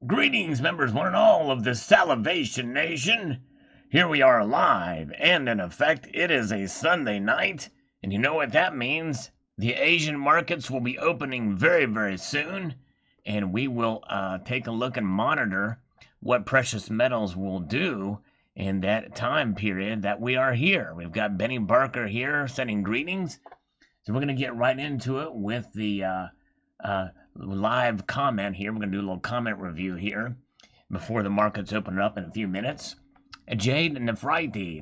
Greetings, members one and all of the Salivation Nation. Here we are live, and in effect, it is a Sunday night, and you know what that means. The Asian markets will be opening very, very soon, and we will take a look and monitor what precious metals will do in that time period that we are here. We've got Benny Barker here sending greetings, so we're going to get right into it with the live comment here. We're going to do a little comment review here before the markets open up in a few minutes. Jade Neferti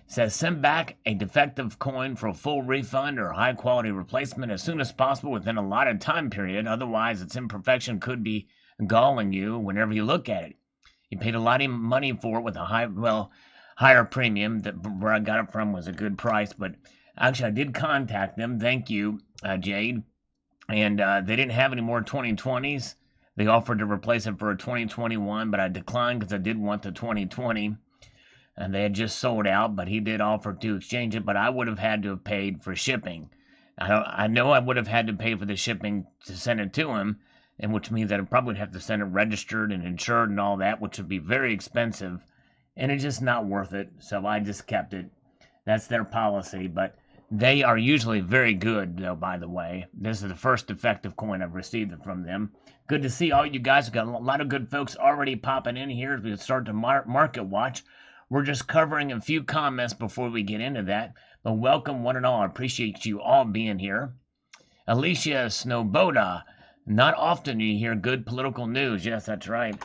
says, send back a defective coin for a full refund or high quality replacement as soon as possible within a allotted time period. Otherwise, its imperfection could be galling you whenever you look at it. You paid a lot of money for it with a higher premium. That where I got it from was a good price, but actually I did contact them. Thank you, Jade. And they didn't have any more 2020s. They offered to replace it for a 2021, but I declined because I did want the 2020. And they had just sold out, but he did offer to exchange it, but I would have had to have paid for shipping. I know I would have had to pay for the shipping to send it to him, and which means that I'd probably have to send it registered and insured and all that, which would be very expensive, and it's just not worth it, so I just kept it. That's their policy, but they are usually very good, though, by the way. This is the first defective coin I've received from them. Good to see all you guys. We've got a lot of good folks already popping in here as we start to market watch. We're just covering a few comments before we get into that. But welcome, one and all. I appreciate you all being here. Alicia Snowboda. Not often you hear good political news. Yes, that's right.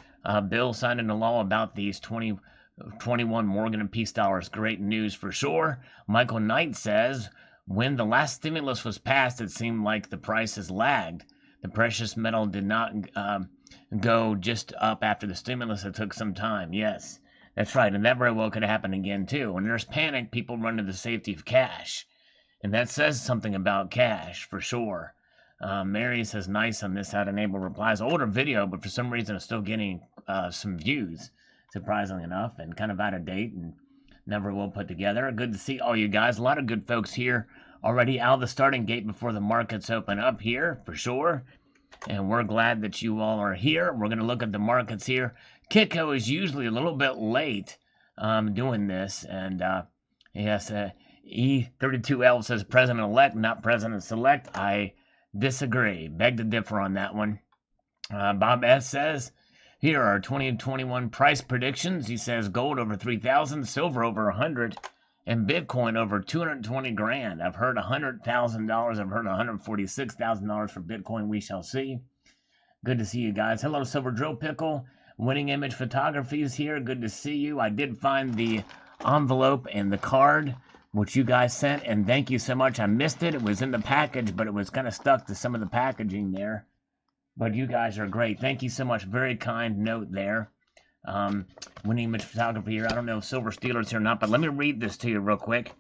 Bill signed into law about these 2021 Morgan and Peace dollars. Great news for sure. Michael Knight says, when the last stimulus was passed, it seemed like the prices lagged. The precious metal did not go just up after the stimulus. It took some time. Yes, that's right. And that very well could happen again, too. When there's panic, people run to the safety of cash. And that says something about cash, for sure. Mary says, nice on this, how to enable replies. Older video, but for some reason it's still getting some views, surprisingly enough, and kind of out of date and never well put together. Good to see all you guys. A lot of good folks here already out of the starting gate before the markets open up here, for sure. And we're glad that you all are here. We're going to look at the markets here. Kitco is usually a little bit late doing this. And yes, E32L says President-elect, not President-select. I disagree. Beg to differ on that one. Bob S. says, here are 2021 price predictions. He says gold over 3,000, silver over 100, and Bitcoin over 220 grand. I've heard $100,000. I've heard $146,000 for Bitcoin. We shall see. Good to see you guys. Hello, Silver Drill Pickle. Winning Image Photography is here. Good to see you. I did find the envelope and the card, which you guys sent, and thank you so much. I missed it. It was in the package, but it was kind of stuck to some of the packaging there. But you guys are great. Thank you so much. Very kind note there. Winning Image Photography here. I don't know if Silver Steeler's here or not, but let me read this to you real quick.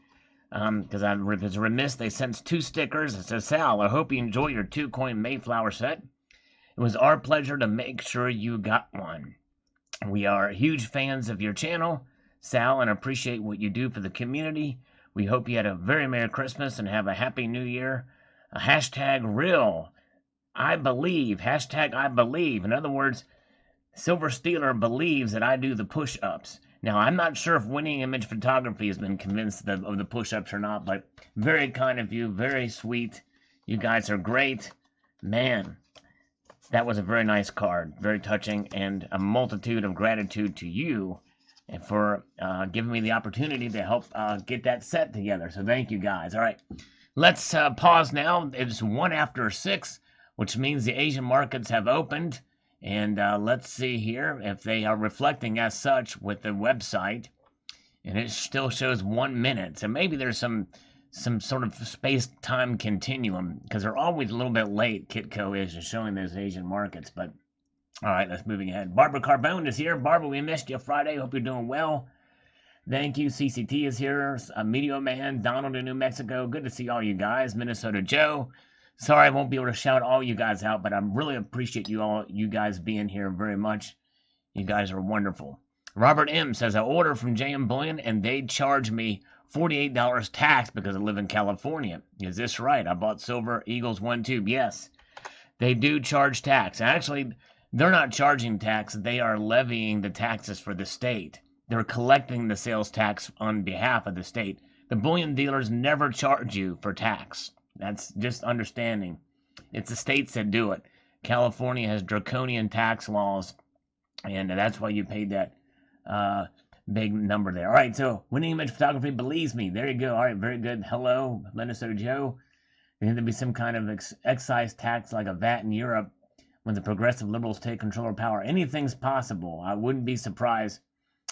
Because I was remiss. They sent 2 stickers. It says, Sal, I hope you enjoy your 2-coin Mayflower set. It was our pleasure to make sure you got one. We are huge fans of your channel, Sal, and appreciate what you do for the community. We hope you had a very Merry Christmas and have a Happy New Year. Hashtag real. I believe. Hashtag I believe. In other words, Silver Steeler believes that I do the push-ups. Now, I'm not sure if Winning Image Photography has been convinced of the push-ups or not, but very kind of you. Very sweet. You guys are great. Man, that was a very nice card. Very touching, and a multitude of gratitude to you and for giving me the opportunity to help get that set together. So thank you, guys. All right, let's pause now. It's 1 after 6, which means the Asian markets have opened. And let's see here if they are reflecting as such with the website. And it still shows 1 minute. So maybe there's some sort of space-time continuum, because they're always a little bit late, Kitco is, in showing those Asian markets. But, all right, let's moving ahead. Barbara Carbone is here. Barbara, we missed you Friday. Hope you're doing well. Thank you. CCT is here. Meteor Man, Donald in New Mexico. Good to see all you guys. Minnesota Joe. Sorry I won't be able to shout all you guys out, but I really appreciate you guys being here very much. You guys are wonderful. Robert M. says, I order from JM Bullion, and they charge me $48 tax because I live in California. Is this right? I bought silver Eagles 1 tube. Yes, they do charge tax. Actually, They're not charging tax. They are levying the taxes for the state. They're collecting the sales tax on behalf of the state. The bullion dealers never charge you for tax. That's just understanding. It's the states that do it. California has draconian tax laws, and that's why you paid that big number there. All right, so winning image photography believes me. There you go. All right, very good. Hello, Minnesota Joe. There need to be some kind of excise tax like a VAT in Europe when the progressive liberals take control of power. Anything's possible. I wouldn't be surprised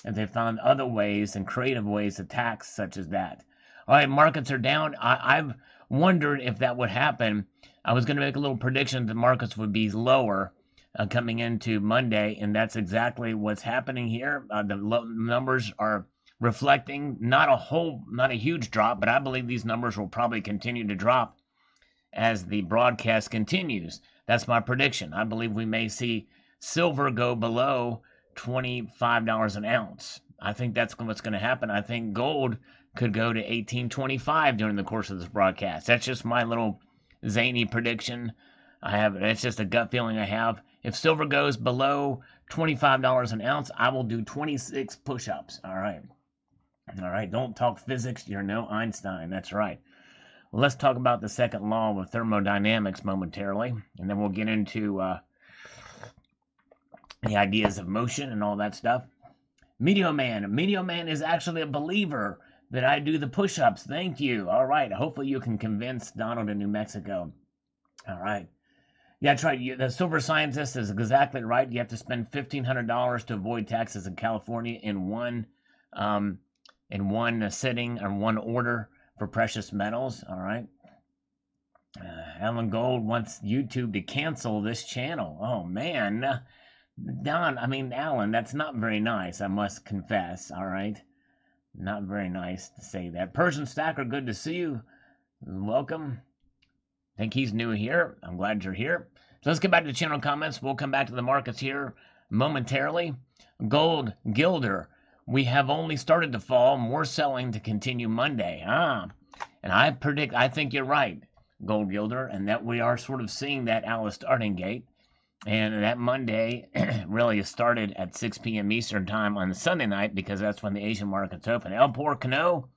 if they found other ways and creative ways to tax such as that. All right, markets are down. I've wondered if that would happen. I was going to make a little prediction that markets would be lower coming into Monday, and that's exactly what's happening here. The numbers are reflecting not a huge drop, but I believe these numbers will probably continue to drop as the broadcast continues. That's my prediction. I believe we may see silver go below $25 an ounce. I think that's what's going to happen. I think gold could go to $18.25 during the course of this broadcast. That's just my little zany prediction. It's just a gut feeling I have. If silver goes below $25 an ounce, I will do 26 push-ups. All right. Don't talk physics. You're no Einstein. That's right. Well, let's talk about the second law of thermodynamics momentarily, and then we'll get into the ideas of motion and all that stuff. Medio Man is actually a believer that I do the push-ups. Thank you. All right. Hopefully you can convince Donald in New Mexico. All right. Yeah, that's right. The silver scientist is exactly right. You have to spend $1,500 to avoid taxes in California in one sitting or one order for precious metals. All right. Alan Gold wants YouTube to cancel this channel. Oh, man. Alan, that's not very nice, I must confess. All right. Not very nice to say that. Persian Stacker, good to see you. Welcome. I think he's new here. I'm glad you're here. So let's get back to the channel comments. We'll come back to the markets here momentarily. Gold, Gilder. We have only started to fall. More selling to continue Monday. And I think you're right, Gold Gilder, and that we are sort of seeing that out of the starting gate. And that Monday really started at 6 p.m. Eastern time on Sunday night because that's when the Asian markets open. El Porcano,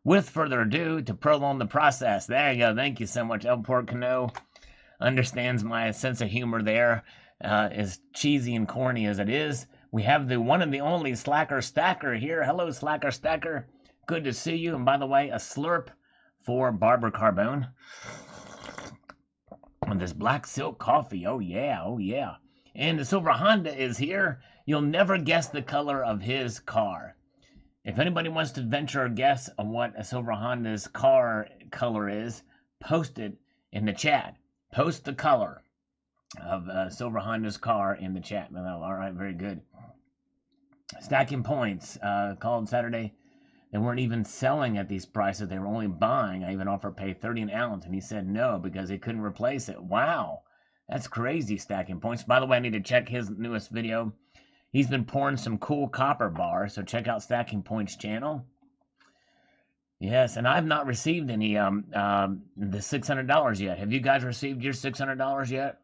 with further ado, to prolong the process. There you go. Thank you so much. El Porcano understands my sense of humor there, as cheesy and corny as it is. We have the one and the only Slacker Stacker here. Hello, Slacker Stacker. Good to see you. And by the way, a slurp for Barber Carbone. And this black silk coffee. Oh, yeah. And the silver Honda is here. You'll never guess the color of his car. If anybody wants to venture a guess on what a silver Honda's car color is, post it in the chat. Post the color of silver Honda's car in the chat. All right, very good. Stacking Points called Saturday. They weren't even selling at these prices. They were only buying. I even offered to pay 30 an ounce, and he said no because he couldn't replace it. Wow, that's crazy, Stacking Points. By the way, I need to check his newest video. He's been pouring some cool copper bars, so check out Stacking Points' channel. Yes, and I've not received any the $600 yet. Have you guys received your $600 yet?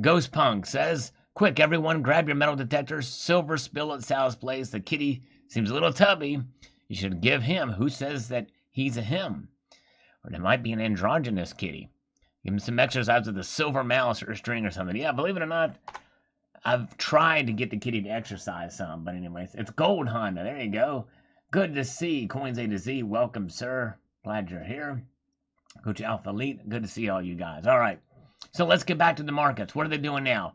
Ghost Punk says, quick, everyone, grab your metal detectors. Silver spill at Sal's place. The kitty seems a little tubby. You should give him. Who says that he's a him? Or it might be an androgynous kitty. Give him some exercise with a silver mouse or a string or something. Yeah, believe it or not, I've tried to get the kitty to exercise some. But anyways, it's Gold Honda. There you go. Good to see. Coins A to Z. Welcome, sir. Glad you're here. Coach Alpha Elite. Good to see all you guys. All right. So let's get back to the markets. What are they doing now?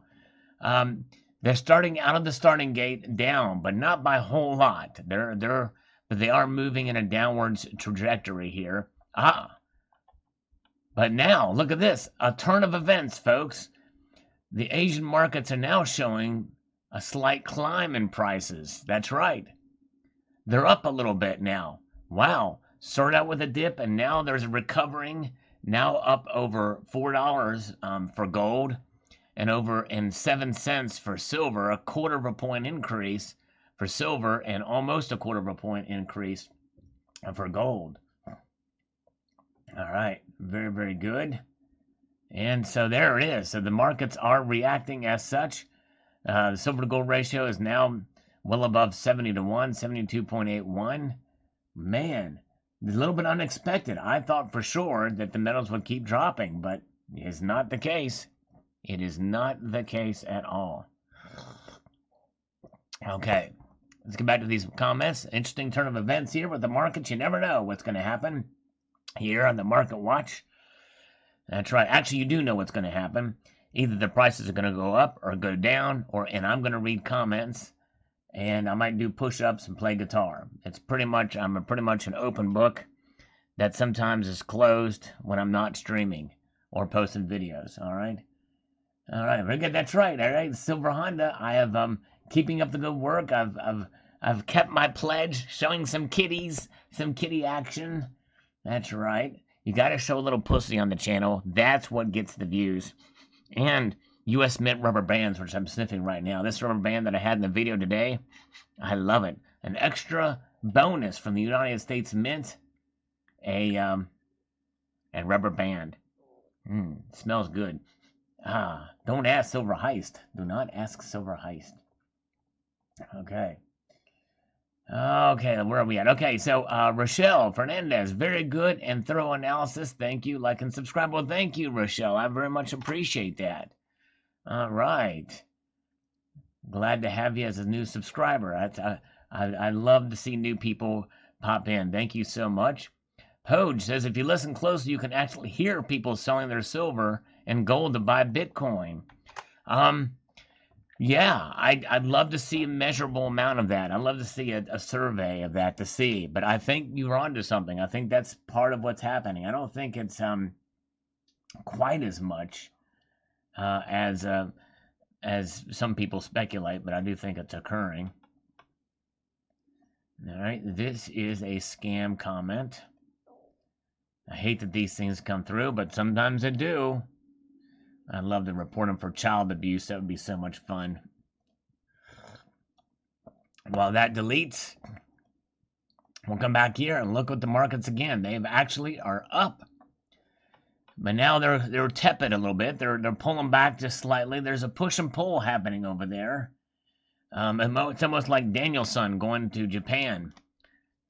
They're starting out of the starting gate down, but not by a whole lot. But they are moving in a downwards trajectory here. But now, look at this. A turn of events, folks. The Asian markets are now showing a slight climb in prices. That's right. They're up a little bit now. Wow. Started out with a dip, and now there's a recovering. Now up over $4 for gold. And over 7 cents for silver, a quarter of a point increase for silver, and almost a quarter of a point increase for gold. All right, very, very good. And so there it is. So the markets are reacting as such. The silver to gold ratio is now well above 70 to 1, 72.81. Man, it's a little bit unexpected. I thought for sure that the metals would keep dropping, but it's not the case. It is not the case at all. Okay, let's get back to these comments. Interesting turn of events here with the markets. You never know what's going to happen here on the Market Watch. That's right. Actually, you do know what's going to happen. Either the prices are going to go up or go down, and I'm going to read comments, and I might do push-ups and play guitar. I'm pretty much an open book that sometimes is closed when I'm not streaming or posting videos. All right, very good. That's right. All right, Silver Honda. I have keeping up the good work. I've kept my pledge, showing some kitties, some kitty action. That's right. You got to show a little pussy on the channel. That's what gets the views. And U.S. Mint rubber bands, which I'm sniffing right now. This rubber band that I had in the video today, I love it. An extra bonus from the United States Mint, a rubber band. Smells good. Don't ask Silver Heist. Do not ask Silver Heist. Okay. Okay, where are we at? Okay, so Rochelle Fernandez, very good and thorough analysis. Thank you. Like and subscribe. Well, thank you, Rochelle. I very much appreciate that. All right. Glad to have you as a new subscriber. I love to see new people pop in. Thank you so much. Poge says, if you listen closely, you can actually hear people selling their silver and gold to buy Bitcoin. Yeah, I'd love to see a measurable amount of that. I'd love to see a survey of that to see. But I think you're onto something. I think that's part of what's happening. I don't think it's quite as much as some people speculate, but I do think it's occurring. All right, this is a scam comment. I hate that these things come through, but sometimes they do. I'd love to report them for child abuse. That would be so much fun. While that deletes, we'll come back here and look at the markets again. They actually are up. But now they're tepid a little bit. They're pulling back just slightly. There's a push and pull happening over there. It's almost like Danielson going to Japan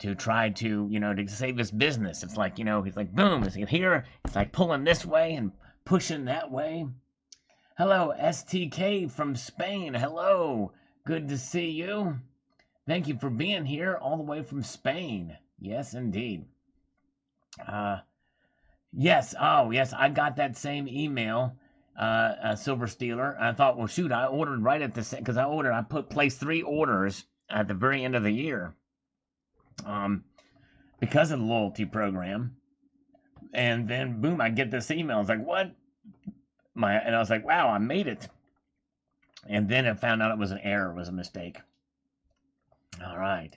to try to, to save his business. It's like, he's like, boom, it's here. It's like pulling this way and pushing that way. Hello, STK from Spain. Hello. Good to see you. Thank you for being here all the way from Spain. Yes, indeed. Yes. Oh, yes. I got that same email, Silver Stealer. I thought, well, shoot, I ordered right at the same, because I placed 3 orders at the very end of the year, because of the loyalty program. And then, boom, I get this email. I was like, what? And I was like, wow, I made it. And then I found out it was an error. It was a mistake. All right.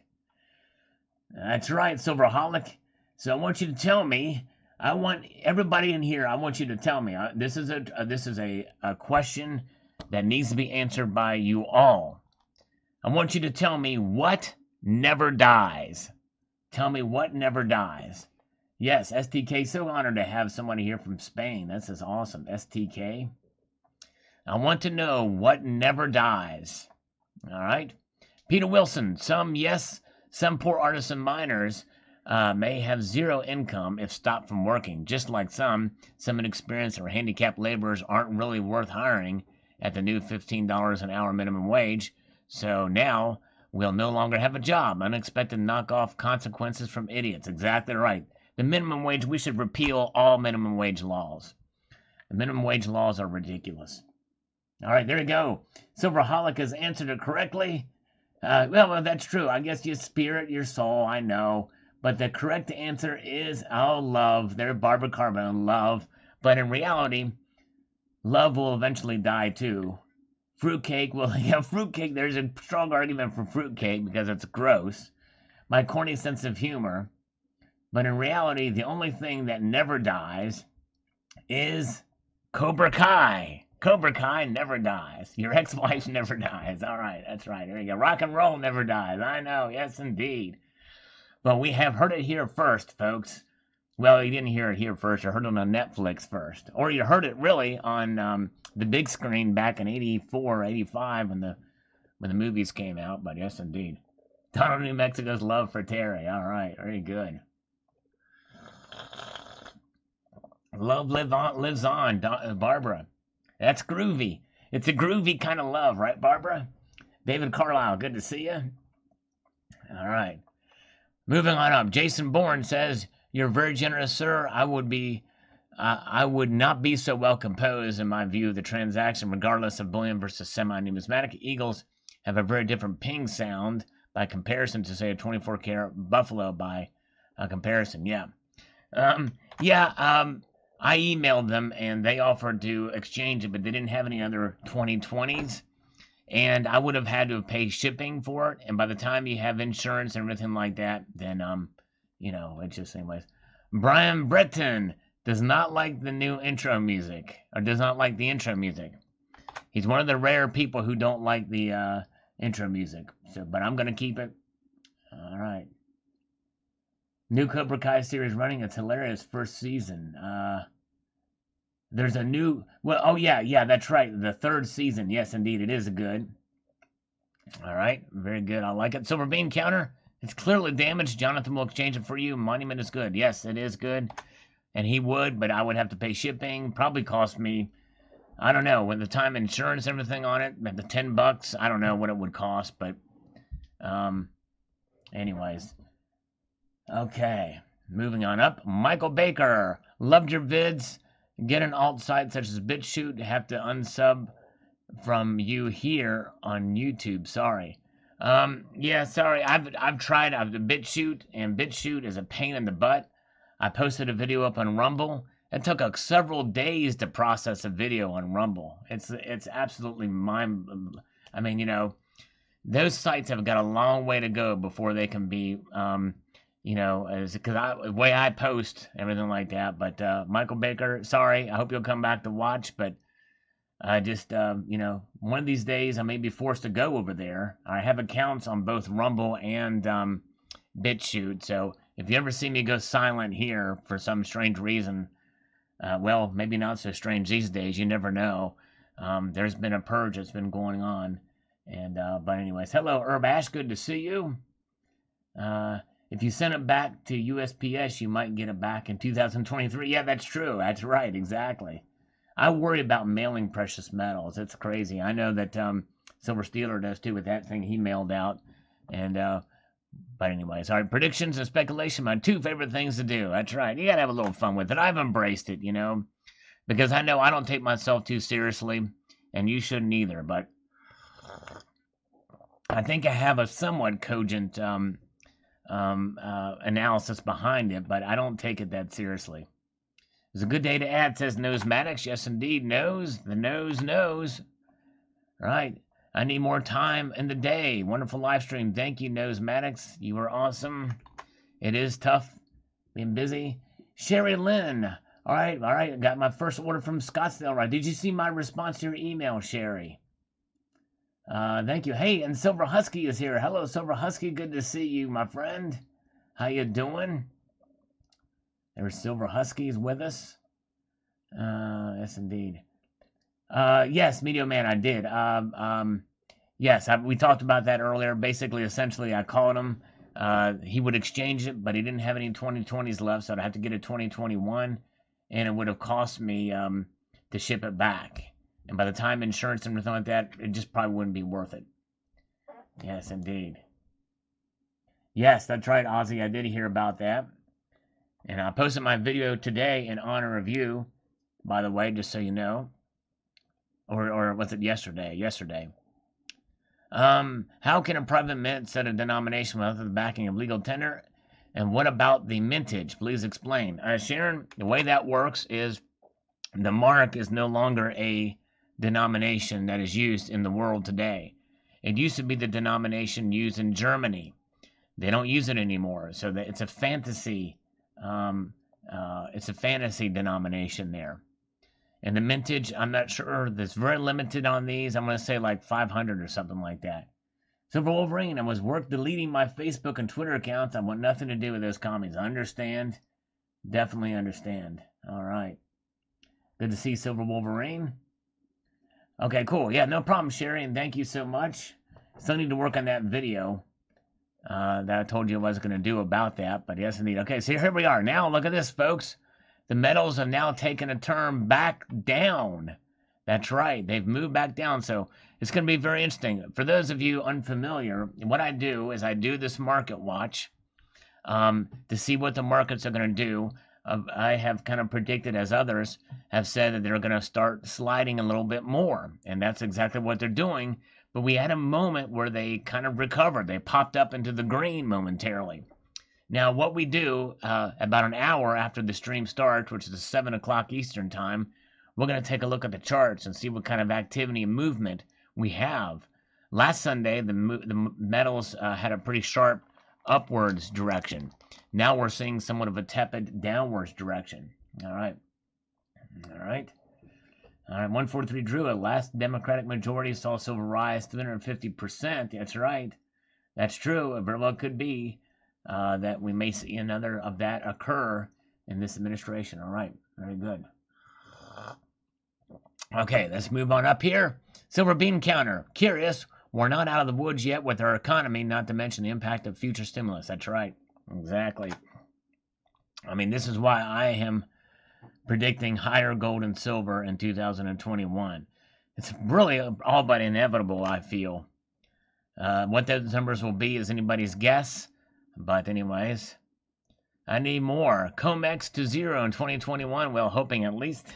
That's right, Silverholic. So I want you to tell me. I want everybody in here. I want you to tell me. This is a question that needs to be answered by you all. I want you to tell me what never dies. Tell me what never dies. Yes, STK, so honored to have somebody here from Spain. This is awesome, STK. I want to know what never dies. All right. Peter Wilson, some poor artisan miners may have 0 income if stopped from working. Just like some inexperienced or handicapped laborers aren't really worth hiring at the new $15 an hour minimum wage. So now we'll no longer have a job. Unexpected knockoff consequences from idiots. Exactly right. The minimum wage, we should repeal all minimum wage laws. The minimum wage laws are ridiculous. All right, there you go. Silverholic has answered it correctly. Well, that's true. I guess your spirit, your soul, I know. But the correct answer is, love. They're Barbara Carbon, love. But in reality, love will eventually die too. Fruitcake fruitcake, there's a strong argument for fruitcake because it's gross. My corny sense of humor. But in reality, the only thing that never dies is Cobra Kai. Cobra Kai never dies. Your ex-wife never dies. All right, that's right. There you go. Rock and roll never dies. I know. Yes, indeed. But we have heard it here first, folks. Well, you didn't hear it here first. You heard it on Netflix first. Or you heard it really on the big screen back in 84, 85 when the movies came out. But yes, indeed. Donald, New Mexico's love for Terry. All right, very good. Lives on, Barbara. That's groovy. It's a groovy kind of love, right, Barbara? David Carlisle, good to see you. All right. Moving on up. Jason Bourne says, "You're very generous, sir. I would not be so well composed in my view of the transaction, regardless of bullion versus semi-numismatic. Eagles have a very different ping sound by comparison to, say, a 24-karat buffalo by comparison." Yeah. Yeah. I emailed them and they offered to exchange it, but they didn't have any other 2020s. And I would have had to have paid shipping for it. And by the time you have insurance and everything like that, then it's just anyways. Brian Breton does not like the new intro music, or does not like the intro music. He's one of the rare people who don't like the intro music. So, but I'm gonna keep it. All right. New Cobra Kai series running. It's hilarious. First season. There's a new. Well, oh yeah, that's right. The third season. Yes, indeed, it is good. All right, very good. I like it. Silver bean counter. It's clearly damaged. Jonathan will exchange it for you. Monument is good. Yes, it is good. And he would, but I would have to pay shipping. Probably cost me, I don't know, with the time insurance and everything on it, at the $10. I don't know what it would cost, but anyways. Okay, moving on up. Michael Baker, loved your vids. Get an alt site such as BitChute. Have to unsub from you here on YouTube. Sorry. Yeah, sorry. I've tried BitChute, and BitChute is a pain in the butt. I posted a video up on Rumble. It took several days to process a video on Rumble. It's absolutely I mean, those sites have got a long way to go before they can be because the way I post everything like that. But Michael Baker, sorry. I hope you'll come back to watch. But I just one of these days I may be forced to go over there. I have accounts on both Rumble and BitChute, so if you ever see me go silent here for some strange reason, well, maybe not so strange these days. You never know. There's been a purge that's been going on, and but anyways, hello Herb Ash, good to see you. If you send it back to USPS, you might get it back in 2023. Yeah, that's true. That's right. Exactly. I worry about mailing precious metals. It's crazy. I know that Silver Steeler does too with that thing he mailed out. And but anyways, all right. Predictions and speculation. My two favorite things to do. That's right. You gotta have a little fun with it. I've embraced it, because I know I don't take myself too seriously, and you shouldn't either. But I think I have a somewhat cogent analysis behind it, but I don't take it that seriously. It's a good day to add, says Nosematics. Yes, indeed, nose. The nose knows. Right. I need more time in the day. Wonderful live stream. Thank you, Nosematics. You were awesome. It is tough being busy. Sherry Lynn. All right. I got my first order from Scottsdale. Right. Did you see my response to your email, Sherry? Thank you. Hey, and Silver Husky is here. Hello, Silver Husky. Good to see you, my friend. How you doing? There's Silver Huskies with us. Yes, indeed. Yes, Meteor Man, I did. Yes, we talked about that earlier. Basically, essentially, I called him. He would exchange it, but he didn't have any 2020s left, so I'd have to get a 2021, and it would have cost me to ship it back. And by the time insurance and everything like that, it just probably wouldn't be worth it. Yes, indeed. Yes, that's right, Ozzy. I did hear about that. And I posted my video today in honor of you, by the way, just so you know. Or was it yesterday? Yesterday. How can a private mint set a denomination without the backing of legal tender? And what about the mintage? Please explain. Sharon, the way that works is the mark is no longer a denomination that is used in the world today. It used to be the denomination used in Germany. They don't use it anymore, so that it's a fantasy. It's a fantasy denomination there. And the mintage, I'm not sure. There's very limited on these. I'm going to say like 500 or something like that. Silver Wolverine, I was deleting my Facebook and Twitter accounts. I want nothing to do with those comments. I understand. Definitely understand. All right. Good to see Silver Wolverine. Okay, cool. Yeah, no problem, Sherry, and thank you so much. Still need to work on that video that I told you I was going to do about that, but yes, indeed. Okay, so here we are. Now, look at this, folks. The metals have now taken a turn back down. That's right. They've moved back down, so it's going to be very interesting. For those of you unfamiliar, what I do is I do this market watch to see what the markets are going to do. I have kind of predicted, as others have said, that they're going to start sliding a little bit more, and that's exactly what they're doing. But we had a moment where they kind of recovered. They popped up into the green momentarily. Now, what we do about an hour after the stream starts, which is 7 o'clock Eastern time, we're going to take a look at the charts and see what kind of activity and movement we have. Last Sunday, the metals had a pretty sharp upwards direction. Now we're seeing somewhat of a tepid downwards direction. All right. 143 Druid. Last Democratic majority saw silver rise 350%. That's right. That's true. It very well could be that we may see another of that occur in this administration. All right. Very good. Okay, let's move on up here. Silver bean counter. Curious. We're not out of the woods yet with our economy, not to mention the impact of future stimulus. That's right. Exactly. I mean, this is why I am predicting higher gold and silver in 2021. It's really all but inevitable, I feel. What those numbers will be is anybody's guess. But anyways, I need more. COMEX to 0 in 2021. Well, hoping at least,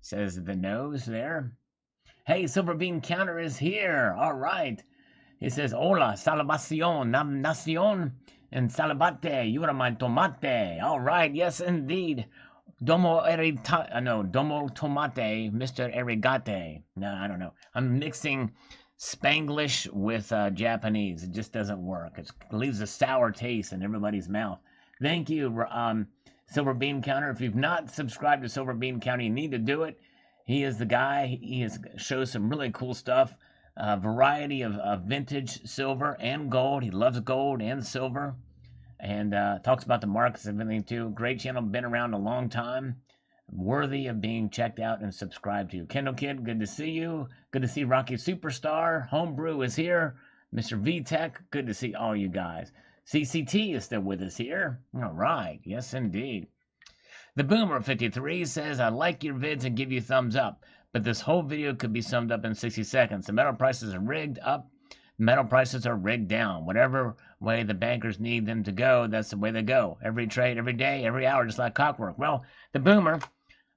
says the nose there. Hey, Silver Bean Counter is here. All right. He says, hola, salvación, nación, and salvate, you are my tomate. All right, yes, indeed. Domo tomate, Mr. Erigate. No, I don't know. I'm mixing Spanglish with Japanese. It just doesn't work. It leaves a sour taste in everybody's mouth. Thank you, Silver Bean Counter. If you've not subscribed to Silver Bean Counter, you need to do it. He is the guy. He shows some really cool stuff. Variety of vintage silver and gold. He loves gold and silver. And talks about the markets and everything too. Great channel. Been around a long time. Worthy of being checked out and subscribed to. Kendall Kid, good to see you. Good to see Rocky Superstar. Homebrew is here. Mr. VTech, good to see all you guys. CCT is still with us here. All right. Yes, indeed. The Boomer 53 says, I like your vids and give you thumbs up, but this whole video could be summed up in 60 seconds. The metal prices are rigged up. Metal prices are rigged down. Whatever way the bankers need them to go, that's the way they go. Every trade, every day, every hour, just like clockwork. Well, the Boomer,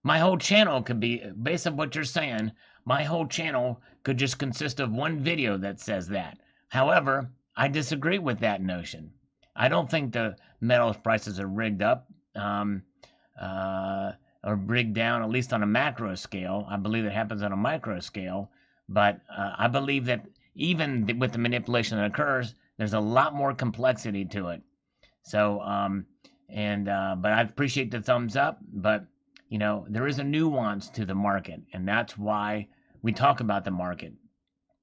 my whole channel could be, based on what you're saying, my whole channel could just consist of one video that says that. However, I disagree with that notion. I don't think the metal prices are rigged up. Or rigged down, at least on a macro scale. I believe it happens on a micro scale, but I believe that even with the manipulation that occurs, there's a lot more complexity to it. So, but I appreciate the thumbs up, but, you know, there is a nuance to the market, and that's why we talk about the market.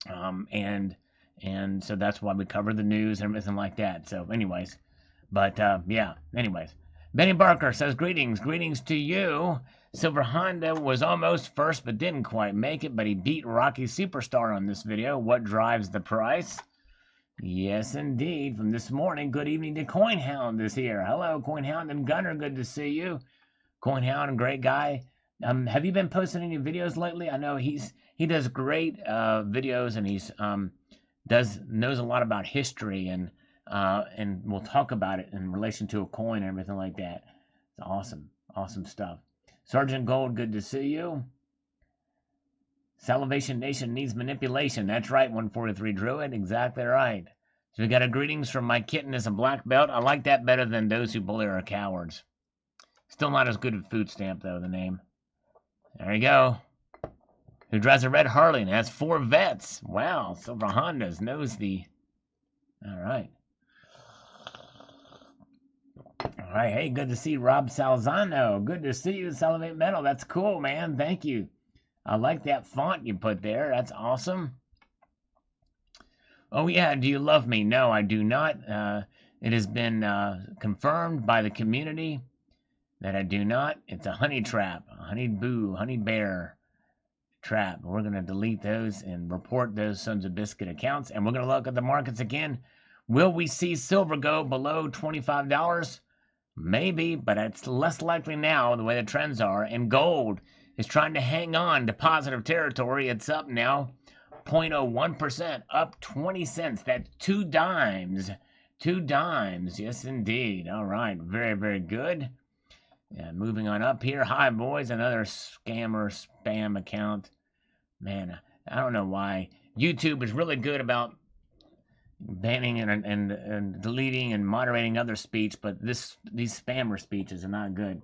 And so that's why we cover the news and everything like that. So anyways, but yeah, anyways. Benny Barker says, greetings to you. Silver Honda was almost first, but didn't quite make it, but he beat Rocky Superstar on this video. What drives the price? Yes, indeed. From this morning, good evening to CoinHound is here. Hello, CoinHound and Gunner, good to see you. CoinHound, great guy. Have you been posting any videos lately? I know he does great videos, and he's knows a lot about history, and we'll talk about it in relation to a coin and everything like that. It's awesome stuff. Sergeant Gold, good to see you. Salivation Nation needs manipulation. That's right, 143 Druid, exactly right. So we got a greetings from my kitten as a black belt. I like that better than those who bully are cowards. Still not as good as Food Stamp, though, the name. There you go. Who drives a red Harley and has 4 vets. Wow, Silver Hondas knows the... All right. All right, hey, good to see Rob Salzano. Good to see you, Salivate Metal. That's cool, man. Thank you. I like that font you put there. That's awesome. Oh, yeah, do you love me? No, I do not. It has been confirmed by the community that I do not. It's a honey trap, a honey boo, honey bear trap. We're going to delete those and report those sons of biscuit accounts. And we're going to look at the markets again. Will we see silver go below $25? Maybe, but it's less likely now the way the trends are. And gold is trying to hang on to positive territory. It's up now 0.01%, up 20 cents. That's 2 dimes. 2 dimes. Yes, indeed. All right. Very, very good. And moving on up here. Hi, boys. Another scammer spam account. Man, I don't know why. YouTube is really good about banning and deleting and moderating other speech, but these spammer speeches are not good.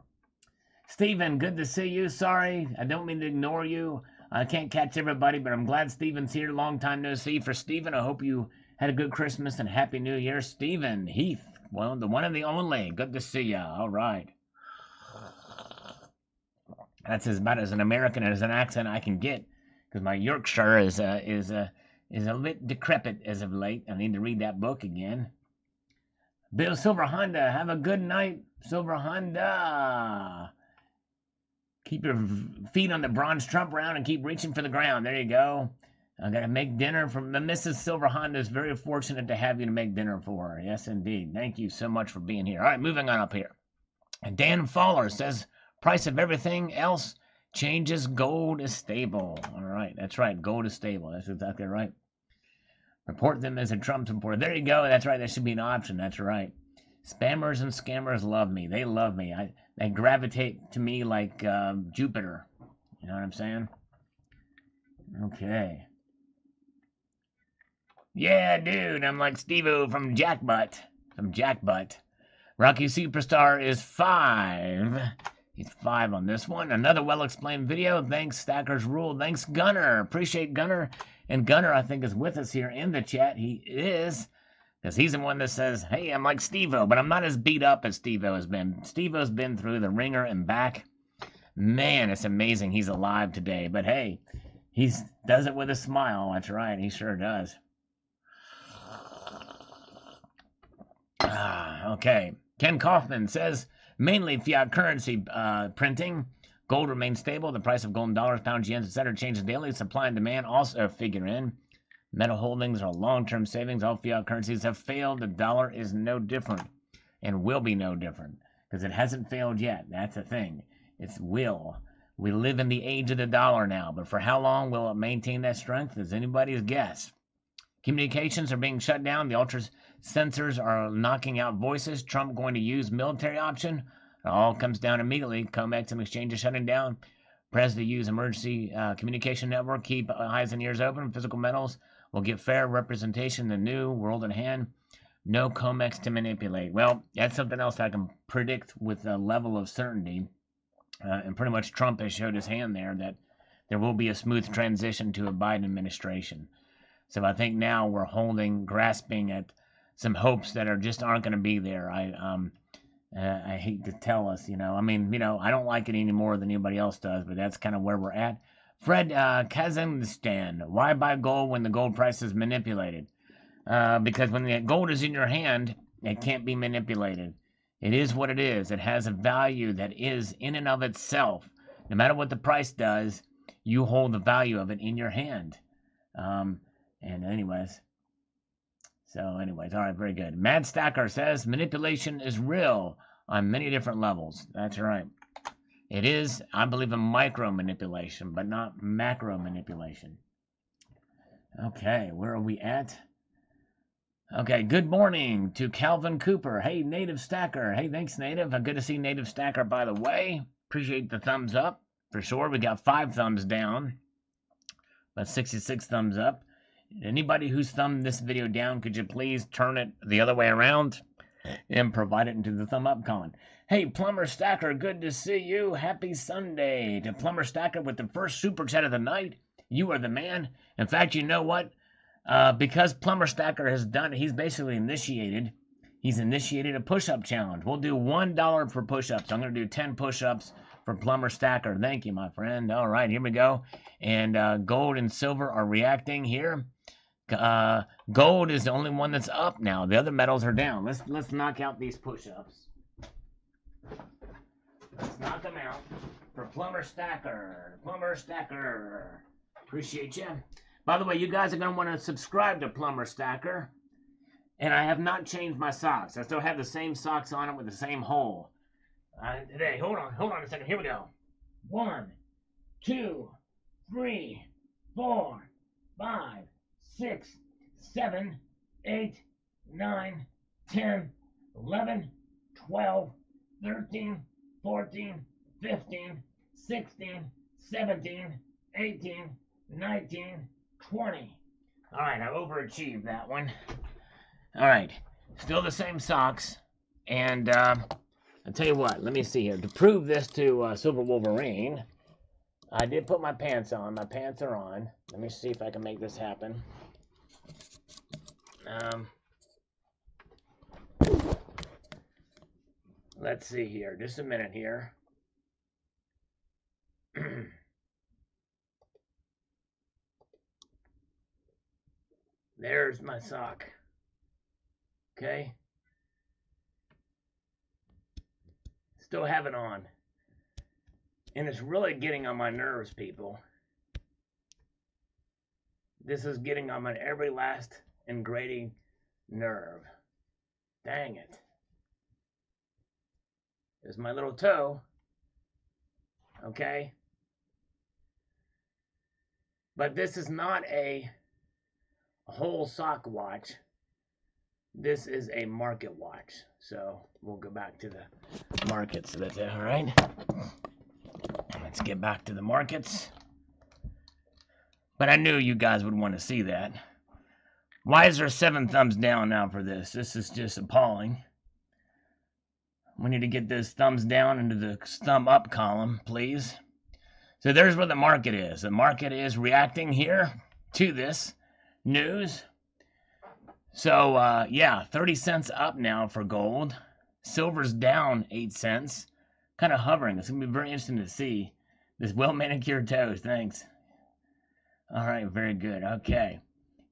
Steven, good to see you. Sorry, I don't mean to ignore you. I can't catch everybody, but I'm glad Steven's here. Long time no see. For Steven, I hope you had a good Christmas and Happy New Year. Steven Heath, well, the one and the only. Good to see ya. All right. That's about as an American as an accent I can get, because my Yorkshire is a bit decrepit as of late. I need to read that book again. Bill Silver Honda, have a good night, Silver Honda. Keep your feet on the bronze Trump round and keep reaching for the ground. There you go. I got to make dinner for Mrs. Silver Honda. Is very fortunate to have you to make dinner for her. Yes, indeed. Thank you so much for being here. All right, moving on up here. And Dan Faller says, price of everything else changes. Gold is stable. All right, that's right. Gold is stable. That's exactly right. Report them as a Trump supporter. There you go. That's right. That should be an option. That's right. Spammers and scammers love me. They love me. They gravitate to me like Jupiter. You know what I'm saying? Okay. Yeah, dude. I'm like Steve-O from Jackbutt. Rocky Superstar is 5. He's 5 on this one. Another well-explained video. Thanks, Stackers Rule. Thanks, Gunner. Appreciate Gunner. And Gunner, I think, is with us here in the chat. He is, because he's the one that says, hey, I'm like Steve-O, but I'm not as beat up as Steve-O has been. Steve-O's been through the ringer and back. Man, it's amazing he's alive today. But, hey, he does it with a smile. That's right. He sure does. Okay. Ken Kaufman says, mainly fiat currency printing. Gold remains stable. The price of gold in dollars, pounds, yens, etc. changes daily. Supply and demand also figure in. Metal holdings are long-term savings. All fiat currencies have failed. The dollar is no different and will be no different because it hasn't failed yet. That's the thing. It's will. We live in the age of the dollar now, but for how long will it maintain that strength is anybody's guess. Communications are being shut down. The ultra sensors are knocking out voices. Trump going to use military option. It all comes down immediately. COMEX and exchanges shutting down. Press to use emergency communication network. Keep eyes and ears open. Physical metals will get fair representation. The new world at hand. No COMEX to manipulate. Well, that's something else I can predict with a level of certainty. And pretty much Trump has showed his hand there that there will be a smooth transition to a Biden administration. So I think now we're grasping at some hopes that just aren't going to be there. I hate to tell us, I don't like it any more than anybody else does, but that's kind of where we're at. Fred Kazakhstan, why buy gold when the gold price is manipulated? Because when the gold is in your hand, it can't be manipulated. It is what it is. It has a value that is in and of itself. No matter what the price does, you hold the value of it in your hand. All right, very good. Mad Stacker says manipulation is real on many different levels. That's right. It is, I believe, in micro manipulation, but not macro manipulation. Okay, where are we at? Okay, good morning to Calvin Cooper. Hey, Native Stacker. Hey, thanks, Native. Good to see Native Stacker, by the way. Appreciate the thumbs up, for sure. We got 5 thumbs down, but 66 thumbs up. Anybody who's thumbed this video down, could you please turn it the other way around and provide it into the thumb up column? Hey, Plumber Stacker, good to see you. Happy Sunday to Plumber Stacker with the first super chat of the night. You are the man. In fact, you know what? Because Plumber Stacker has done, he's initiated a push-up challenge. We'll do $1 for push-ups. I'm going to do 10 push-ups for Plumber Stacker. Thank you, my friend. All right, here we go. And gold and silver are reacting here. Gold is the only one that's up now. The other metals are down. Let's knock out these push-ups. Let's knock them out. For Plumber Stacker. Plumber Stacker. Appreciate you. By the way, you guys are going to want to subscribe to Plumber Stacker. And I have not changed my socks. I still have the same socks on it with the same hole. Today, hold on a second. Here we go. 1, 2, 3, 4, 5, 6, 7, 8, 9, 10, 11, 12, 13, 14, 15, 16, 17, 18, 19, 20. All right, I overachieved that one. All right, still the same socks. And I'll tell you what, let me see here. To prove this to Silver Wolverine, I did put my pants on. My pants are on. Let me see if I can make this happen. Let's see here. Just a minute here. There's my sock. Okay. Still have it on. And it's really getting on my nerves, people. This is getting on my every last and grating nerve. Dang it. There's my little toe. Okay. But this is not a whole sock watch. This is a market watch. So we'll go back to the markets. That's it, all right? Let's get back to the markets. But I knew you guys would want to see that. Why is there 7 thumbs down now for this? This is just appalling. We need to get this thumbs down into the thumb up column, please. So there's where the market is. The market is reacting here to this news. So, yeah, 30 cents up now for gold. Silver's down 8 cents. Kind of hovering. It's going to be very interesting to see. This well-manicured toes. Thanks. All right, very good. Okay.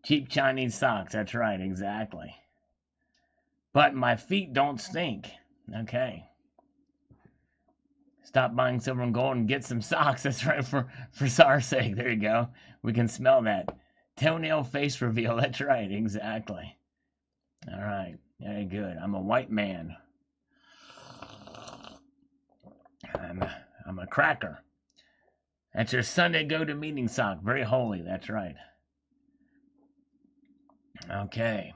Cheap Chinese socks. That's right, exactly. But my feet don't stink. Okay. Stop buying silver and gold and get some socks. That's right, for our sake. There you go. We can smell that. Toenail face reveal. That's right, exactly. All right, very good. I'm a white man. I'm a cracker. That's your Sunday go-to-meeting sock. Very holy, that's right. Okay.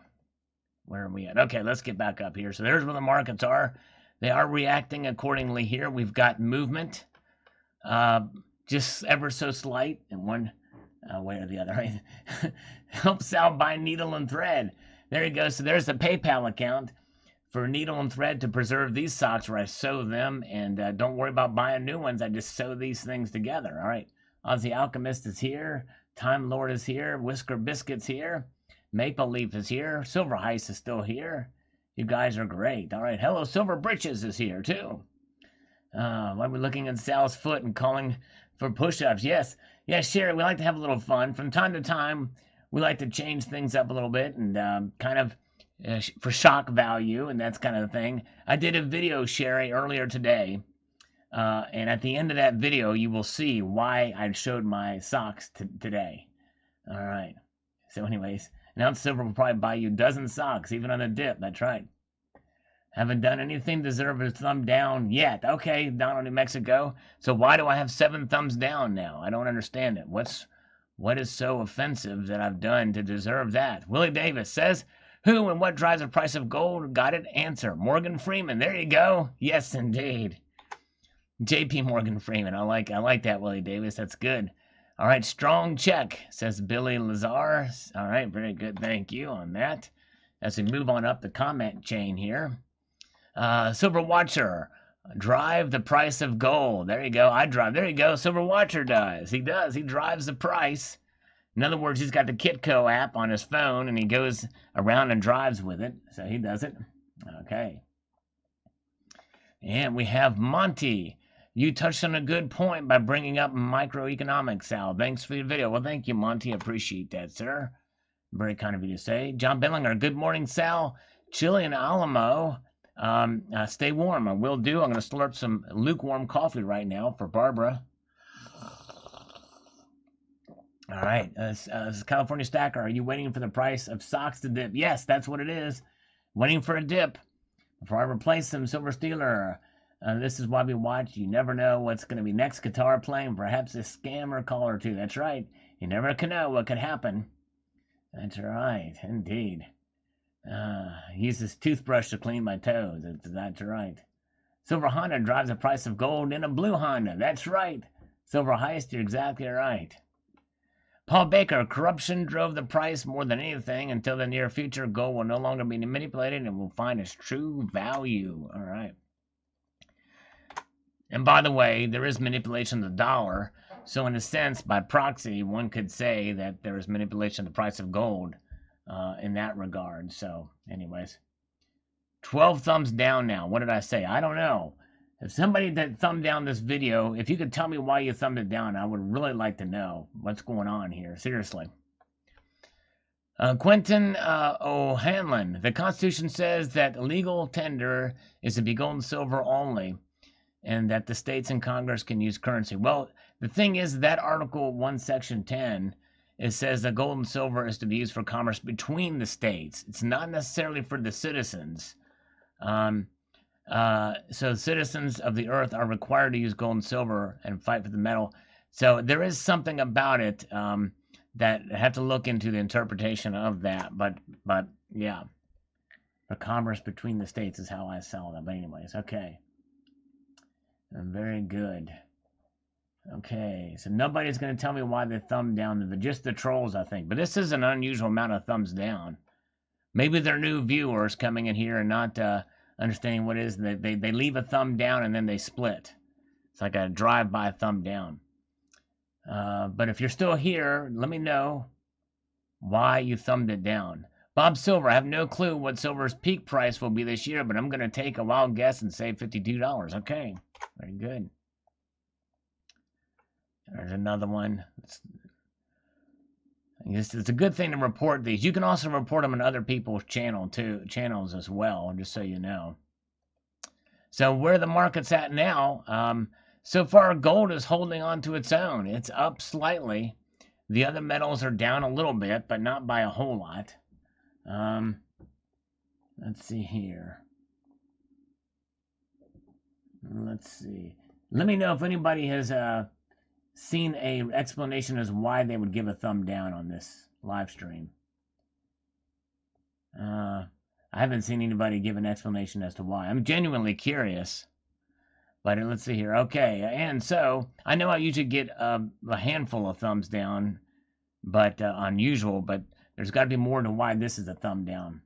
Where are we at? Okay, let's get back up here. So there's where the markets are. They are reacting accordingly here. We've got movement. Just ever so slight in one way or the other. Right? Help Sal buy needle and thread. There you go. So there's the PayPal account for needle and thread to preserve these socks where I sew them. And don't worry about buying new ones. I just sew these things together. All right. Aussie Alchemist is here. Time Lord is here. Whisker Biscuit's here. Maple Leaf is here. Silver Heist is still here. You guys are great. All right. Hello, Silver Britches is here, too. Why are we looking at Sal's foot and calling for push-ups? Yes. Yes, Sherry, we like to have a little fun. From time to time, we like to change things up a little bit and kind of for shock value and that's kind of the thing. I did a video, Sherry, earlier today. And at the end of that video, you will see why I showed my socks today. All right. So anyways, now Silver will probably buy you a dozen socks, even on a dip. That's right. Haven't done anything to deserve a thumb down yet. Okay, down in New Mexico. So why do I have 7 thumbs down now? I don't understand it. What is so offensive that I've done to deserve that? Willie Davis says, who and what drives the price of gold? Got it? Answer. Morgan Freeman. There you go. Yes, indeed. JP Morgan Freeman. I like that, Willie Davis. That's good. All right, strong check, says Billy Lazar. All right, very good. Thank you on that. As we move on up the comment chain here. Silver Watcher, drive the price of gold. There you go. I drive. There you go. Silver Watcher does. He does. He drives the price. In other words, he's got the Kitco app on his phone, and he goes around and drives with it. So he does it. Okay. And we have Monty. You touched on a good point by bringing up microeconomics, Sal. Thanks for your video. Well, thank you, Monty. Appreciate that, sir. Very kind of you to say. John Bellinger, good morning, Sal. Chilean Alamo Stay warm. I will do. I'm going to slurp some lukewarm coffee right now for Barbara. All right. California Stacker, are you waiting for the price of socks to dip? Yes, that's what it is. Waiting for a dip before I replace them. Silver Stealer. This is why we watch. You never know what's going to be next guitar playing. Perhaps a scammer call or two. That's right. You never can know what could happen. That's right. Indeed. Use this toothbrush to clean my toes. That's right. Silver Honda drives the price of gold in a blue Honda. That's right. Silver Heist, you're exactly right. Paul Baker, corruption drove the price more than anything. Until the near future, gold will no longer be manipulated and will find its true value. All right. And by the way, there is manipulation of the dollar. So in a sense, by proxy, one could say that there is manipulation of the price of gold in that regard. So anyways, 12 thumbs down now. What did I say? I don't know. If somebody that thumbed down this video, if you could tell me why you thumbed it down, I would really like to know what's going on here. Seriously. Quentin O'Hanlon. The Constitution says that legal tender is to be gold and silver only, and that the states and Congress can use currency. Well, the thing is that Article 1, Section 10, it says that gold and silver is to be used for commerce between the states. It's not necessarily for the citizens. So citizens of the earth are required to use gold and silver and fight for the metal. So there is something about it that I have to look into the interpretation of that. But yeah, for commerce between the states is how I sell them. But anyways, okay. Very good. Okay, so nobody's going to tell me why they thumbed down. Just the trolls, I think. But this is an unusual amount of thumbs down. Maybe they're new viewers coming in here and not understanding what it is. They leave a thumb down and then they split. It's like a drive-by thumb down. But if you're still here, let me know why you thumbed it down. Bob Silver, I have no clue what silver's peak price will be this year, but I'm going to take a wild guess and say $52. Okay, very good. There's another one. It's a good thing to report these. You can also report them on other people's channels as well, just so you know. So where the market's at now, so far gold is holding on to its own. It's up slightly. The other metals are down a little bit, but not by a whole lot. Let's see here. Let's see. Let me know if anybody has seen a explanation as why they would give a thumb down on this live stream. I haven't seen anybody give an explanation as to why. I'm genuinely curious. But let's see here. Okay, and so I know I usually get a handful of thumbs down, but unusual. But there's got to be more to why this is a thumb down.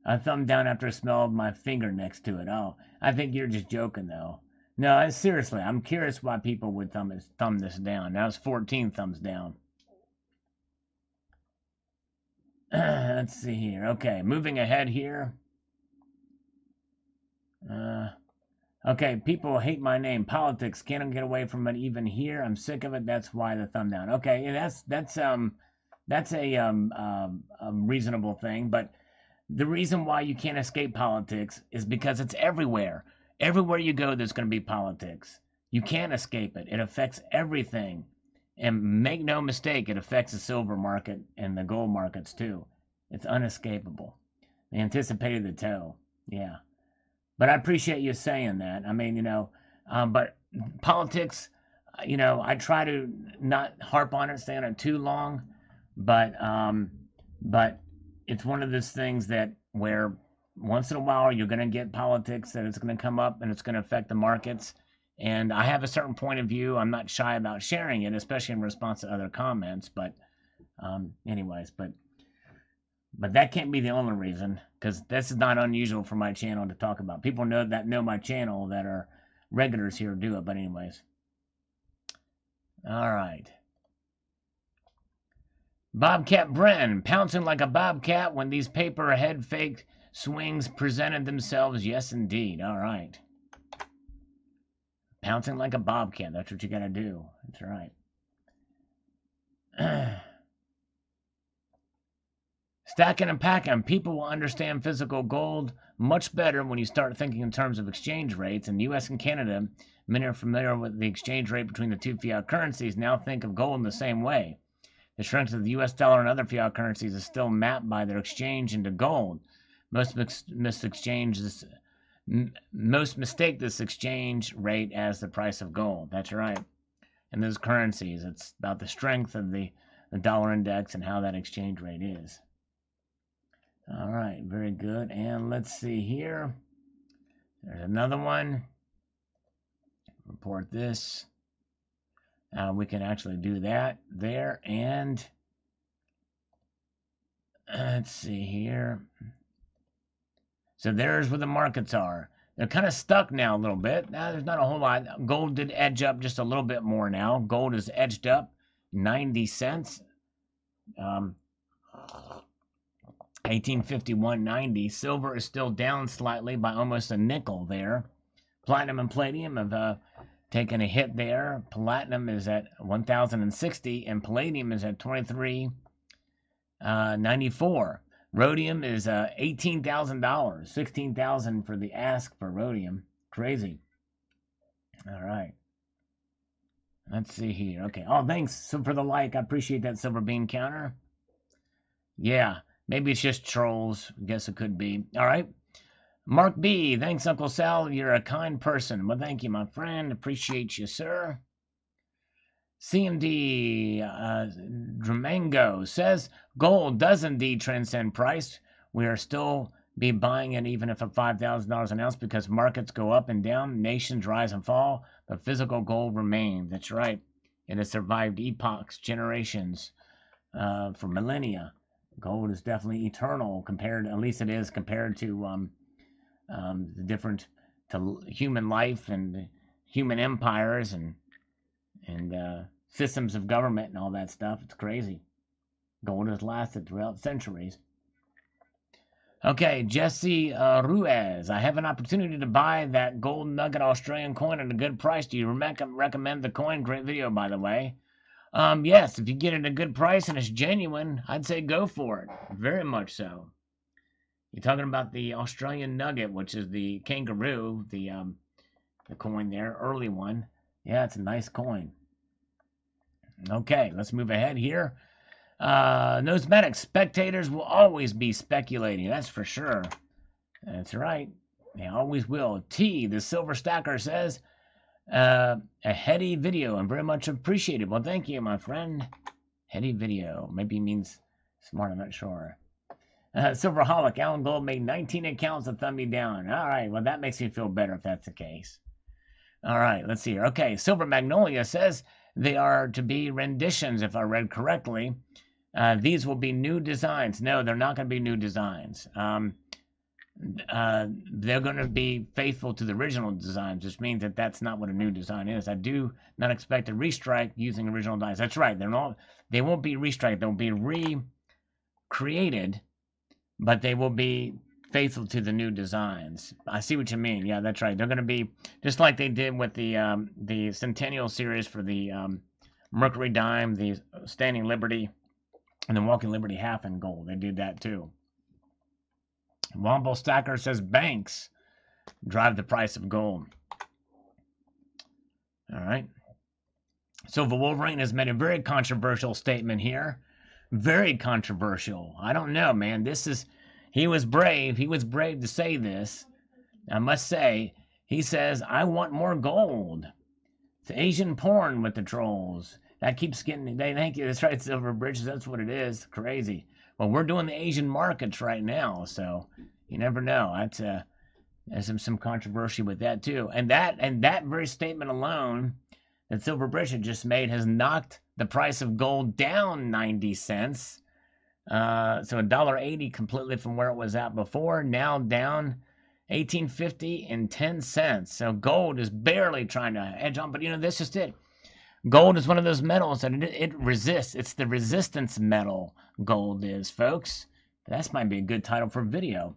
I thumbed down after I smelled my finger next to it. Oh, I think you're just joking, though. No, seriously, I'm curious why people would thumb this down. That was 14 thumbs down. Let's see here. Okay, moving ahead here. Okay, people hate my name. Politics, can't get away from it even here. I'm sick of it. That's why the thumb down. Okay, and that's a reasonable thing, but the reason why you can't escape politics is because it's everywhere. Everywhere you go, there's going to be politics. You can't escape it. It affects everything. And make no mistake, it affects the silver market and the gold markets too. It's unescapable. They anticipated the toe. Yeah. But I appreciate you saying that. I mean, but politics, I try to not harp on it, stay on it too long. But it's one of those things that where once in a while you're going to get politics that it's going to come up and it's going to affect the markets. And I have a certain point of view. I'm not shy about sharing it, especially in response to other comments. But anyways, but that can't be the only reason, because this is not unusual for my channel to talk about. People know my channel that are regulars here do it. But anyways. All right. Bobcat Bren, pouncing like a bobcat when these paper head fake swings presented themselves. Yes, indeed. All right. Pouncing like a bobcat. That's what you got to do. That's right. Stacking and packing. People will understand physical gold much better when you start thinking in terms of exchange rates. In the US and Canada, many are familiar with the exchange rate between the two fiat currencies, now think of gold in the same way. The strength of the US dollar and other fiat currencies is still mapped by their exchange into gold. Most mistake this exchange rate as the price of gold. That's right. And those currencies, it's about the strength of the dollar index and how that exchange rate is. All right, very good. And let's see here. There's another one. Report this. We can actually do that there. And let's see here. So there's where the markets are. They're kind of stuck now a little bit. Now there's not a whole lot. Gold did edge up just a little bit more now. Gold is edged up 90 cents. 1851.90. Silver is still down slightly by almost a nickel there. Platinum and palladium have taken a hit there. Platinum is at 1,060 and palladium is at 23.94. Rhodium is $18,000, $16,000 for the ask for rhodium. Crazy. All right. Let's see here. Okay. Oh, thanks for the like. I appreciate that, Silver Bean Counter. Yeah. Maybe it's just trolls. Guess it could be. All right. Mark B. Thanks, Uncle Sal. You're a kind person. Well, thank you, my friend. Appreciate you, sir. CMD Dramango says, gold does indeed transcend price. We are still be buying it even if at $5,000 an ounce because markets go up and down, nations rise and fall, but physical gold remains. That's right. It has survived epochs, generations, for millennia. Gold is definitely eternal compared, at least it is compared to the different to human life and human empires and systems of government and all that stuff. It's crazy. Gold has lasted throughout centuries. Okay, Jesse Ruiz. I have an opportunity to buy that gold nugget Australian coin at a good price. Do you recommend the coin? Great video, by the way. Yes, if you get it at a good price and it's genuine, I'd say go for it. Very much so. You're talking about the Australian nugget, which is the kangaroo, the coin there, early one. Yeah, it's a nice coin. Okay, let's move ahead here. Nosematic spectators will always be speculating, that's for sure. That's right. They always will. T, the Silver Stacker, says, a heady video and very much appreciated. Well, thank you, my friend. Heady video. Maybe means smart, I'm not sure. Silverholic, Alan Gold made 19 accounts to thumb me down. All right, well, that makes me feel better if that's the case. All right, let's see here. Okay, Silver Magnolia says they are to be renditions, if I read correctly. These will be new designs. No, they're not going to be new designs. They're going to be faithful to the original designs, which means that that's not what a new design is. I do not expect a restrike using original designs. That's right. They won't be restriked. They'll be recreated, but they will be faithful to the new designs. I see what you mean. Yeah, that's right. They're going to be just like they did with the Centennial series for the Mercury Dime, the Standing Liberty, and the Walking Liberty half in gold. They did that too. Womble Stacker says banks drive the price of gold. All right. Silver Wolverine has made a very controversial statement here. Very controversial. I don't know, man. He was brave. He was brave to say this. I must say, he says, I want more gold. It's Asian porn with the trolls. That keeps getting, they think that's right, Silver Bridges, that's what it is. Crazy. Well, we're doing the Asian markets right now, so you never know. There's some controversy with that too. And that very statement alone that Silver Bridget just made has knocked the price of gold down 90 cents. So $1.80 completely from where it was at before, now down $18.50 and 10 cents. So gold is barely trying to edge on, but that's just it. Gold is one of those metals that it resists. It's the resistance metal, gold is, folks. That might be a good title for a video.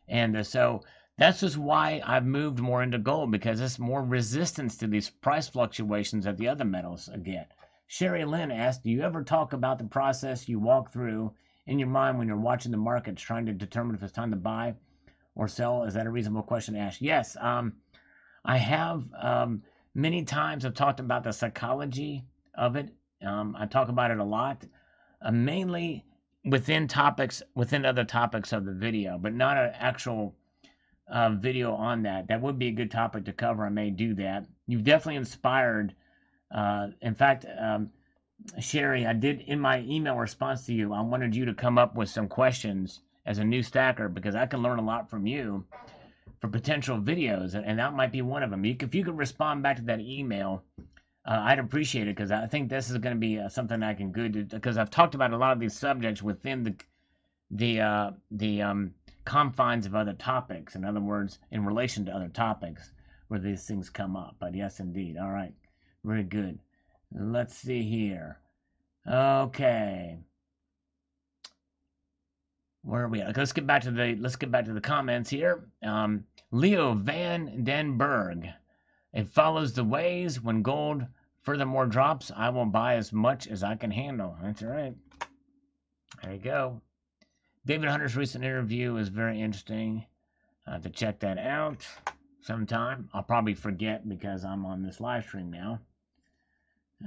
And so that's just why I've moved more into gold, because it's more resistance to these price fluctuations that the other metals get. Sherry Lynn asked, do you ever talk about the process you walk through in your mind when you're watching the markets, trying to determine if it's time to buy or sell? Is that a reasonable question to ask? Yes. I have many times I've talked about the psychology of it. I talk about it a lot, mainly within other topics of the video, but not an actual video on that. That would be a good topic to cover. I may do that. You've definitely inspired. In fact, Sherry, I did in my email response to you, I wanted you to come up with some questions as a new stacker because I can learn a lot from you for potential videos, and that might be one of them. If you could respond back to that email, I'd appreciate it because I think this is going to be something I can do because I've talked about a lot of these subjects within the confines of other topics. In other words, in relation to other topics where these things come up. But yes, indeed. All right, very good. Let's see here. Okay. Where are we at? Let's get back to the comments here. Leo Van Den Berg. It follows the ways when gold furthermore drops, I will buy as much as I can handle. That's right. There you go. David Hunter's recent interview is very interesting. I have to check that out sometime. I'll probably forget because I'm on this live stream now.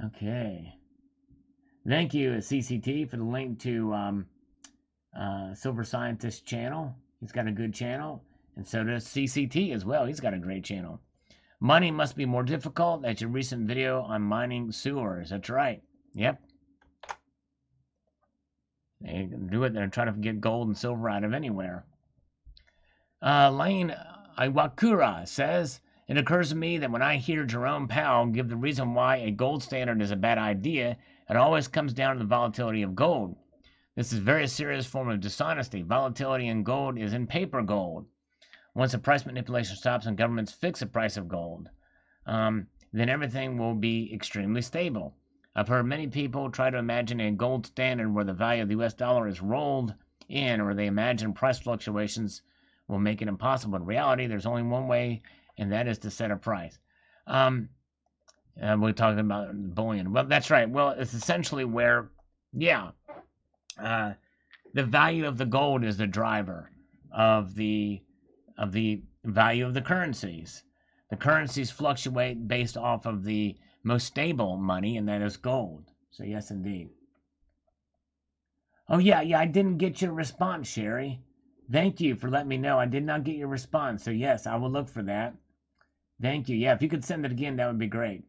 Okay. Thank you, CCT, for the link to Silver Scientist channel. He's got a good channel. And so does CCT as well. He's got a great channel. Mining must be more difficult. That's your recent video on mining sewers. That's right. Yep. They can do it. They're trying to get gold and silver out of anywhere. Lane Iwakura says, it occurs to me that when I hear Jerome Powell give the reason why a gold standard is a bad idea, it always comes down to the volatility of gold. This is a very serious form of dishonesty. Volatility in gold is in paper gold. Once the price manipulation stops and governments fix the price of gold, then everything will be extremely stable. I've heard many people try to imagine a gold standard where the value of the US dollar is rolled in, or they imagine price fluctuations will make it impossible. In reality, there's only one way, and that is to set a price. We're talking about bullion. Well, that's right. Well, it's essentially where, the value of the gold is the driver of the value of the currencies. The currencies fluctuate based off of the most stable money, and that is gold. So yes, indeed. Oh yeah, I didn't get your response, Sherry. Thank you for letting me know. I did not get your response. So yes, I will look for that. Thank you. Yeah, if you could send it again, that would be great.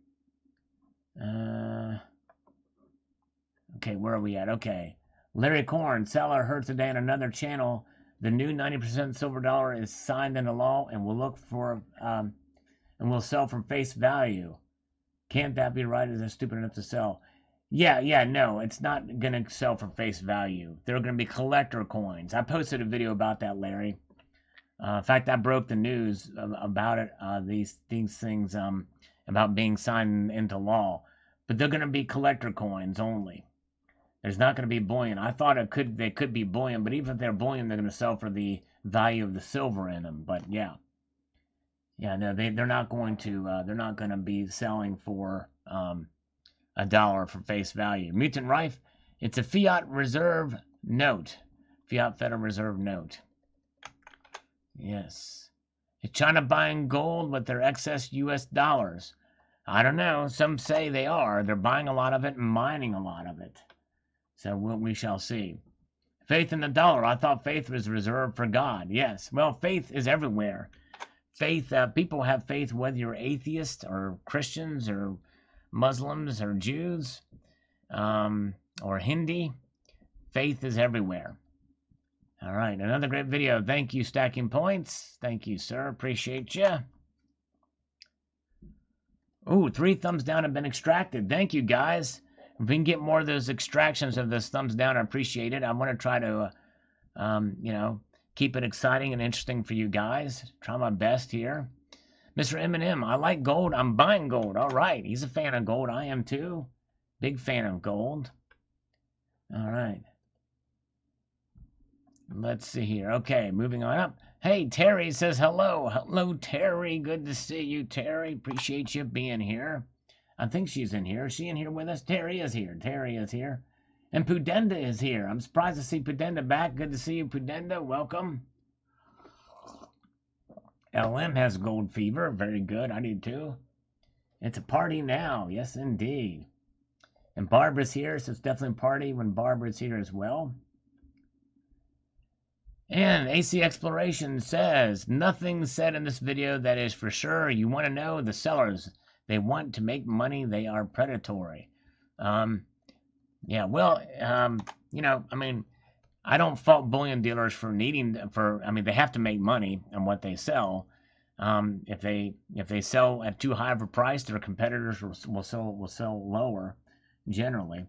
Okay, where are we at? Okay. Larry Korn, seller heard today on another channel, the new 90% silver dollar is signed into law and will look for and will sell from face value. Can't that be right? Is it stupid enough to sell? Yeah, no, it's not going to sell for face value. They're going to be collector coins. I posted a video about that, Larry. In fact, I broke the news about it, these things about being signed into law. But they're going to be collector coins only. There's not going to be bullion. I thought they could be bullion, but even if they're bullion, they're going to sell for the value of the silver in them. But yeah, no, they're not going to be selling for $1 for face value. Mutant Rife, it's a fiat reserve note, fiat Federal Reserve note. Yes, is China buying gold with their excess U.S. dollars? I don't know. Some say they are. They're buying a lot of it and mining a lot of it. So we shall see. Faith in the dollar. I thought faith was reserved for God. Yes. Well, faith is everywhere. Faith, people have faith whether you're atheist or Christians or Muslims or Jews or Hindi. Faith is everywhere. All right. Another great video. Thank you, Stacking Points. Thank you, sir. Appreciate you. Ooh, 3 thumbs down have been extracted. Thank you, guys. If we can get more of those extractions of those thumbs down, I appreciate it. I want to try to, keep it exciting and interesting for you guys. Try my best here. Mr. Eminem, I like gold. I'm buying gold. All right. He's a fan of gold. I am too. Big fan of gold. All right. Let's see here. Okay, moving on up. Hey, Terry says hello. Hello, Terry. Good to see you, Terry. Appreciate you being here. I think she's in here. Is she in here with us? Terry is here. Terry is here. And Pudenda is here. I'm surprised to see Pudenda back. Good to see you, Pudenda. Welcome. LM has gold fever. Very good. I do too. It's a party now. Yes, indeed. And Barbara's here, so it's definitely a party when Barbara's here as well. And AC Exploration says, nothing said in this video that is for sure. You want to know the sellers. They want to make money. They are predatory. Yeah, well, you know, I mean, I don't fault bullion dealers for I mean, they have to make money on what they sell. If they sell at too high of a price, their competitors will sell lower, generally.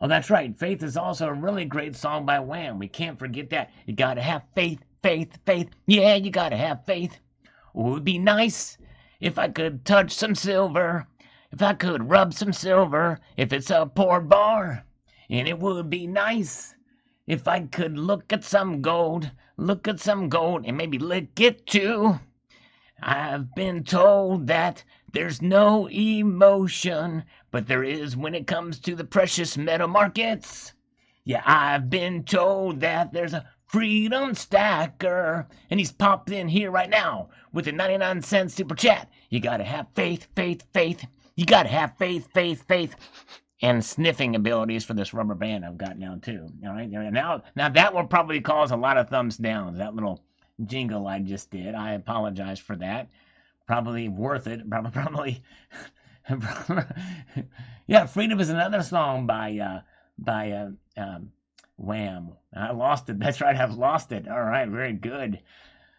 Oh, that's right. Faith is also a really great song by Wham. We can't forget that. You gotta have faith, faith, faith. Yeah, you gotta have faith. Oh, it would be nice if I could touch some silver. If I could rub some silver. If it's a poor bar. And it would be nice if I could look at some gold. Look at some gold and maybe lick it too. I've been told that there's no emotion, but there is when it comes to the precious metal markets. Yeah, I've been told that there's a freedom stacker, and he's popped in here right now with a 99-cent super chat. You gotta have faith, faith, faith. You gotta have faith, faith, faith. And sniffing abilities for this rubber band I've got now too. All right, now that will probably cause a lot of thumbs down. That little jingle I just did. I apologize for that. Probably worth it. Probably. Yeah, Freedom is another song by Wham. I lost it. That's right, I've lost it. All right, very good.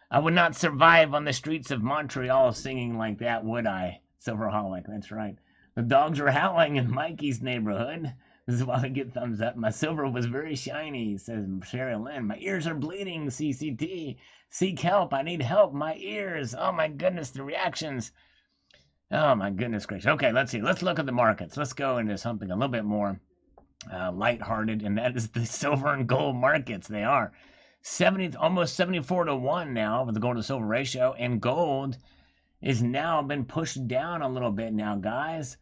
I would not survive on the streets of Montreal singing like that, would I? Silverholic, that's right. The dogs were howling in Mikey's neighborhood. This is why we get thumbs up. My silver was very shiny, says Sherry Lynn. My ears are bleeding, CCT. Seek help. I need help. My ears. Oh, my goodness, the reactions. Oh, my goodness gracious. Okay, let's see. Let's look at the markets. Let's go into something a little bit more lighthearted, and that is the silver and gold markets. They are almost 74 to 1 now with the gold to silver ratio, and gold is now been pushed down a little bit now, guys.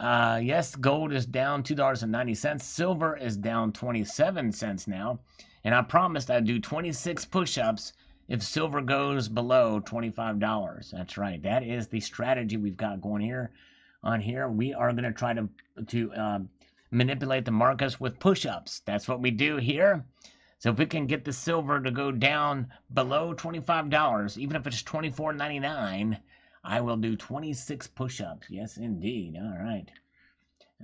Yes, gold is down $2.90. Silver is down 27 cents now. And I promised I'd do 26 push-ups if silver goes below $25. That's right. That is the strategy we've got going here. On here, we are going to try to manipulate the markets with push-ups. That's what we do here. So if we can get the silver to go down below $25, even if it's $24.99, I will do 26 push-ups. Yes, indeed. All right.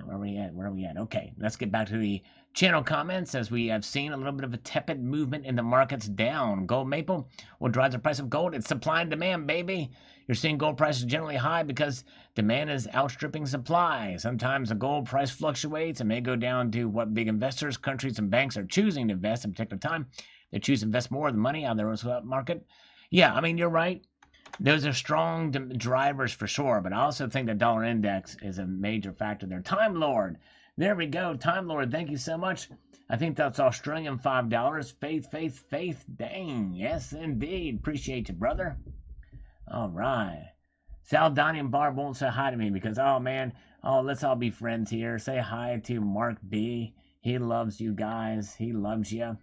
Where are we at? Where are we at? Okay, let's get back to the channel comments. As we have seen a little bit of a tepid movement in the markets down. Gold maple, what drives the price of gold? It's supply and demand, baby. You're seeing gold prices generally high because demand is outstripping supply. Sometimes the gold price fluctuates and may go down to what big investors, countries, and banks are choosing to invest in a particular time. They choose to invest more of the money out of their own market. Yeah, I mean, you're right. Those are strong drivers for sure, but I also think the dollar index is a major factor there. Time Lord. There we go. Time Lord, thank you so much. I think that's Australian $5. Faith, faith, faith. Dang. Yes, indeed. Appreciate you, brother. All right. Sal, Donnie, and Barb won't say hi to me because, oh, man. Oh, let's all be friends here. Say hi to Mark B. He loves you guys. He loves you.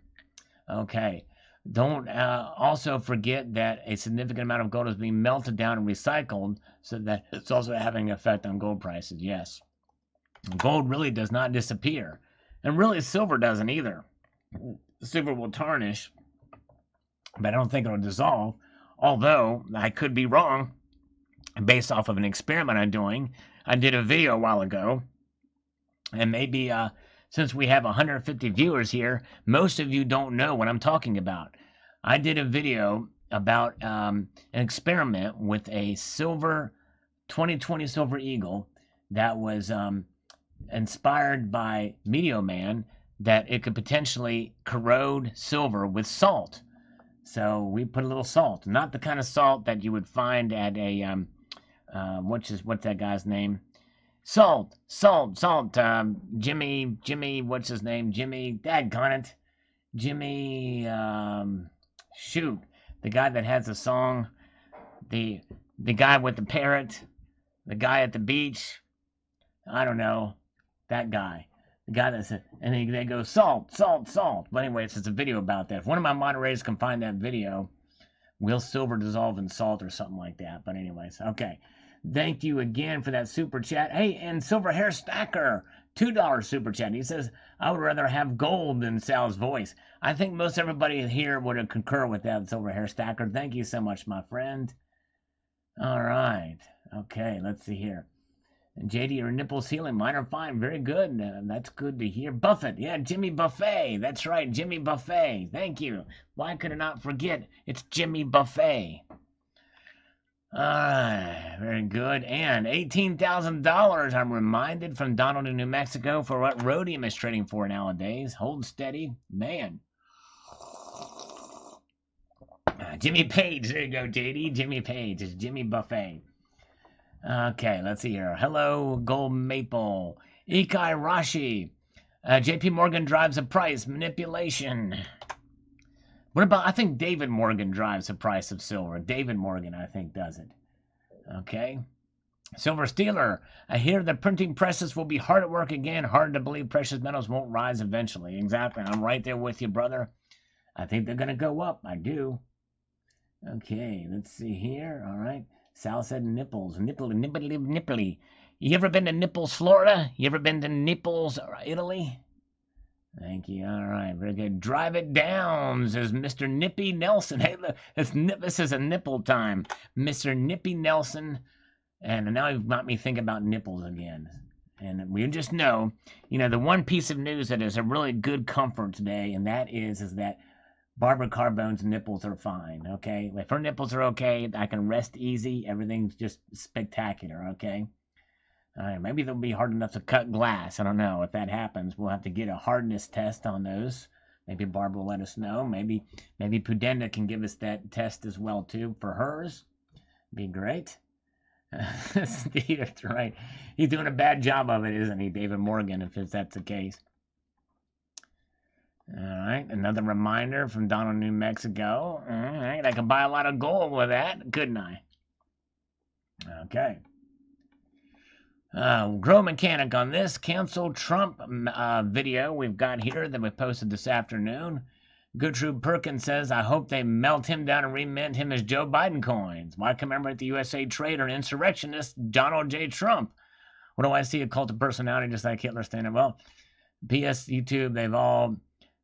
Okay. Don't also forget that a significant amount of gold is being melted down and recycled, so that it's also having an effect on gold prices. Yes. Gold really does not disappear. And really, silver doesn't either. Silver will tarnish, but I don't think it'll dissolve. Although, I could be wrong, based off of an experiment I'm doing. I did a video a while ago, and maybe since we have 150 viewers here, most of you don't know what I'm talking about. I did a video about an experiment with a silver 2020 Silver Eagle that was inspired by Meteor Man, that it could potentially corrode silver with salt. So we put a little salt, not the kind of salt that you would find at a what's that guy's name? Salt. Jimmy, what's his name? Jimmy, daggone it. Jimmy, shoot. The guy that has a song. The guy with the parrot. The guy at the beach. I don't know. That guy. The guy that said, and they go, salt, salt, salt. But anyway, it's just a video about that. If one of my moderators can find that video, will silver dissolve in salt or something like that? But anyways, okay. Thank you again for that super chat. Hey, and Silver Hair Stacker, $2 super chat. He says, I would rather have gold than Sal's voice. I think most everybody here would concur with that, Silver Hair Stacker. Thank you so much, my friend. All right. Okay, let's see here. JD, your nipples healing. Mine are fine. Very good. That's good to hear. Buffett. Yeah, Jimmy Buffet. That's right, Jimmy Buffet. Thank you. Why could I not forget? It's Jimmy Buffet. All right. Very good. And $18,000, I'm reminded, from Donald in New Mexico for what rhodium is trading for nowadays. Hold steady. Man. Jimmy Page. There you go, JD. Jimmy Page. It's Jimmy Buffet. Okay, let's see here. Hello, Gold Maple. Ikai Rashi. JP Morgan drives the price. Manipulation. What about, I think David Morgan drives the price of silver. David Morgan, I think, does it. Okay. Silver Stealer. I hear the printing presses will be hard at work again. Hard to believe precious metals won't rise eventually. Exactly. I'm right there with you, brother. I think they're going to go up. I do. Okay, let's see here. All right. Sal said nipples. Nipply. You ever been to Naples, Florida? You ever been to Naples, Italy? Thank you. All right, very good. Drive it down, says Mr. Nippy Nelson. Hey, look, this is a nipple time. Mr. Nippy Nelson. And now you've got me thinking about nipples again. And we just know, the one piece of news that is a really good comfort today, and that is that Barbara Carbone's nipples are fine, okay? If her nipples are okay, I can rest easy. Everything's just spectacular, okay? All right, maybe they'll be hard enough to cut glass. I don't know. If that happens, we'll have to get a hardness test on those. Maybe Barbara will let us know. Maybe Pudenda can give us that test as well, too, for hers. Be great. Steve, that's right. He's doing a bad job of it, isn't he, David Morgan, if that's the case. All right, another reminder from Donald, New Mexico. All right, I could buy a lot of gold with that, couldn't I? Okay. Grow Mechanic on this. Cancel Trump video we've got here that we posted this afternoon. Gertrude Perkins says, I hope they melt him down and remint him as Joe Biden coins. Why commemorate the USA traitor and insurrectionist Donald J. Trump? What do I see? A cult of personality just like Hitler standing? Well, PS, YouTube, they've all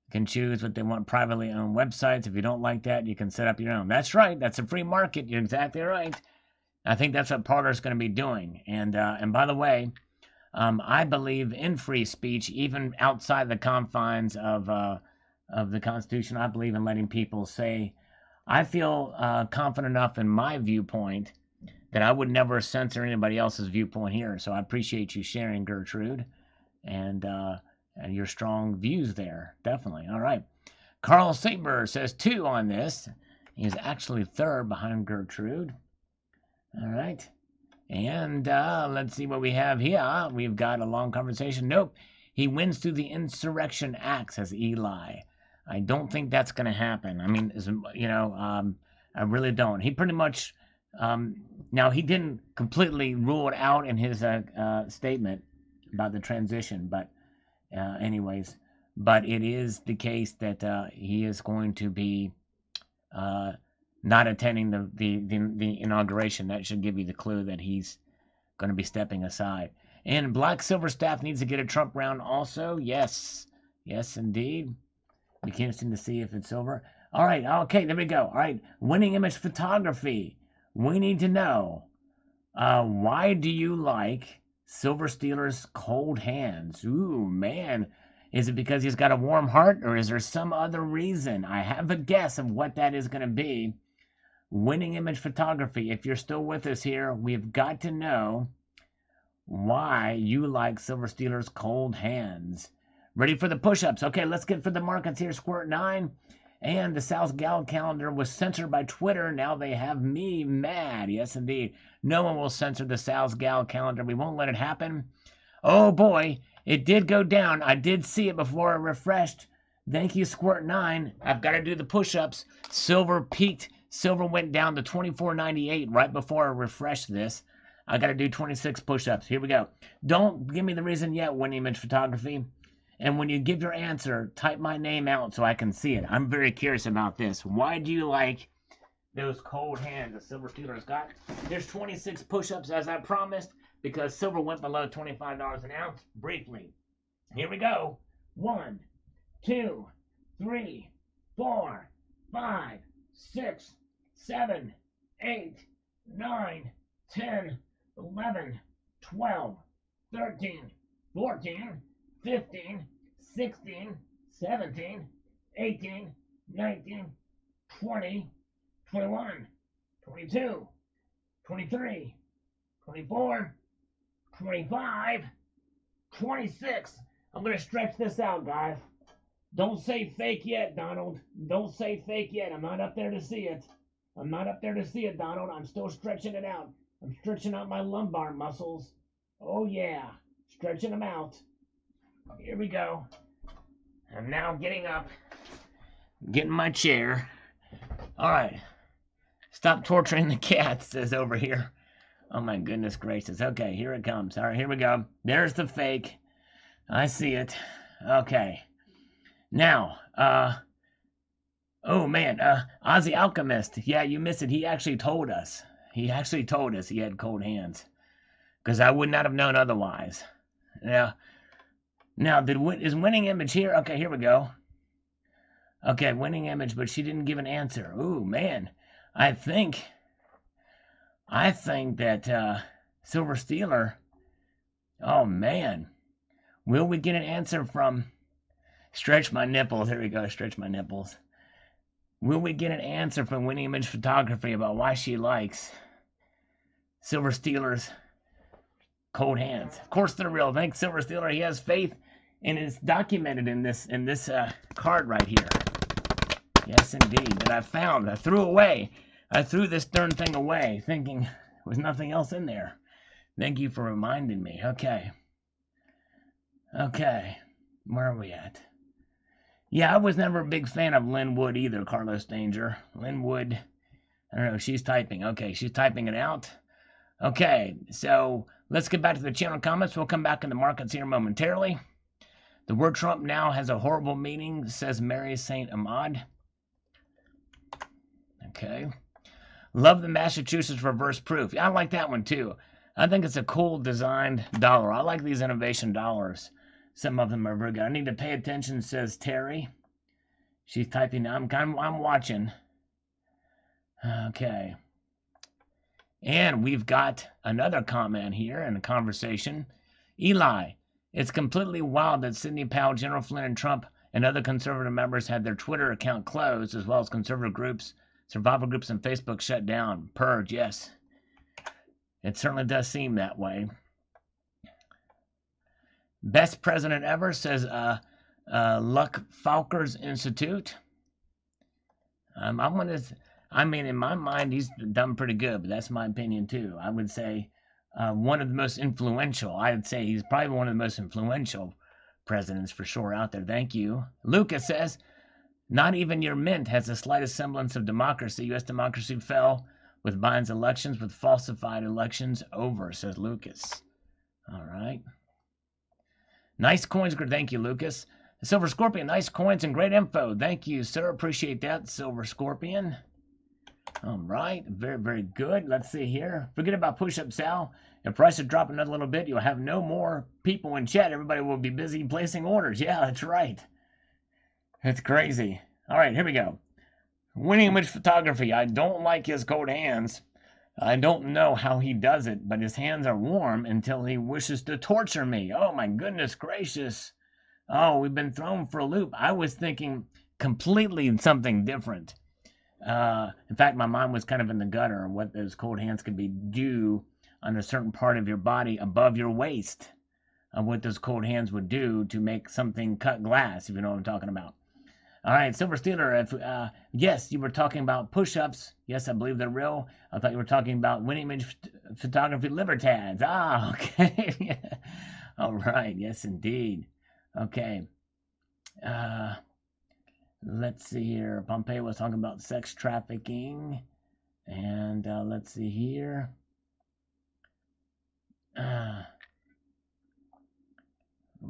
can choose what they want privately owned websites. If you don't like that, you can set up your own. That's right. That's a free market. You're exactly right. I think that's what Parler's going to be doing. And by the way, I believe in free speech, even outside the confines of the Constitution. I believe in letting people say. I feel confident enough in my viewpoint that I would never censor anybody else's viewpoint here. So I appreciate you sharing, Gertrude, and your strong views there. Definitely. All right. Carl Saber says 2 on this. He's actually 3rd behind Gertrude. All right. And let's see what we have here. We've got a long conversation. Nope. He wins through the insurrection act, says Eli. I don't think that's going to happen. I mean, I really don't. He pretty much, now he didn't completely rule it out in his statement about the transition, but anyways, but it is the case that he is going to be not attending the inauguration. That should give you the clue that he's going to be stepping aside. And Black Silver Staff needs to get a Trump round also. Yes, indeed. Be interesting to see if it's silver. All right, okay, there we go. All right, winning image photography. We need to know, why do you like Silver Stealer's cold hands? Ooh, man. Is it because he's got a warm heart, or is there some other reason? I have a guess of what that is going to be. Winning image photography. If you're still with us here, we've got to know why you like Silver Stealer's cold hands. Ready for the push-ups? Okay, let's get for the markets here. Squirt 9. And the South Gal calendar was censored by Twitter. Now they have me mad. Yes, indeed. No one will censor the South Gal calendar. We won't let it happen. Oh, boy. It did go down. I did see it before it refreshed. Thank you, Squirt 9. I've got to do the push-ups. Silver peaked. Silver went down to $24.98 right before I refreshed this. I got to do 26 push-ups. Here we go. Don't give me the reason yet, winning image photography. And when you give your answer, type my name out so I can see it. I'm very curious about this. Why do you like those cold hands the silver stealer's got? There's 26 push-ups as I promised because silver went below $25 an ounce briefly. Here we go. 1, 2, 3, 4, 5, 6, 7, 8, 9, 10, 11, 12, 13, 14, 15, 16, 17, 18, 19, 20, 21, 22, 23, 24, 25, 26. I'm going to stretch this out, guys. Don't say fake yet, Donald. Don't say fake yet. I'm not up there to see it. I'm not up there to see it, Donald. I'm still stretching it out. I'm stretching out my lumbar muscles. Oh, yeah. Stretching them out. Here we go. I'm now getting up. Getting my chair. All right. Stop torturing the cat, says over here. Oh, my goodness gracious. Okay, here it comes. All right, here we go. There's the fake. I see it. Okay. Now, oh, man, Ozzy Alchemist. Yeah, you missed it. He actually told us. He actually told us he had cold hands. Because I would not have known otherwise. Now, is winning image here? Okay, here we go. Okay, winning image, but she didn't give an answer. Ooh, man. I think that Silver Stealer, oh, man. Will we get an answer from Stretch My Nipples? Here we go, Stretch My Nipples. Will we get an answer from Winning Image Photography about why she likes Silver Stealer's cold hands? Of course they're real. Thanks, Silver Stealer. He has faith, and it's documented in this card right here. Yes, indeed. That I found. I threw away. I threw this darn thing away, thinking there was nothing else in there. Thank you for reminding me. Okay. Okay. Where are we at? Yeah, I was never a big fan of Lynn Wood either, Carlos Danger. Lynn Wood, I don't know, she's typing. Okay, she's typing it out. Okay, so let's get back to the channel comments. We'll come back in the markets here momentarily. The word Trump now has a horrible meaning, says Mary St. Ahmad. Okay. Love the Massachusetts reverse proof. Yeah, I like that one too. I think it's a cool designed dollar. I like these innovation dollars. Some of them are very good. I need to pay attention, says Terry. She's typing. I'm watching. Okay. And we've got another comment here in the conversation. Eli, it's completely wild that Sidney Powell, General Flynn, and Trump and other conservative members had their Twitter account closed, as well as conservative groups, survival groups, and Facebook shut down. Purge, yes. It certainly does seem that way. Best president ever, says Luck Falkers Institute. In my mind, he's done pretty good, but that's my opinion too. I would say one of the most influential. I'd say he's probably one of the most influential presidents for sure out there. Thank you. Lucas says, not even your mint has the slightest semblance of democracy. U.S. democracy fell with Biden's elections, with falsified elections over, says Lucas. All right. Nice coins. Thank you, Lucas. Silver Scorpion, nice coins and great info. Thank you, sir. Appreciate that, Silver Scorpion. All right. Very, very good. Let's see here. Forget about push-up, Sal. If prices drop another little bit, you'll have no more people in chat. Everybody will be busy placing orders. Yeah, that's right. That's crazy. All right, here we go. Winning Image Photography. I don't like his cold hands. I don't know how he does it, but his hands are warm until he wishes to torture me. Oh, my goodness gracious. Oh, we've been thrown for a loop. I was thinking completely something different. In fact, my mind was kind of in the gutter, what those cold hands could be do on a certain part of your body above your waist. What those cold hands would do to make something cut glass, if you know what I'm talking about. All right, Silver Stealer, yes, you were talking about push-ups. Yes, I believe they're real. I thought you were talking about Winning Image Photography Libertads. Ah, okay. All right, yes, indeed. Okay. Let's see here. Pompeo was talking about sex trafficking. And let's see here.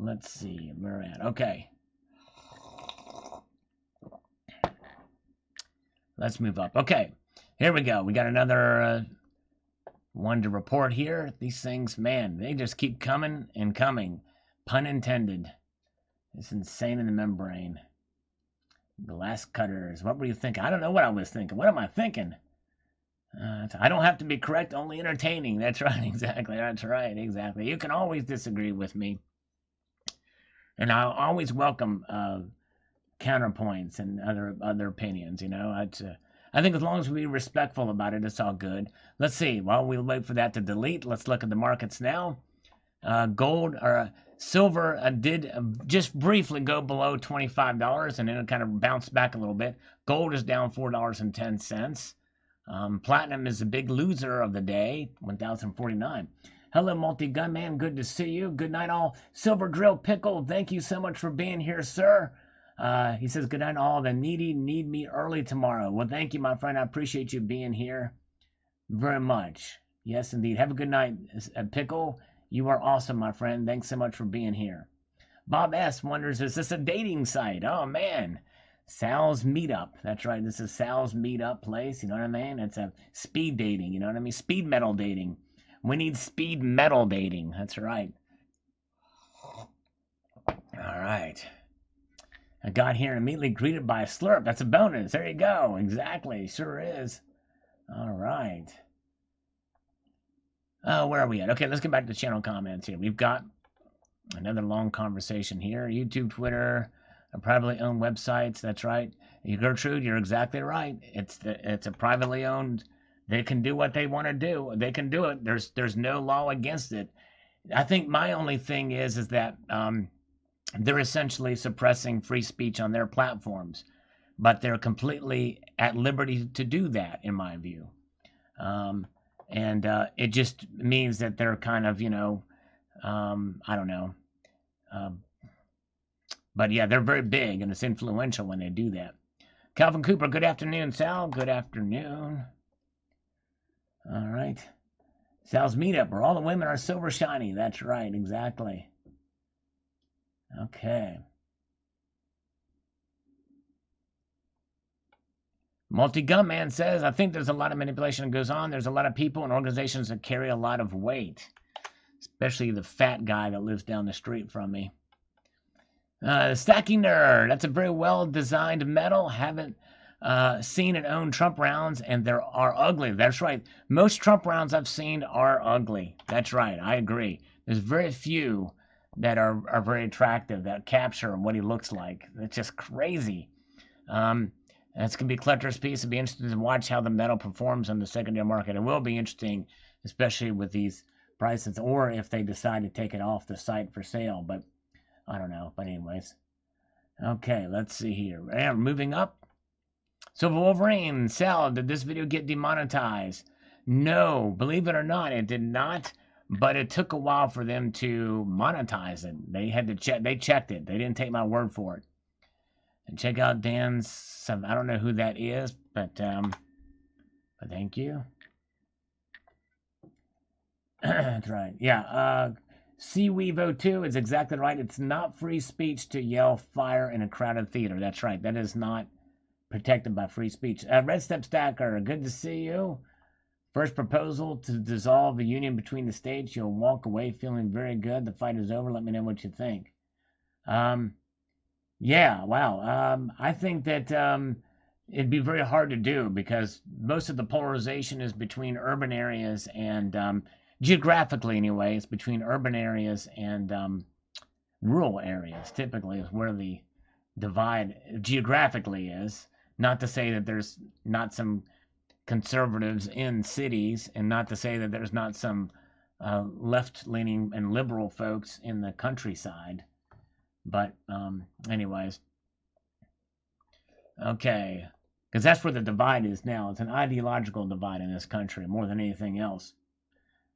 let's see where we're at. Okay. Let's move up. Okay. Here we go. We got another one to report here. These things, man, they just keep coming and coming. Pun intended. It's insane in the membrane. The last cutters. What were you thinking? I don't know what I was thinking. What am I thinking? I don't have to be correct, only entertaining. That's right, exactly. That's right, exactly. You can always disagree with me. And I'll always welcome counterpoints and other opinions, you know. I think as long as we be respectful about it, it's all good. Let's see. While we wait for that to delete, let's look at the markets now. Gold or silver did just briefly go below $25, and then it kind of bounced back a little bit. Gold is down $4.10. Platinum is a big loser of the day, 1,049. Hello, Multi-Gunman. Good to see you. Good night, all. Silver Drill Pickle, thank you so much for being here, sir. He says, good night, all. The needy need me early tomorrow. Well, thank you, my friend. I appreciate you being here very much. Yes, indeed. Have a good night, Pickle. You are awesome, my friend. Thanks so much for being here. Bob S. wonders, is this a dating site? Oh, man. Sal's Meetup. That's right. This is Sal's Meetup place. You know what I mean? It's a speed dating. You know what I mean? Speed metal dating. We need speed metal dating. That's right. All right. I got here and immediately greeted by a slurp. That's a bonus. There you go. Exactly. Sure is. All right. Where are we at? Okay, let's get back to the channel comments here. We've got another long conversation here. YouTube, Twitter, privately owned websites. That's right. Gertrude, you're exactly right. It's a privately owned. They can do what they want to do. They can do it. There's no law against it. I think my only thing is that they're essentially suppressing free speech on their platforms, but they're completely at liberty to do that, in my view. And it just means that they're kind of, you know, I don't know. But yeah, they're very big and it's influential when they do that. Calvin Cooper, good afternoon, Sal. Good afternoon. All right. Sal's Meetup, where all the women are silver shiny. That's right, exactly. Okay. Multi-Gunman says, I think there's a lot of manipulation that goes on. There's a lot of people and organizations that carry a lot of weight, especially the fat guy that lives down the street from me. Stacking Nerd, that's a very well-designed metal. Haven't seen and owned Trump rounds, and they are ugly. That's right. Most Trump rounds I've seen are ugly. That's right. I agree. There's very few that are very attractive, that capture what he looks like. It's just crazy. It's going to be a collector's piece. It'll be interesting to watch how the metal performs on the secondary market. It will be interesting, especially with these prices, or if they decide to take it off the site for sale. But I don't know. But anyways. Okay, let's see here. And moving up. Silver Wolverine, Sal, did this video get demonetized? No, believe it or not, it did not. But it took a while for them to monetize it. They had to check. They checked it. They didn't take my word for it. And check out Dan's. I don't know who that is, but thank you. That's right. Yeah. CWevo2 is exactly right. It's not free speech to yell fire in a crowded theater. That's right. That is not protected by free speech. Red Step Stacker, good to see you. First proposal to dissolve the union between the states. You'll walk away feeling very good. The fight is over. Let me know what you think. Yeah, wow. I think that it'd be very hard to do because most of the polarization is between urban areas and geographically anyway, it's between urban areas and rural areas. Typically is where the divide geographically is. Not to say that there's not some conservatives in cities, and not to say that there's not some left-leaning and liberal folks in the countryside. But anyways. Okay. Because that's where the divide is now. It's an ideological divide in this country more than anything else.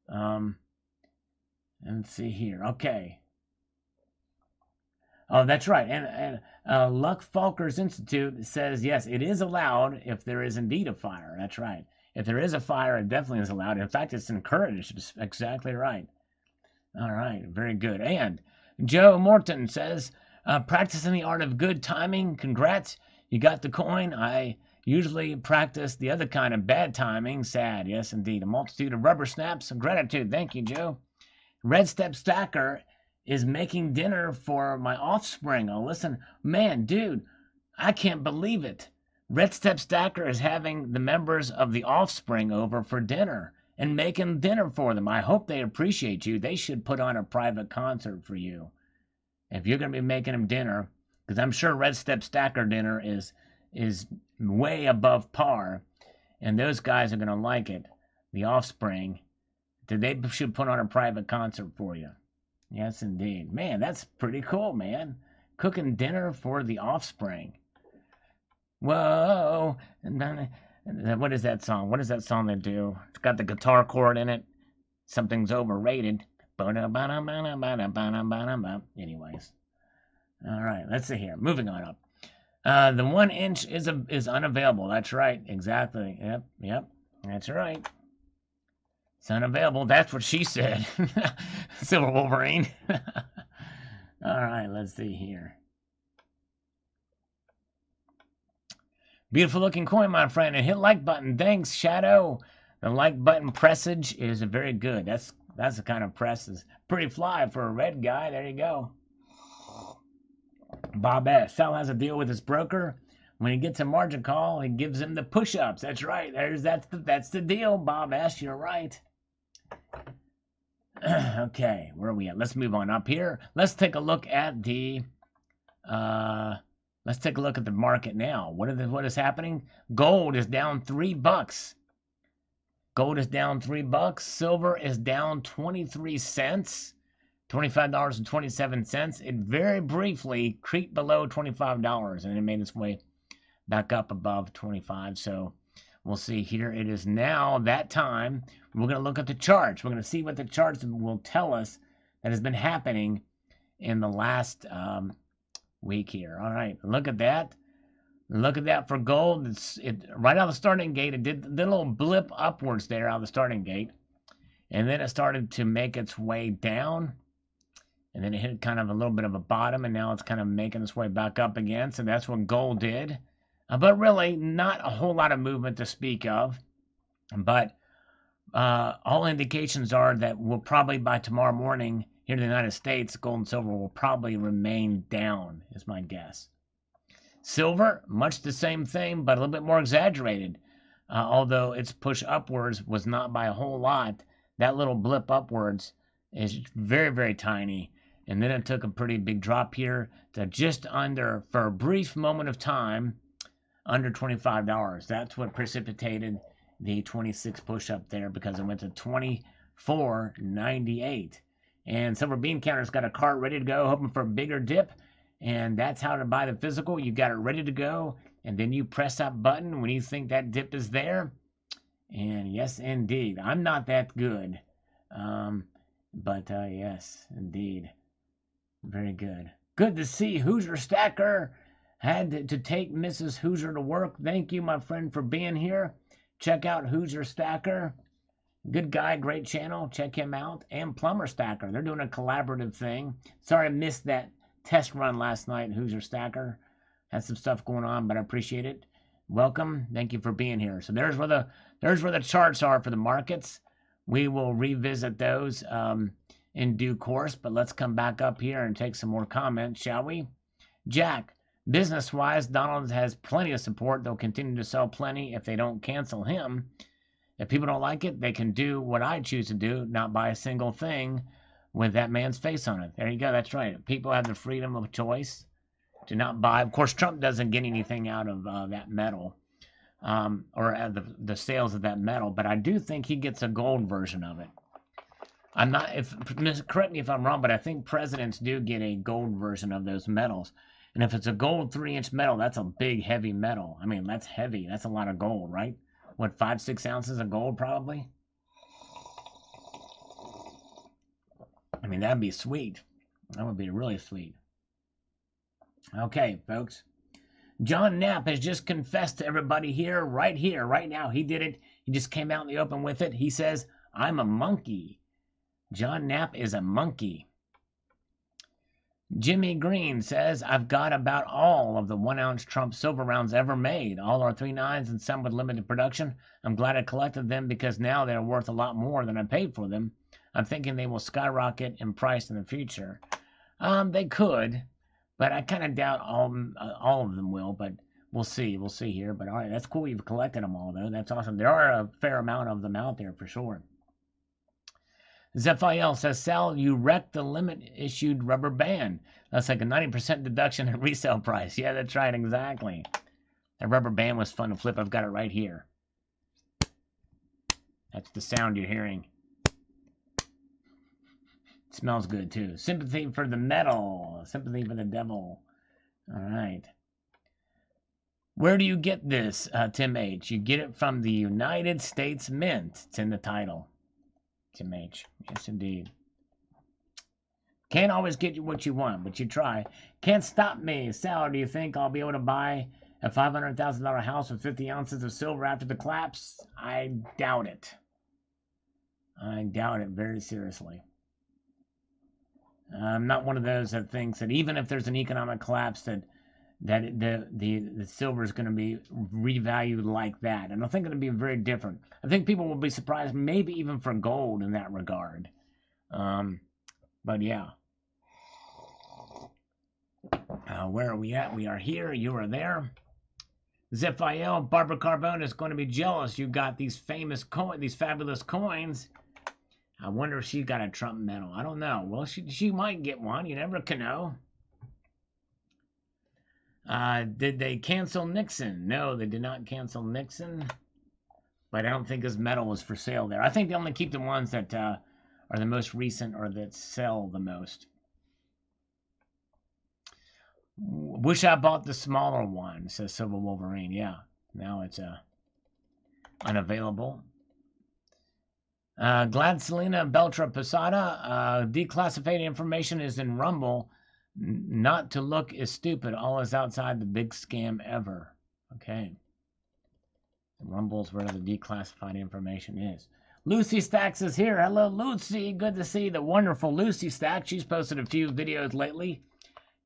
Let's see here. Okay. Oh, that's right. And Luck Falkers Institute says, yes, it is allowed if there is indeed a fire. That's right. If there is a fire, it definitely is allowed. In fact, it's encouraged. It's exactly right. All right. Very good. And Joe Morton says, practicing the art of good timing. Congrats. You got the coin. I usually practice the other kind of bad timing. Sad. Yes, indeed. A multitude of rubber snaps. Gratitude. Thank you, Joe. Red Step Stacker is making dinner for my offspring. Oh, listen. Man, dude, I can't believe it. Red Step Stacker is having the members of the offspring over for dinner and making dinner for them. I hope they appreciate you. They should put on a private concert for you. If you're going to be making them dinner, because I'm sure Red Step Stacker dinner is way above par, and those guys are going to like it. The offspring, they should put on a private concert for you. Yes, indeed. Man, that's pretty cool, man. Cooking dinner for the offspring. Whoa. What is that song? What is that song they do? It's got the guitar chord in it. Something's overrated. Anyways. All right, let's see here. Moving on up. The 1 inch is unavailable. That's right. Exactly. Yep. That's right. It's unavailable. That's what she said. Silver Wolverine. All right, let's see here. Beautiful looking coin, my friend. And hit like button. Thanks, Shadow. The like button pressage is very good. That's the kind of press is pretty fly for a red guy. There you go. Bob S. Sal has a deal with his broker. When he gets a margin call, he gives him the push-ups. That's right. That's the deal, Bob S. You're right. Okay, where are we at? Let's move on up here. Let's take a look at the market now. What is happening? Gold is down $3. Gold is down $3. Silver is down 23 cents. $25.27. It very briefly creeped below $25 and it made its way back up above 25. So we'll see here. It is now that time. We're going to look at the charts. We're going to see what the charts will tell us that has been happening in the last week here. All right, look at that. Look at that for gold. It right out of the starting gate. It did a little blip upwards there out of the starting gate. And then it started to make its way down. And then it hit kind of a little bit of a bottom. And now it's kind of making its way back up again. So that's what gold did. But really, not a whole lot of movement to speak of. But all indications are that we'll probably by tomorrow morning here in the United States, gold and silver will probably remain down, is my guess. Silver, much the same thing, but a little bit more exaggerated. Although its push upwards was not by a whole lot. That little blip upwards is very, very tiny. And then it took a pretty big drop here to just under, for a brief moment of time, under $25. That's what precipitated the 26 push up there because it went to 24.98. And Silver Bean Counter's got a cart ready to go, hoping for a bigger dip. And that's how to buy the physical. You got it ready to go. And then you press that button when you think that dip is there. And yes, indeed. I'm not that good. But yes, indeed. Very good. Good to see Hoosier Stacker had to take Mrs. Hoosier to work. Thank you, my friend, for being here. Check out Hoosier Stacker. Good guy, great channel. Check him out. And Plumber Stacker. They're doing a collaborative thing. Sorry I missed that test run last night, Hoosier Stacker. Had some stuff going on, but I appreciate it. Welcome. Thank you for being here. So there's where the charts are for the markets. We will revisit those in due course, but let's come back up here and take some more comments, shall we? Jack, business-wise, Donald has plenty of support. They'll continue to sell plenty if they don't cancel him. If people don't like it, they can do what I choose to do, not buy a single thing with that man's face on it. There you go. That's right. People have the freedom of choice to not buy. Of course, Trump doesn't get anything out of that metal or the sales of that metal, but I do think he gets a gold version of it. I'm not, correct me if I'm wrong, but I think presidents do get a gold version of those metals. And if it's a gold 3-inch metal, that's a big, heavy metal. I mean, that's heavy. That's a lot of gold, right? What, 5-6 ounces of gold, probably? I mean, that'd be sweet. That would be really sweet. Okay, folks. John Knapp has just confessed to everybody here, right now. He did it. He just came out in the open with it. He says, I'm a monkey. John Knapp is a monkey. Jimmy Green says, I've got about all of the 1-ounce Trump silver rounds ever made. All are 3.9s and some with limited production. I'm glad I collected them because now they're worth a lot more than I paid for them. I'm thinking they will skyrocket in price in the future. They could, but I kind of doubt all of them will, but we'll see. We'll see here. But all right, that's cool. You've collected them all, though. That's awesome. There are a fair amount of them out there for sure. Zephiel says, Sal, you wrecked the limit-issued rubber band. That's like a 90% deduction in resale price. Yeah, that's right, exactly. That rubber band was fun to flip. I've got it right here. That's the sound you're hearing. It smells good, too. Sympathy for the metal. Sympathy for the devil. All right. Where do you get this, Tim H? You get it from the United States Mint. It's in the title. Tim H. Yes, indeed. Can't always get you what you want, but you try. Can't stop me. Sal, do you think I'll be able to buy a $500,000 house with 50 ounces of silver after the collapse? I doubt it. I doubt it very seriously. I'm not one of those that thinks that even if there's an economic collapse that the silver is going to be revalued like that. And I think it'll be very different. I think people will be surprised, maybe even for gold in that regard. But yeah. Where are we at? We are here. You are there. Zephiel, Barbara Carbone is going to be jealous. You got these these fabulous coins. I wonder if she got a Trump medal. I don't know. Well, she might get one. You never can know. Did they cancel Nixon? No, they did not cancel Nixon. But I don't think his medal was for sale there. I think they only keep the ones that are the most recent or that sell the most. Wish I bought the smaller one, says Silver Wolverine. Yeah, now it's unavailable. Glad Selena Beltra Posada. Declassified information is in Rumble. Not to look is stupid. All is outside the big scam ever. Okay. Rumble's where the declassified information is. Lucy Stacks is here. Hello, Lucy. Good to see the wonderful Lucy Stacks. She's posted a few videos lately.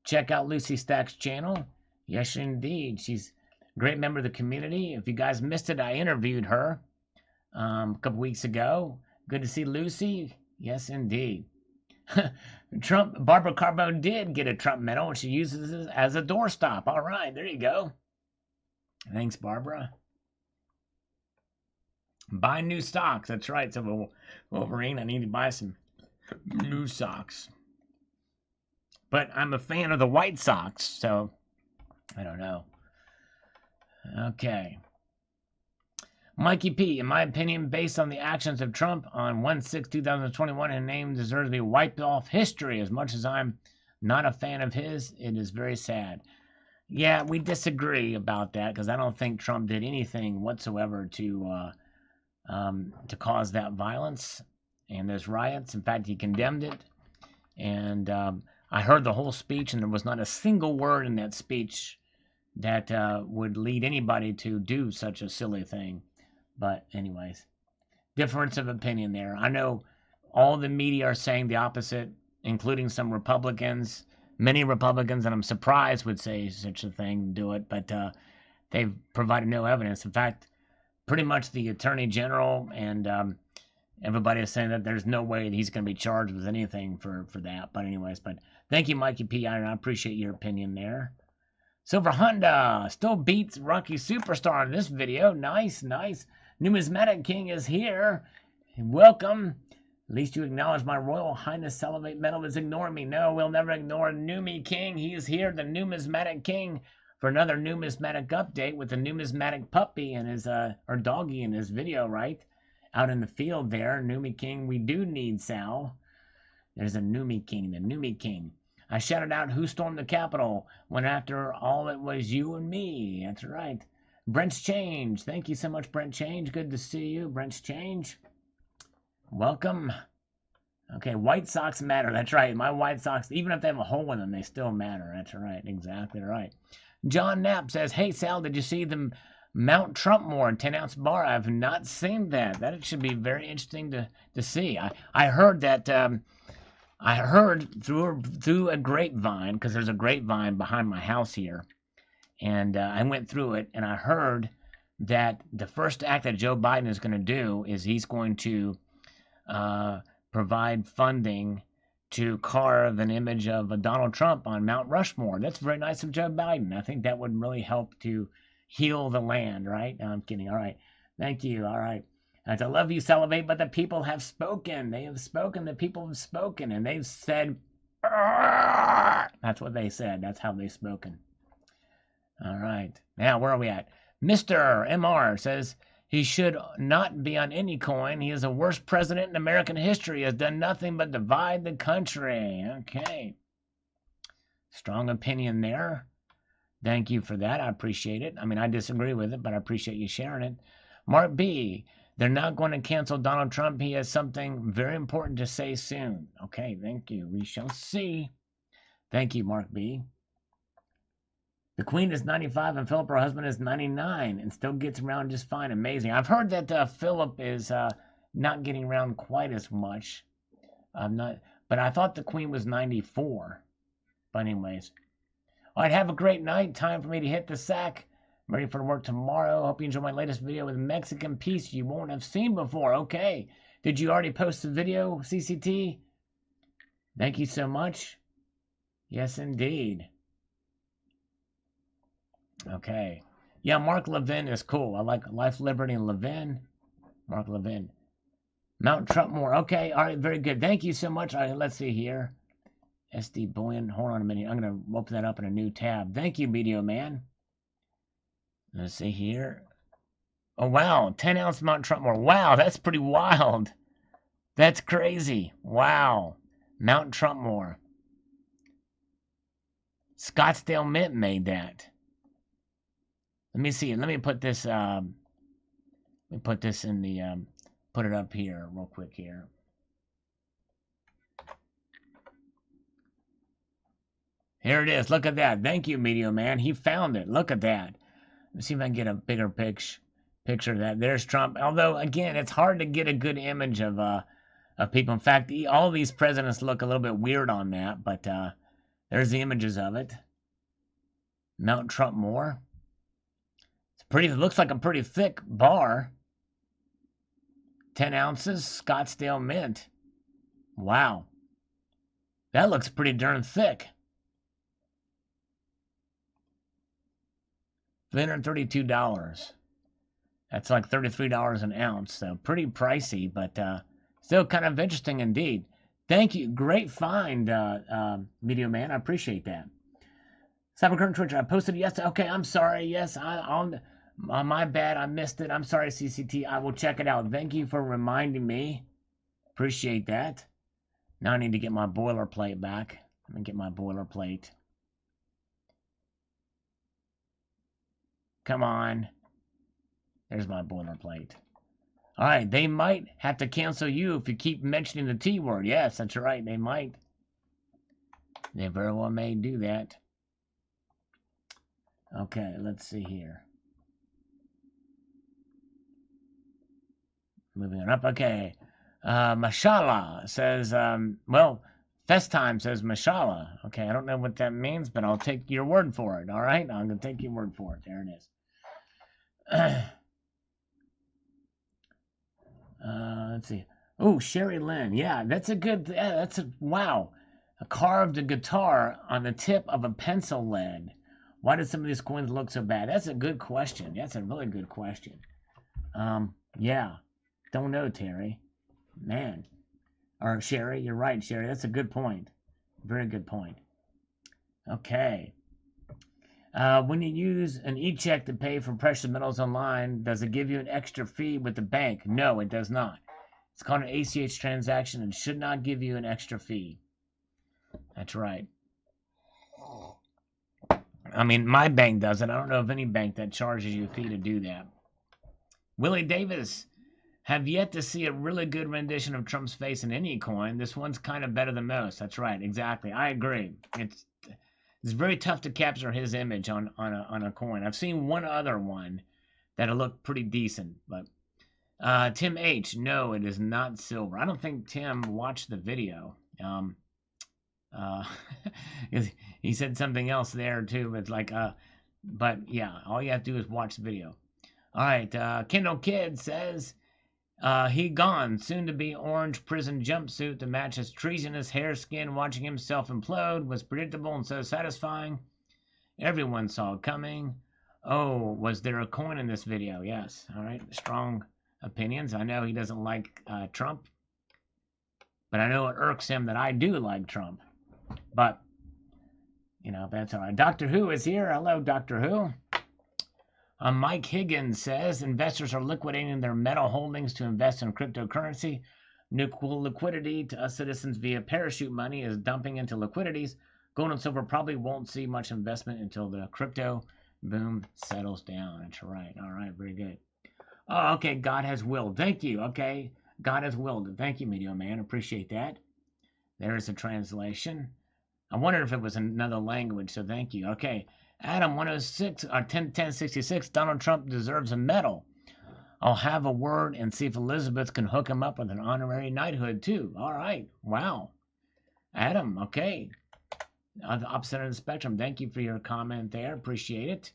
Check out Lucy Stacks' channel. Yes, indeed. She's a great member of the community. If you guys missed it, I interviewed her a couple weeks ago. Good to see Lucy. Yes, indeed. Barbara Carbone did get a Trump medal, and she uses it as a doorstop. All right, there you go. Thanks, Barbara. Buy new socks. That's right. So, Wolverine, I need to buy some new socks. But I'm a fan of the White Sox, so I don't know. Okay. Mikey P, in my opinion, based on the actions of Trump on 1/6/2021, his name deserves to be wiped off history. As much as I'm not a fan of his, it is very sad. Yeah, we disagree about that because I don't think Trump did anything whatsoever to cause that violence and those riots. In fact, he condemned it. And I heard the whole speech, and there was not a single word in that speech that would lead anybody to do such a silly thing. But anyways, difference of opinion there. I know all the media are saying the opposite, including some Republicans. Many Republicans, and I'm surprised would say such a thing, do it, but they've provided no evidence. In fact, pretty much the Attorney General and everybody is saying that there's no way that he's going to be charged with anything for that. But anyways, but thank you, Mikey P. I appreciate your opinion there. Silver Honda still beats Rocky Superstar in this video. Nice, nice. Numismatic King is here. Welcome. At least you acknowledge my Royal Highness Salivate Metal is ignoring me. No, we'll never ignore Numi King. He is here, the Numismatic King, for another numismatic update with the numismatic puppy and his or doggy in his video, right? Out in the field there. Numi King, we do need Sal. There's a Numi King, the Numi King. I shouted out who stormed the Capitol when after all it was you and me. That's right. Brent's Change. Thank you so much, Brent Change. Good to see you, Brent's Change. Welcome. Okay, White Sox matter. That's right. My White Sox, even if they have a hole in them, they still matter. That's right. Exactly right. John Knapp says, hey, Sal, did you see the Mount Trumpmore 10-ounce bar? I have not seen that. That should be very interesting to see. I heard that I heard through a grapevine, because there's a grapevine behind my house here, and I went through it, and I heard that the first act that Joe Biden is going to do is he's going to provide funding to carve an image of Donald Trump on Mount Rushmore. That's very nice of Joe Biden. I think that would really help to heal the land, right? No, I'm kidding. All right. Thank you. All right. I love you, Salivate, but the people have spoken. They have spoken. The people have spoken, and they've said, "Arr!" That's what they said. That's how they've spoken. All right. Now, where are we at? Mr. MR says, he should not be on any coin. He is the worst president in American history. He has done nothing but divide the country. Okay. Strong opinion there. Thank you for that. I appreciate it. I mean, I disagree with it, but I appreciate you sharing it. Mark B. They're not going to cancel Donald Trump. He has something very important to say soon. Okay, thank you. We shall see. Thank you, Mark B. The Queen is 95 and Philip, her husband, is 99 and still gets around just fine. Amazing. I've heard that Philip is not getting around quite as much. But I thought the Queen was 94. But anyways. All right, have a great night. Time for me to hit the sack. I'm ready for work tomorrow. Hope you enjoy my latest video with Mexican piece you won't have seen before. Okay. Did you already post the video, CCT? Thank you so much. Yes, indeed. Okay. Yeah, Mark Levin is cool. I like Life, Liberty, and Levin. Mark Levin. Mount Trumpmore. Okay. All right. Very good. Thank you so much. All right. Let's see here. SD Bullion. Hold on a minute. I'm going to open that up in a new tab. Thank you, Medio Man. Let's see here. Oh, wow. 10-ounce Mount Trumpmore. Wow. That's pretty wild. That's crazy. Wow. Mount Trumpmore. Scottsdale Mint made that. Let me see. Let me put this. Let me put this in the. Put it up here real quick here. Here it is. Look at that. Thank you, Medio Man. He found it. Look at that. Let's see if I can get a bigger picture of that. There's Trump. Although again, it's hard to get a good image of people. In fact, all these presidents look a little bit weird on that. But there's the images of it. Mount Trumpmore. It looks like a pretty thick bar. 10 ounces, Scottsdale Mint. Wow. That looks pretty darn thick. $332. That's like $33 an ounce. So pretty pricey, but still kind of interesting indeed. Thank you. Great find, Video Man. I appreciate that. Cybercurrent Twitcher, I posted it yesterday. Okay, I'm sorry. Yes, my bad. I missed it. I'm sorry, CCT. I will check it out. Thank you for reminding me. Appreciate that. Now I need to get my boilerplate back. Let me get my boilerplate. Come on. There's my boilerplate. All right, they might have to cancel you if you keep mentioning the T word. Yes, that's right. They might. They very well may do that. Okay, let's see here. Moving on up. Okay. Mashallah says, well, Festtime says Mashallah. Okay, I don't know what that means, but I'll take your word for it. All right? I'm going to take your word for it. There it is. Let's see. Oh, Sherry Lynn. Yeah, that's a good, wow. A carved guitar on the tip of a pencil lead. Why do some of these coins look so bad? That's a good question. That's a really good question. Yeah. Don't know, Terry. Man. Or Sherry, you're right, Sherry. That's a good point. Very good point. Okay. When you use an e-check to pay for precious metals online, does it give you an extra fee with the bank? No, it does not. It's called an ACH transaction and should not give you an extra fee. That's right. I mean, my bank doesn't. I don't know of any bank that charges you a fee to do that. Willie Davis. Have yet to see a really good rendition of Trump's face in any coin. This one's kind of better than most. That's right, exactly. I agree. It's very tough to capture his image on a coin. I've seen one other one that'll look pretty decent, but Tim H. No, it is not silver. I don't think Tim watched the video. Uh, 'cause he said something else there too, but like, but yeah, all you have to do is watch the video. All right, Kendall Kid says, he gone, soon to be orange prison jumpsuit to match his treasonous hair skin. Watching himself implode was predictable and so satisfying. Everyone saw it coming. Oh, was there a coin in this video? Yes. All right, strong opinions. I know he doesn't like Trump, but I know it irks him that I do like Trump. But, you know, that's all right. Doctor Who is here. Hello, Doctor Who. Mike Higgins says investors are liquidating their metal holdings to invest in cryptocurrency. Nuclear liquidity to us citizens via parachute money is dumping into liquidities. Gold and silver probably won't see much investment until the crypto boom settles down. That's right. All right, very good. Oh, okay. God has willed. Thank you. Okay. God has willed. Thank you, Meteor Man. Appreciate that. There's a translation. I wondered if it was another language, so thank you. Okay. Adam 106 or 1066, Donald Trump deserves a medal. I'll have a word and see if Elizabeth can hook him up with an honorary knighthood too. All right. Wow. Adam, okay. On the opposite end of the spectrum. Thank you for your comment there. Appreciate it.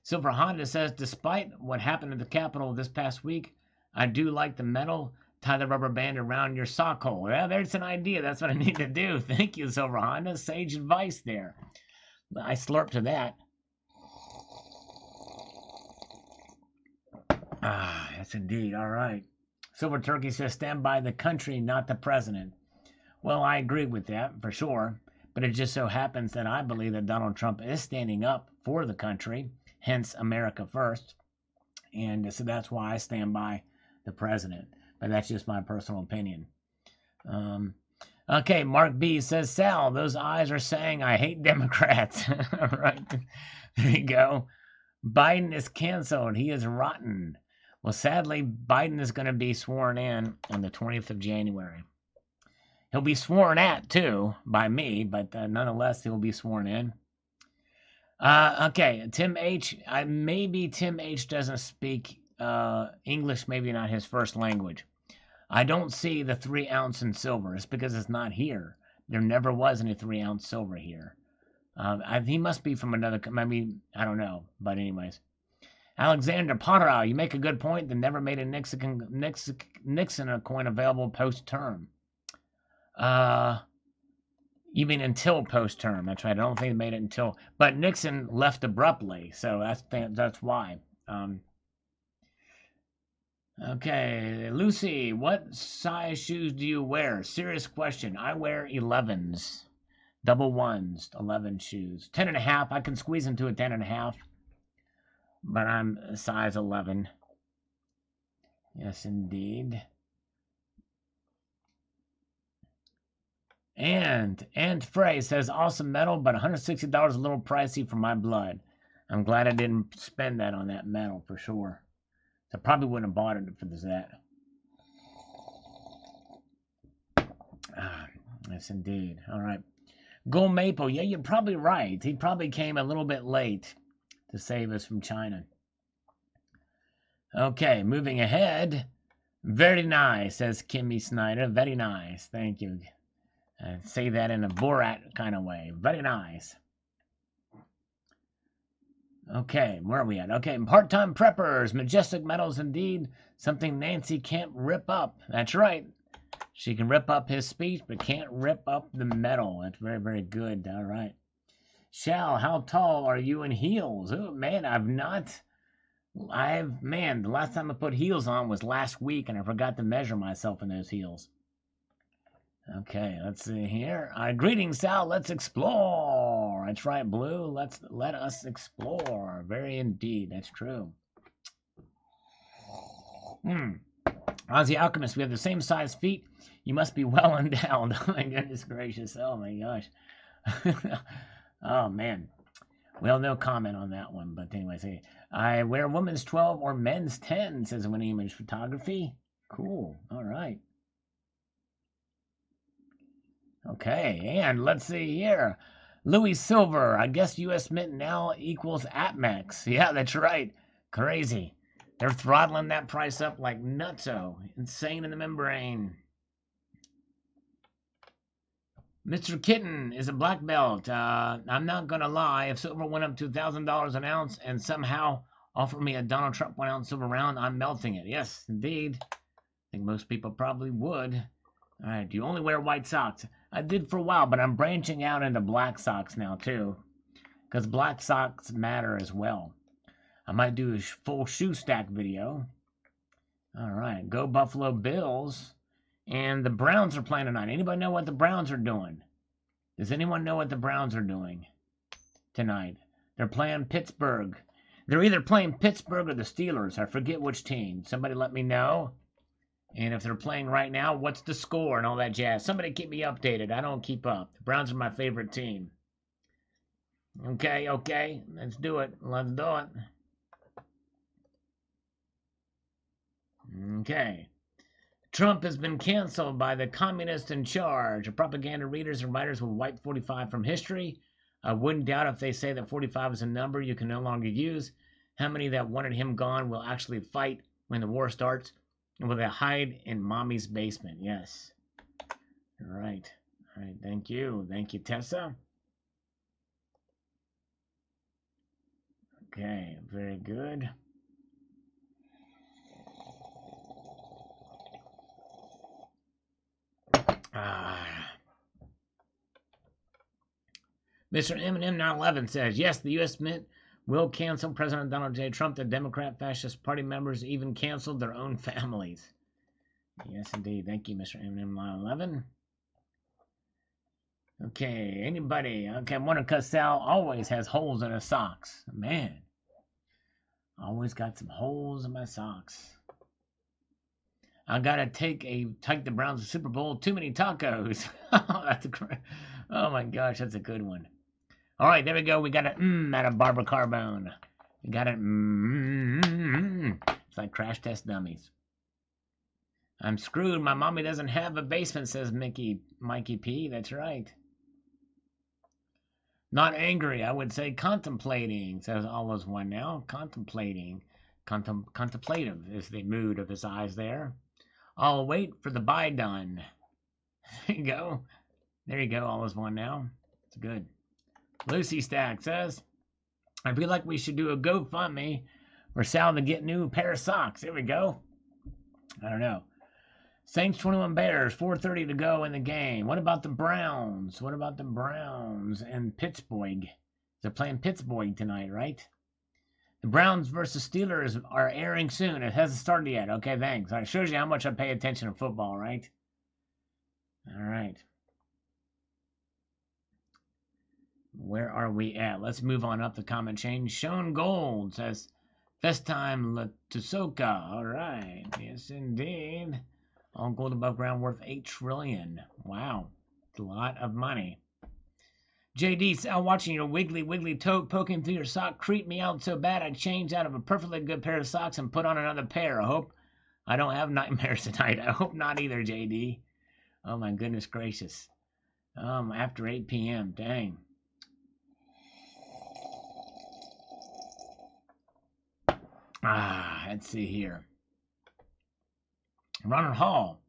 Silver Honda says, despite what happened at the Capitol this past week, I do like the medal. Tie the rubber band around your sock hole. Yeah, there's an idea. That's what I need to do. Thank you, Silver Honda. Sage advice there. I slurp to that. Ah, yes, indeed. All right. Silver Turkey says, stand by the country, not the president. Well, I agree with that for sure. But it just so happens that I believe that Donald Trump is standing up for the country, hence America first. And so that's why I stand by the president. But that's just my personal opinion. Okay, Mark B says, Sal, those eyes are saying I hate Democrats. All right, there you go. Biden is canceled. He is rotten. Well, sadly, Biden is going to be sworn in on the 20th of January. He'll be sworn at, too, by me, but nonetheless, he'll be sworn in. Okay, Tim H. Maybe Tim H. doesn't speak English, maybe not his first language. I don't see the 3 ounce in silver. It's because it's not here. There never was any 3 ounce silver here. He must be from another, maybe, I don't know. But anyways. Alexander Potterow, you make a good point. They never made a Nixon coin available post-term. You mean until post-term. That's right. I don't think they made it until. But Nixon left abruptly. So that's why. Okay, Lucy, what size shoes do you wear? Serious question. I wear 11s. Double ones, 11 shoes. 10.5. I can squeeze into a 10.5. But I'm a size 11. Yes, indeed. And Frey says, awesome metal, but $160 a little pricey for my blood. I'm glad I didn't spend that on that metal for sure. I probably wouldn't have bought it for that. Yes, indeed. All right. Gold Maple. Yeah, you're probably right. He probably came a little bit late to save us from China. Okay, moving ahead. Very nice, says Kimmy Snyder. Very nice. Thank you. Say that in a Borat kind of way. Very nice. Okay, where are we at? Okay, part-time preppers, majestic metals indeed, something Nancy can't rip up. That's right. She can rip up his speech, but can't rip up the metal. That's very, very good. All right. Shal, how tall are you in heels? Oh, man, man, the last time I put heels on was last week, and I forgot to measure myself in those heels. Okay, let's see here. Greetings, Sal. Let's explore. That's right, Blue. Let us explore. Very indeed. That's true. Ozzy Alchemist, we have the same size feet. You must be well endowed. Oh, my goodness gracious. Oh, my gosh. Oh, man. Well, no comment on that one. But anyways, hey, I wear women's 12 or men's 10, says Winning Image Photography. Cool. All right. Okay, and let's see here. Louis Silver, I guess US Mint now equals APMEX. Yeah, that's right. Crazy. They're throttling that price up like nutso. Insane in the membrane. Mr. Kitten is a black belt. I'm not gonna lie. If silver went up to $1,000 an ounce and somehow offered me a Donald Trump 1 ounce silver round, I'm melting it. Yes, indeed. I think most people probably would. All right. Do you only wear white socks? I did for a while, but I'm branching out into black socks now too, because black socks matter as well. I might do a full shoe stack video. All right. Go Buffalo Bills. And the Browns are playing tonight. Anybody know what the Browns are doing? Does anyone know what the Browns are doing tonight? They're playing Pittsburgh. They're either playing Pittsburgh or the Steelers. I forget which team. Somebody let me know. And if they're playing right now, what's the score and all that jazz? Somebody keep me updated. I don't keep up. The Browns are my favorite team. Okay. Let's do it. Okay. Trump has been canceled by the communists in charge. Propaganda readers and writers will wipe 45 from history. I wouldn't doubt if they say that 45 is a number you can no longer use. How many that wanted him gone will actually fight when the war starts? And will they hide in mommy's basement? Yes. All right. Thank you. Thank you, Tessa. Okay. Very good. Mr. M&M911 says, yes, the U.S. Mint will cancel President Donald J. Trump. The Democrat Fascist Party members even canceled their own families. Yes, indeed. Thank you, Mr. M&M911. Okay, anybody? Okay, I'm wondering because Sal always has holes in his socks. Man, always got some holes in my socks. I gotta take the Browns to Super Bowl. Too many tacos. Oh my gosh, that's a good one. All right, there we go. We got an out of Barbara Carbone. We got it. It's like Crash Test Dummies. I'm screwed. My mommy doesn't have a basement, says Mikey P. That's right. Not angry. I would say contemplating, says Always One now. Contemplating. Contemplative is the mood of his eyes there. I'll wait for the buy done. There you go. There you go. Always One now. It's good. Lucy Stack says, I feel like we should do a GoFundMe for Sal to get a new pair of socks. There we go. I don't know. Saints 21 Bears, 4:30 to go in the game. What about the Browns? What about the Browns and Pittsburgh? They're playing Pittsburgh tonight, right? The Browns versus Steelers are airing soon. It hasn't started yet. Okay, thanks. It shows you how much I pay attention to football, right? All right. Where are we at? Let's move on up the comment chain. Sean Gold says, Festime Tusoka. All right. Yes, indeed. All gold above ground worth $8 trillion. Wow. It's a lot of money. JD, Sal, watching your wiggly toe poking through your sock creeped me out so bad I changed out of a perfectly good pair of socks and put on another pair. I hope I don't have nightmares tonight. I hope not either, JD. Oh, my goodness gracious. After 8 p.m. Dang. Let's see here. Ronald Hall.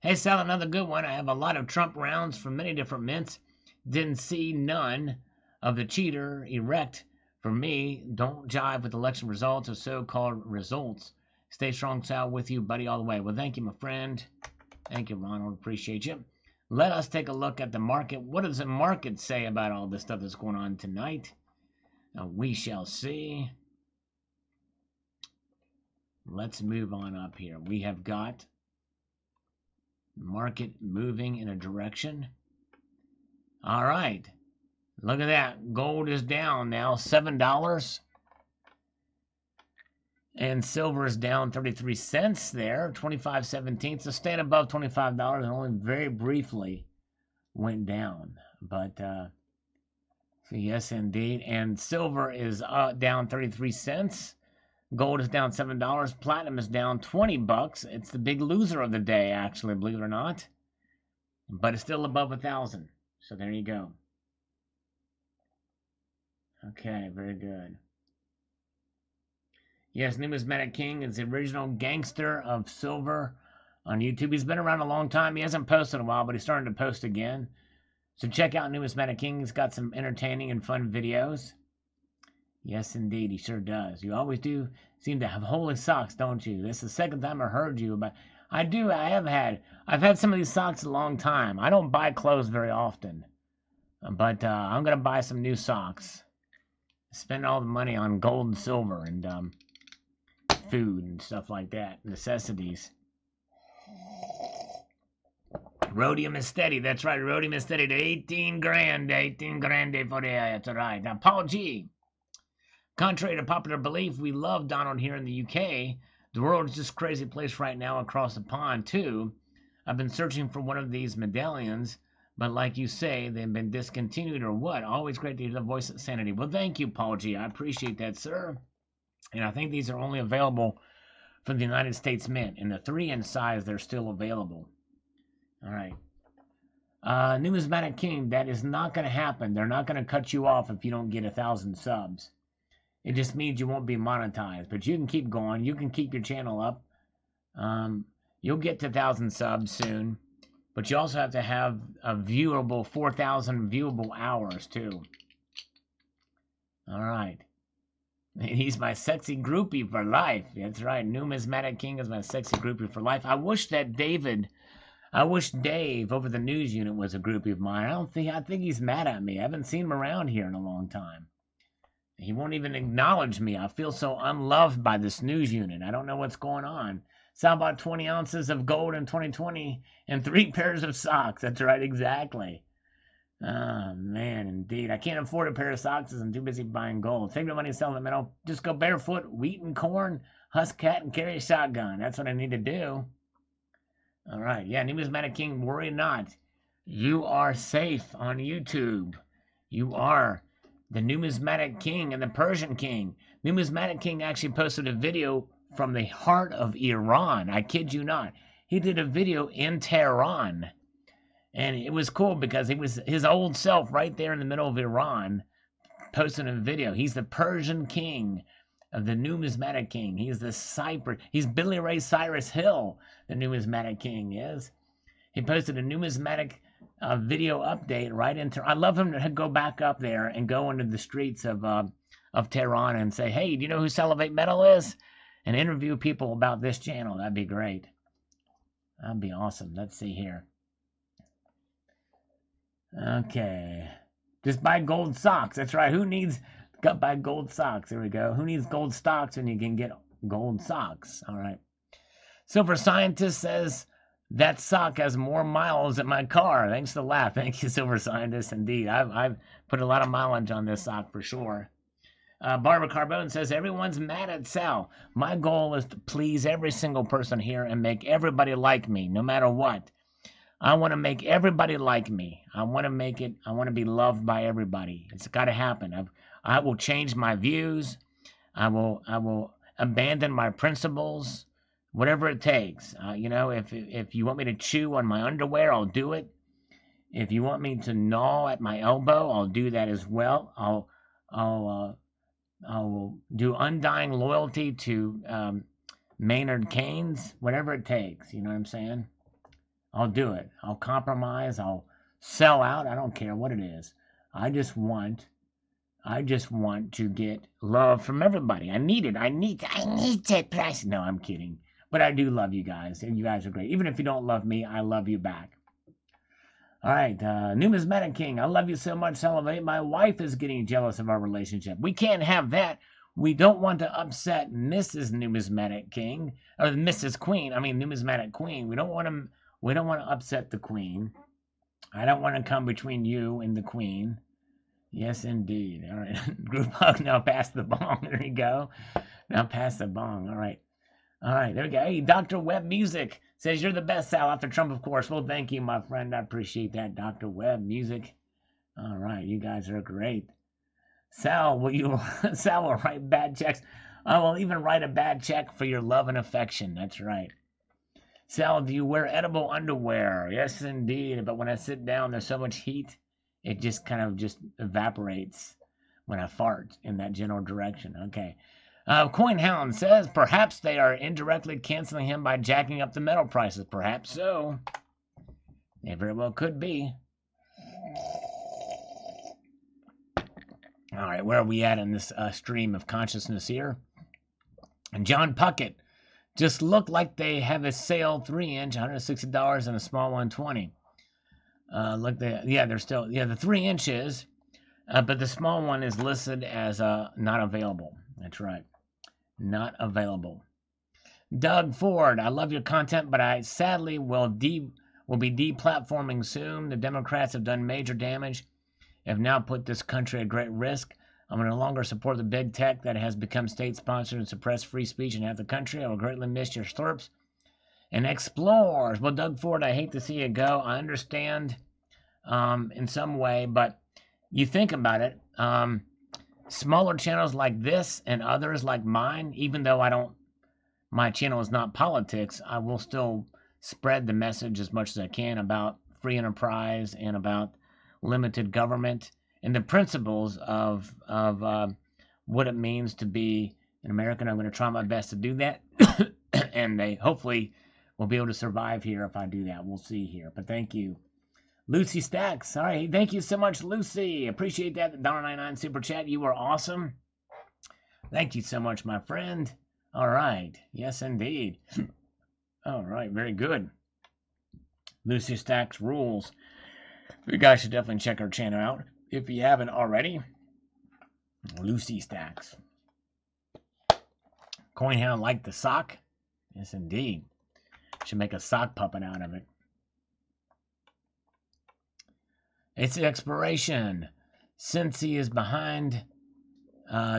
Hey, Sal, another good one. I have a lot of Trump rounds from many different mints. Didn't see none of the cheater erect. For me, don't jive with election results or so-called results. Stay strong, Sal, with you, buddy, all the way. Well, thank you, my friend. Thank you, Ronald. Appreciate you. Let us take a look at the market. What does the market say about all this stuff that's going on tonight? We shall see. Let's move on up here. We have got the market moving in a direction. All right. Look at that. Gold is down now, $7. And silver is down 33 cents there, 25.17. So staying above $25 and only very briefly went down. But, so yes, indeed. And silver is down 33 cents. Gold is down $7. Platinum is down $20. It's the big loser of the day, actually, believe it or not. But it's still above 1,000. So there you go. Okay, very good. Yes, Numismatic King is the original gangster of silver on YouTube. He's been around a long time. He hasn't posted in a while, but he's starting to post again. So check out Numismatic King. He's got some entertaining and fun videos. Yes, indeed, he sure does. You always do seem to have holy socks, don't you? This is the second time I heard you about. I do. I've had some of these socks a long time. I don't buy clothes very often, but I'm gonna buy some new socks. Spend all the money on gold and silver and food and stuff like that. Necessities. Rhodium is steady. That's right. Rhodium is steady to 18 grand. 18 grand for the. That's right. Now, Paul G. Contrary to popular belief, we love Donald here in the UK. The world is just a crazy place right now across the pond, too. I've been searching for one of these medallions, but like you say, they've been discontinued or what? Always great to hear the voice of sanity. Well, thank you, Paul G. I appreciate that, sir. And I think these are only available from the United States Mint. In the 3-inch size, they're still available. All right. Numismatic King, that is not going to happen. They're not going to cut you off if you don't get 1,000 subs. It just means you won't be monetized. But you can keep going. You can keep your channel up. You'll get to 1,000 subs soon. But you also have to have a viewable 4,000 viewable hours, too. All right. And he's my sexy groupie for life. That's right. Numismatic King is my sexy groupie for life. I wish Dave over the news unit was a groupie of mine. I think he's mad at me. I haven't seen him around here in a long time. He won't even acknowledge me. I feel so unloved by this news unit. I don't know what's going on. So how about 20 ounces of gold in 2020 and 3 pairs of socks? That's right, exactly. Oh, man, indeed. I can't afford a pair of socks as I'm too busy buying gold. Take the money, sell the metal. Just go barefoot, wheat and corn, husk cat, and carry a shotgun. That's what I need to do. All right. Yeah, Numismatic King, worry not. You are safe on YouTube. You are the Numismatic King and the Persian King. Numismatic King actually posted a video from the heart of Iran. I kid you not. He did a video in Tehran. And it was cool because it was his old self right there in the middle of Iran posting a video. He's the Persian King of the Numismatic King. He's He's Billy Ray Cyrus Hill, the Numismatic King is. He posted a numismatic video update right into. I love him to go back up there and go into the streets of Tehran and say, "Hey, do you know who Salivate Metal is?" And interview people about this channel. That'd be great. That'd be awesome. Let's see here. Okay. Just buy gold socks. That's right. Who needs buy gold socks? There we go. Who needs gold stocks when you can get gold socks? All right. Silver Scientist says that sock has more miles than my car. Thanks for the laugh. Thank you, Silver Scientist. Indeed, I've put a lot of mileage on this sock for sure. Barbara Carbone says everyone's mad at Sal. My goal is to please every single person here and make everybody like me, no matter what. I want to make everybody like me. I want to be loved by everybody. It's got to happen. I will change my views. I will abandon my principles, whatever it takes. If you want me to chew on my underwear, I'll do it. If you want me to gnaw at my elbow, I'll do that as well. I will do undying loyalty to Maynard Keynes, whatever it takes. You know what I'm saying? I'll do it. I'll compromise. I'll sell out. I don't care what it is. I just want to get love from everybody. I need it. I need it. No, I'm kidding. But I do love you guys, and you guys are great. Even if you don't love me, I love you back. All right, Numismatic King, I love you so much, Salivate. My wife is getting jealous of our relationship. We can't have that. We don't want to upset Mrs. Numismatic King, or Mrs. Queen. I mean, Numismatic Queen. We don't want to upset the Queen. I don't want to come between you and the Queen. Yes, indeed. All right, group hug. Now pass the bong. There you go. Now pass the bong. All right. All right, there we go. Hey, Dr. Webb Music says you're the best, Sal, after Trump, of course. Well, thank you, my friend. I appreciate that, Dr. Webb Music. All right, you guys are great. Sal will write bad checks. I will even write a bad check for your love and affection. That's right. Sal, do you wear edible underwear? Yes, indeed. But when I sit down, there's so much heat, it just kind of just evaporates when I fart in that general direction. Okay. CoinHound says perhaps they are indirectly canceling him by jacking up the metal prices. Perhaps so. They very well could be. All right, where are we at in this stream of consciousness here? And John Puckett just looked like they have a sale 3-inch, $160, and a small 120. They're still the 3 inches, but the small one is listed as not available. That's right, not available. Doug Ford, I love your content, but I sadly will be deplatforming soon. The Democrats have done major damage, have now put this country at great risk. I will no longer support the big tech that has become state-sponsored and suppressed free speech in half the country. I will greatly miss your slurps and explores. Well, Doug Ford, I hate to see you go. I understand in some way, but you think about it. Smaller channels like this and others like mine, even though my channel is not politics, I will still spread the message as much as I can about free enterprise and about limited government and the principles of what it means to be an American. I'm going to try my best to do that, and they hopefully will be able to survive here if I do that. We'll see here, but thank you. Lucy Stacks, all right, thank you so much, Lucy. Appreciate that. The $1.99 super chat. You were awesome. Thank you so much, my friend. All right, yes, indeed. All right, very good. Lucy Stacks rules. You guys should definitely check her channel out if you haven't already. Lucy Stacks. Coinhound like the sock? Yes, indeed. Should make a sock puppet out of it. It's the expiration. Since he is behind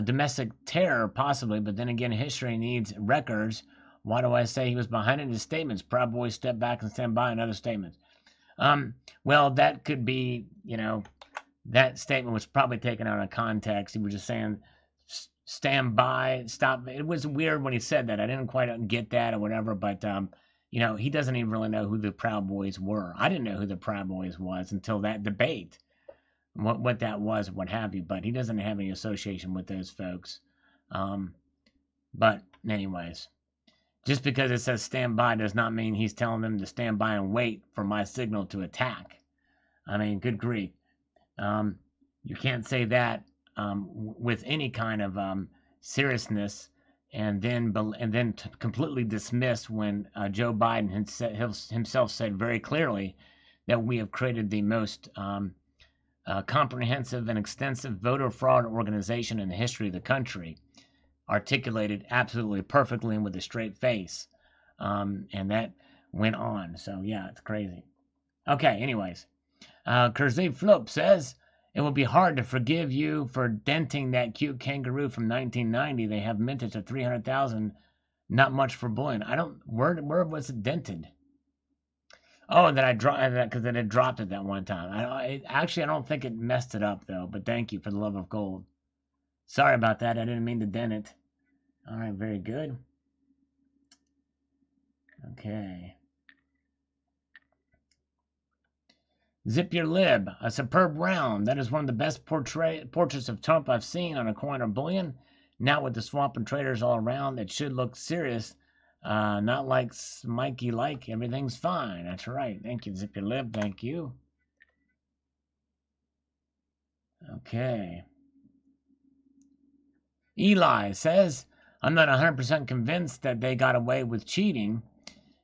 domestic terror, possibly, but then again, history needs records. Why do I say he was behind in his statements? Proud Boys step back and stand by in other statements. Well, that could be, that statement was probably taken out of context. He was just saying, stand by, stop. It was weird when he said that. I didn't quite get that or whatever, but, he doesn't even really know who the Proud Boys were. I didn't know who the Proud Boys was until that debate, what that was, what have you, but he doesn't have any association with those folks. But anyways, just because it says stand by does not mean he's telling them to stand by and wait for my signal to attack. I mean, good grief. You can't say that with any kind of seriousness and then completely dismiss when Joe Biden himself said very clearly that we have created the most comprehensive and extensive voter fraud organization in the history of the country, articulated absolutely perfectly and with a straight face. And that went on. So, yeah, it's crazy. Okay, anyways. Kersey Flop says, it will be hard to forgive you for denting that cute kangaroo from 1990. They have minted to 300,000. Not much for bullion. Where was it dented? Oh, that I dropped that because it had dropped it that one time. I don't think it messed it up though. But thank you for the love of gold. Sorry about that. I didn't mean to dent it. All right, very good. Okay. Zip your lib, a superb round. That is one of the best portraits of Trump I've seen on a coin or bullion. Now with the swamp and traders all around, it should look serious. Not like Smikey like. Everything's fine. That's right. Thank you, Zip your lib. Thank you. Okay. Eli says, I'm not 100% convinced that they got away with cheating.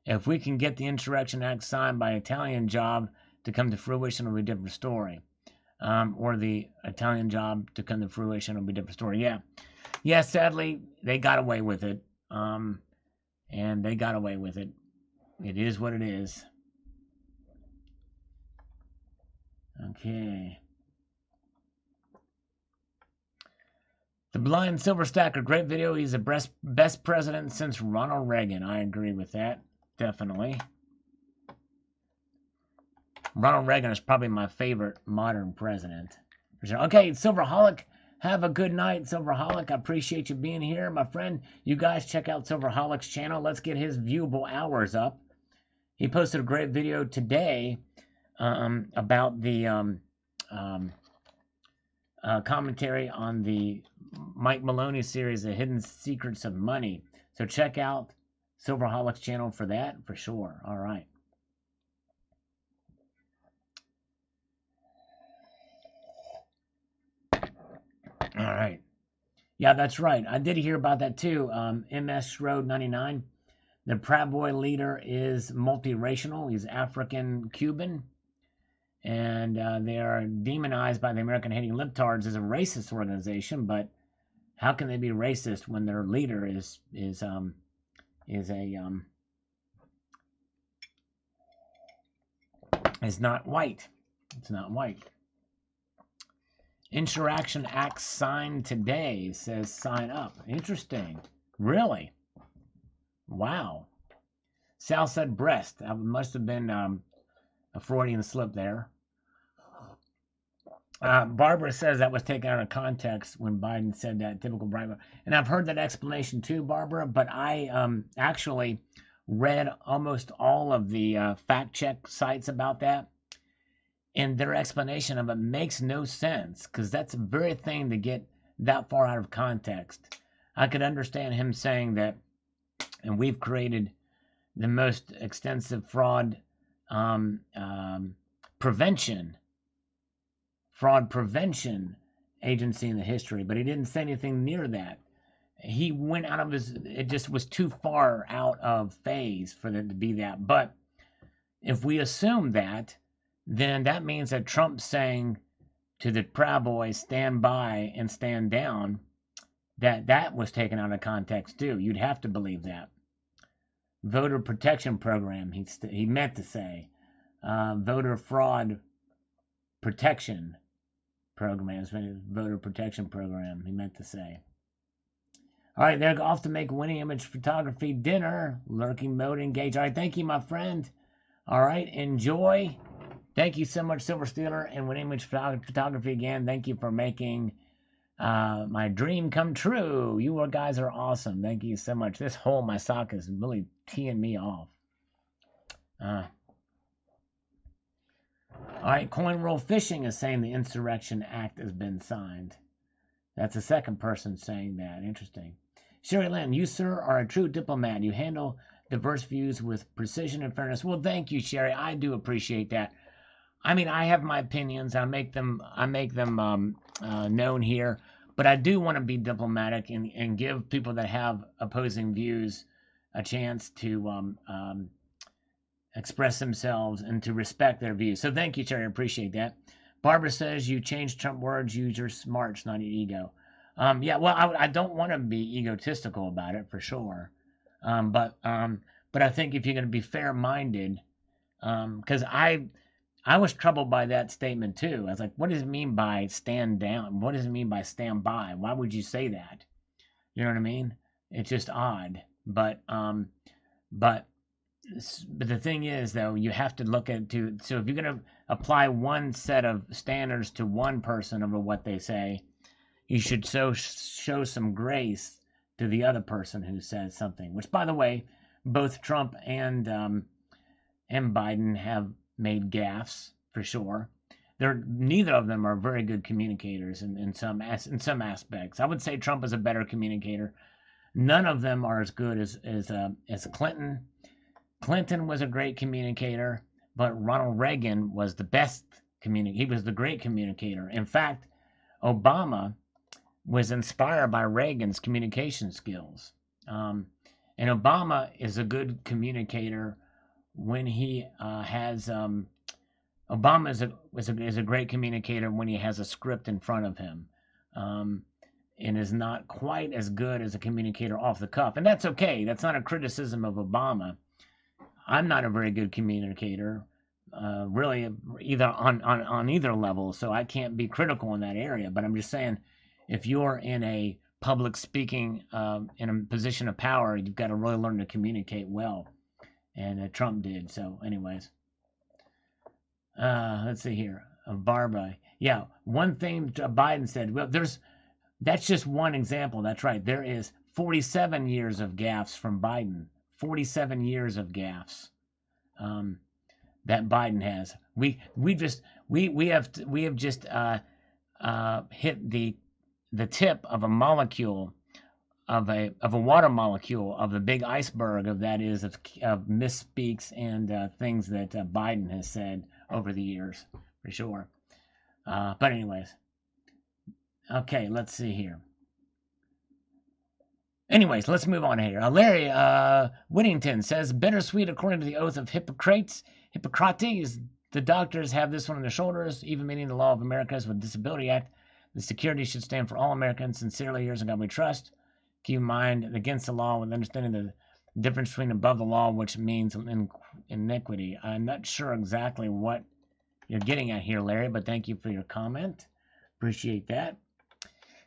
If we can get the Insurrection Act signed by Italian job to come to fruition, it'll be a different story. Or the Italian job to come to fruition, it'll be a different story. Yeah, sadly, they got away with it. And they got away with it. It is what it is. Okay. The Blind Silver Stacker, great video. He's the best president since Ronald Reagan. I agree with that. Definitely. Ronald Reagan is probably my favorite modern president. Okay, Silverholic, have a good night, Silverholic. I appreciate you being here, my friend. You guys check out Silverholic's channel. Let's get his viewable hours up. He posted a great video today about the commentary on the Mike Maloney series, The Hidden Secrets of Money. So check out Silverholic's channel for that, for sure. All right. Yeah, that's right. I did hear about that too. MS Road 99. The Proud Boy leader is multiracial. He's African Cuban. And they are demonized by the American hating libtards as a racist organization. But how can they be racist when their leader is not white? It's not white. Insurrection Act signed today, says sign up. Interesting. Really? Wow. Sal said breast. That must have been a Freudian slip there. Barbara says that was taken out of context when Biden said that, typical Biden. And I've heard that explanation too, Barbara, but I actually read almost all of the fact check sites about that. And their explanation of it makes no sense, because that's the very thing to get that far out of context. I could understand him saying that, and we've created the most extensive fraud prevention agency in the history, but he didn't say anything near that. He went out of his, it just was too far out of phase for it to be that. But if we assume that, then that means that Trump's saying to the Proud Boys, stand by and stand down, that was taken out of context too. You'd have to believe that. Voter protection program, he meant to say. Voter fraud protection programs, voter protection program, he meant to say. All right, they're off to make winning image photography dinner. Lurking mode engage. All right, thank you, my friend. All right, enjoy. Thank you so much, Silver Stealer, and Winning Image Photography again. Thank you for making my dream come true. You guys are awesome. Thank you so much. This hole in my sock is really teeing me off. All right, Coin Roll Fishing is saying the Insurrection Act has been signed. That's the second person saying that. Interesting. Sherry Lynn, you, sir, are a true diplomat. You handle diverse views with precision and fairness. Well, thank you, Sherry. I do appreciate that. I mean, I have my opinions. I make them known here, but I do want to be diplomatic and give people that have opposing views a chance to express themselves and to respect their views. So thank you, Terry. I appreciate that. Barbara says you changed Trump words. Use your smarts, not your ego. Yeah, well, I don't want to be egotistical about it for sure, but I think if you're going to be fair-minded, because I was troubled by that statement too. I was like, what does it mean by stand down? What does it mean by stand by? Why would you say that? You know what I mean? It's just odd. But the thing is, though, you have to look at so if you're going to apply one set of standards to one person over what they say, you should show some grace to the other person who says something. Which, by the way, both Trump and Biden have made gaffes for sure. Neither of them are very good communicators in some aspects. I would say Trump is a better communicator. None of them are as good as Clinton. Clinton was a great communicator, but Ronald Reagan was the best communicator. He was the great communicator. In fact, Obama was inspired by Reagan's communication skills. And Obama is a good communicator when he has. Obama is a great communicator when he has a script in front of him, and is not quite as good as a communicator off the cuff. And that's okay. That's not a criticism of Obama. I'm not a very good communicator, really, either on either level, so I can't be critical in that area. But I'm just saying, if you're in a public speaking, in a position of power, you've got to really learn to communicate well. And Trump did. So, anyways, let's see here. Barbara, yeah, one thing Biden said. Well, that's just one example. That's right. There is 47 years of gaffes from Biden. 47 years of gaffes that Biden has. We have just hit the tip of a molecule of a water molecule of the big iceberg of misspeaks and things that Biden has said over the years, for sure. But anyways, okay, let's see here. Anyways, let's move on here. Larry Whittington says, bittersweet according to the oath of Hippocrates. The doctors have this one on their shoulders, even meaning the law of Americans with Disability Act. The security should stand for all Americans. Sincerely, yours in God we trust. Keep in mind, against the law with understanding the difference between above the law, which means iniquity. I'm not sure exactly what you're getting at here, Larry, but thank you for your comment. Appreciate that.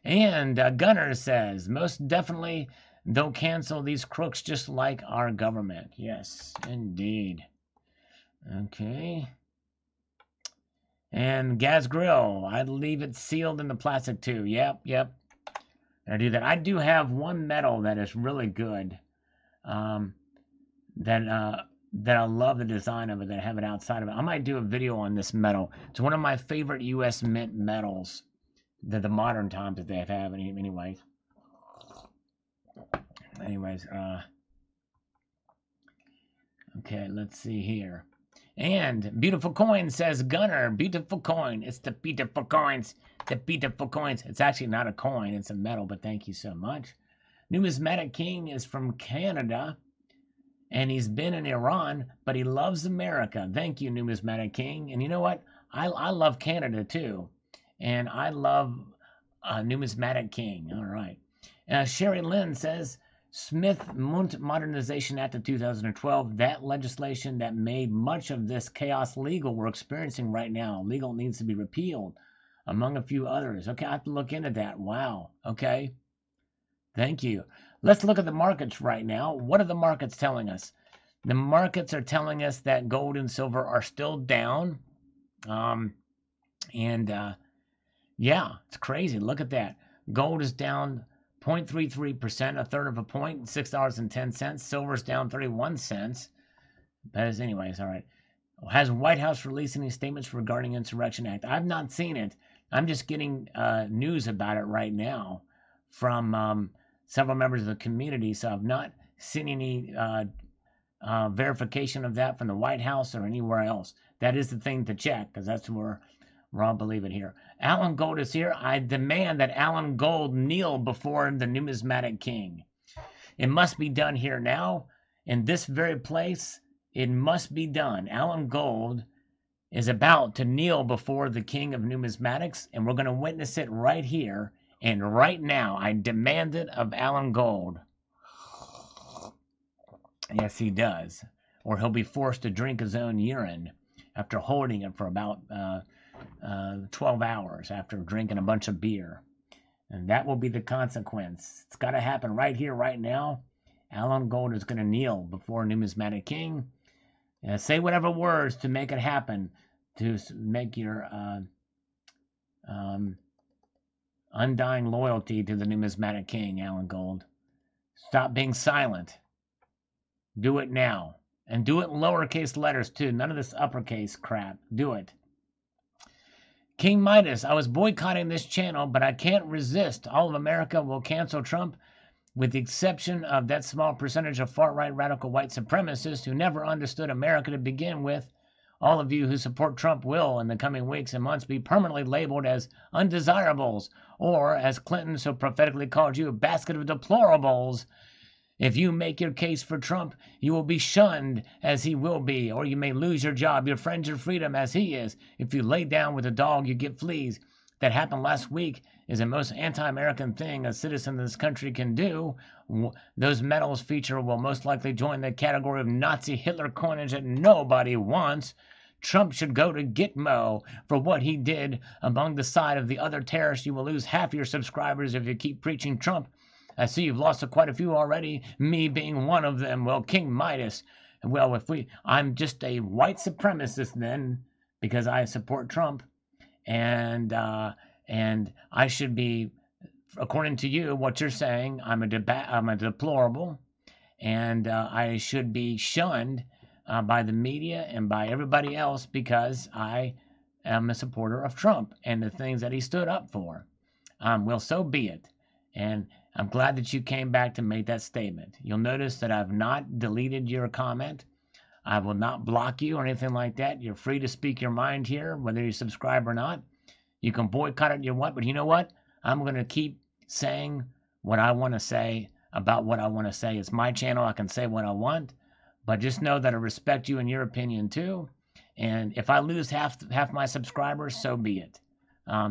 And Gunner says, most definitely they'll cancel these crooks just like our government. Yes, indeed. Okay. And Gaz Grill, I'd leave it sealed in the plastic too. Yep. I do that. I do have one metal that is really good. That I love the design of it, that I have it outside of it. I might do a video on this metal. It's one of my favorite U.S. mint metals. The modern times that they have anyways. Okay, let's see here. And Beautiful Coin says, Gunner, beautiful coin. It's the beautiful coins. The beautiful coins. It's actually not a coin, it's a metal, but thank you so much. Numismatic King is from Canada, and he's been in Iran, but he loves America. Thank you, Numismatic King. And you know what? I love Canada too. And I love Numismatic King. All right. Sherry Lynn says, Smith-Mundt Modernization Act of 2012, that legislation that made much of this chaos legal we're experiencing right now. Legal needs to be repealed, among a few others. Okay, I have to look into that. Wow. Okay. Thank you. Let's look at the markets right now. What are the markets telling us? The markets are telling us that gold and silver are still down. Yeah, it's crazy. Look at that. Gold is down 0.33%, a third of a point, $6.10. Silver's down 31 cents. That is, anyways, all right. Has White House released any statements regarding Insurrection Act? I've not seen it. I'm just getting news about it right now from several members of the community, so I've not seen any verification of that from the White House or anywhere else. That is the thing to check, because that's where I'll believe it here. Alan Gold is here. I demand that Alan Gold kneel before the Numismatic King. It must be done here now, in this very place. It must be done. Alan Gold is about to kneel before the King of Numismatics, and we're going to witness it right here and right now. I demand it of Alan Gold. Yes, he does. Or he'll be forced to drink his own urine after holding it for about 12 hours after drinking a bunch of beer. And that will be the consequence. It's got to happen right here, right now. Alan Gold is going to kneel before Numismatic King. Say whatever words to make it happen, to make your undying loyalty to the Numismatic King, Alan Gold. Stop being silent. Do it now. And do it in lowercase letters, too. None of this uppercase crap. Do it. King Midas, I was boycotting this channel, but I can't resist. All of America will cancel Trump, with the exception of that small percentage of far-right radical white supremacists who never understood America to begin with. All of you who support Trump will, in the coming weeks and months, be permanently labeled as undesirables, or, as Clinton so prophetically called you, a basket of deplorables. If you make your case for Trump, you will be shunned as he will be, or you may lose your job, your friends, your freedom as he is. If you lay down with a dog, you get fleas. That happened last week is the most anti-American thing a citizen of this country can do. Those medals feature will most likely join the category of Nazi Hitler coinage that nobody wants. Trump should go to Gitmo for what he did among the side of the other terrorists. You will lose half your subscribers if you keep preaching Trump. I see you've lost quite a few already, me being one of them. Well, King Midas, well, I'm just a white supremacist then, because I support Trump, and I should be, according to you, what you're saying, I'm a deplorable, and I should be shunned by the media and by everybody else because I am a supporter of Trump and the things that he stood up for. Well, so be it. And I'm glad that you came back to make that statement. You'll notice that I've not deleted your comment. I will not block you or anything like that. You're free to speak your mind here, whether you subscribe or not. You can boycott it, you want, but you know what? I'm going to keep saying what I want to say about what I want to say. It's my channel. I can say what I want, but just know that I respect you and your opinion too. And if I lose half my subscribers, so be it.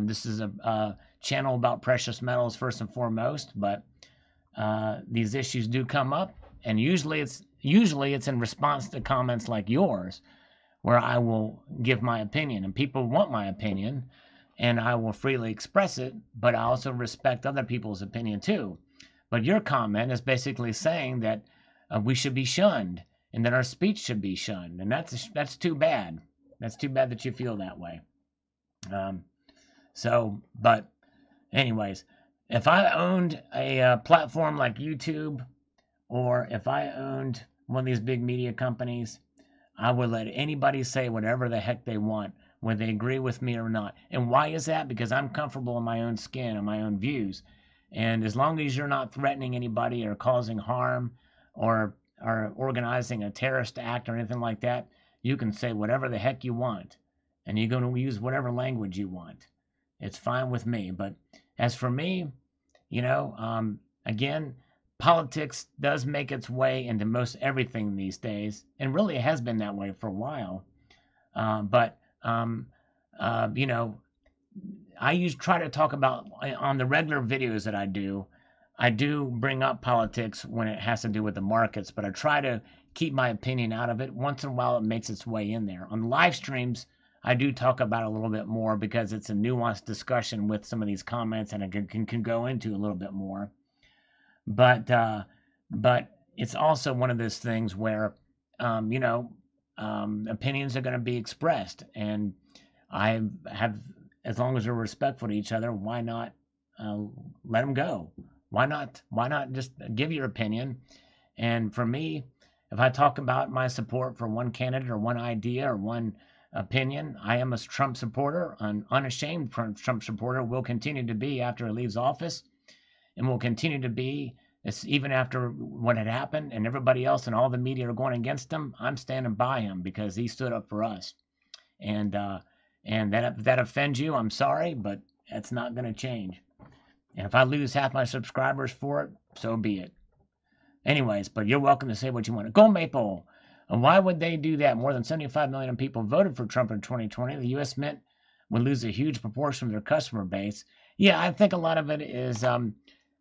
This is a channel about precious metals first and foremost, but these issues do come up, and usually it's in response to comments like yours, where I will give my opinion, and people want my opinion, and I will freely express it, but I also respect other people's opinion too. But your comment is basically saying that we should be shunned, and that our speech should be shunned, and that's too bad. That's too bad that you feel that way. But anyways, if I owned a platform like YouTube, or if I owned one of these big media companies, I would let anybody say whatever the heck they want, whether they agree with me or not. And why is that? Because I'm comfortable in my own skin and my own views. And as long as you're not threatening anybody or causing harm or organizing a terrorist act or anything like that, you can say whatever the heck you want. And you're going to use whatever language you want. It's fine with me. But as for me, again, politics does make its way into most everything these days, and really it has been that way for a while. But I try to talk about on the regular videos that I do bring up politics when it has to do with the markets, but I try to keep my opinion out of it. Once in a while, it makes its way in there. On live streams, I do talk about it a little bit more because it's a nuanced discussion with some of these comments, and I can go into a little bit more. But it's also one of those things where, opinions are going to be expressed, and I have, as long as we're respectful to each other, why not let them go? Why not just give your opinion? And for me, if I talk about my support for one candidate or one idea or one opinion, I am a Trump supporter, an unashamed Trump supporter, will continue to be after he leaves office, and will continue to be even after what had happened and everybody else and all the media are going against him. I'm standing by him because he stood up for us. And that offends you, I'm sorry, but that's not going to change. And if I lose half my subscribers for it, so be it. Anyways, but you're welcome to say what you want. Go Maple! And why would they do that? More than 75 million people voted for Trump in 2020. The U.S. Mint would lose a huge proportion of their customer base. Yeah, I think a lot of it is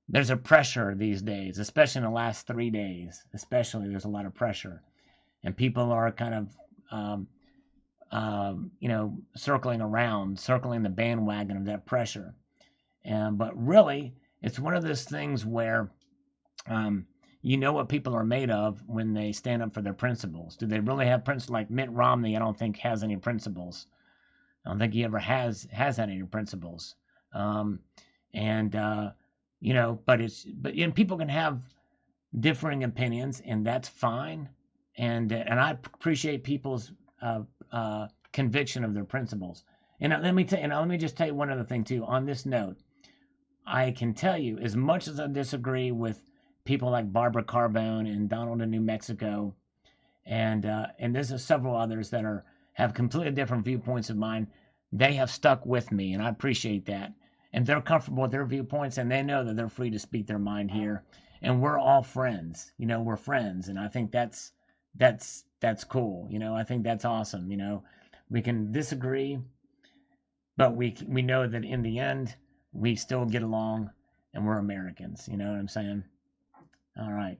there's a pressure these days, especially in the last 3 days. Especially, there's a lot of pressure. And people are kind of, circling the bandwagon of that pressure. But really, it's one of those things where you know what people are made of when they stand up for their principles. Do they really have principles? Like Mitt Romney, I don't think has any principles. I don't think he ever has had any principles. But people can have differing opinions, and that's fine. And I appreciate people's conviction of their principles. And let me just tell you one other thing too. On this note, I can tell you, as much as I disagree with people like Barbara Carbone and Donald in New Mexico, and there's several others that have completely different viewpoints of mine, they have stuck with me, and I appreciate that. And they're comfortable with their viewpoints, and they know that they're free to speak their mind here. And we're all friends. We're friends, and I think that's cool. I think that's awesome. We can disagree, but we know that in the end, we still get along, and we're Americans. You know what I'm saying? All right.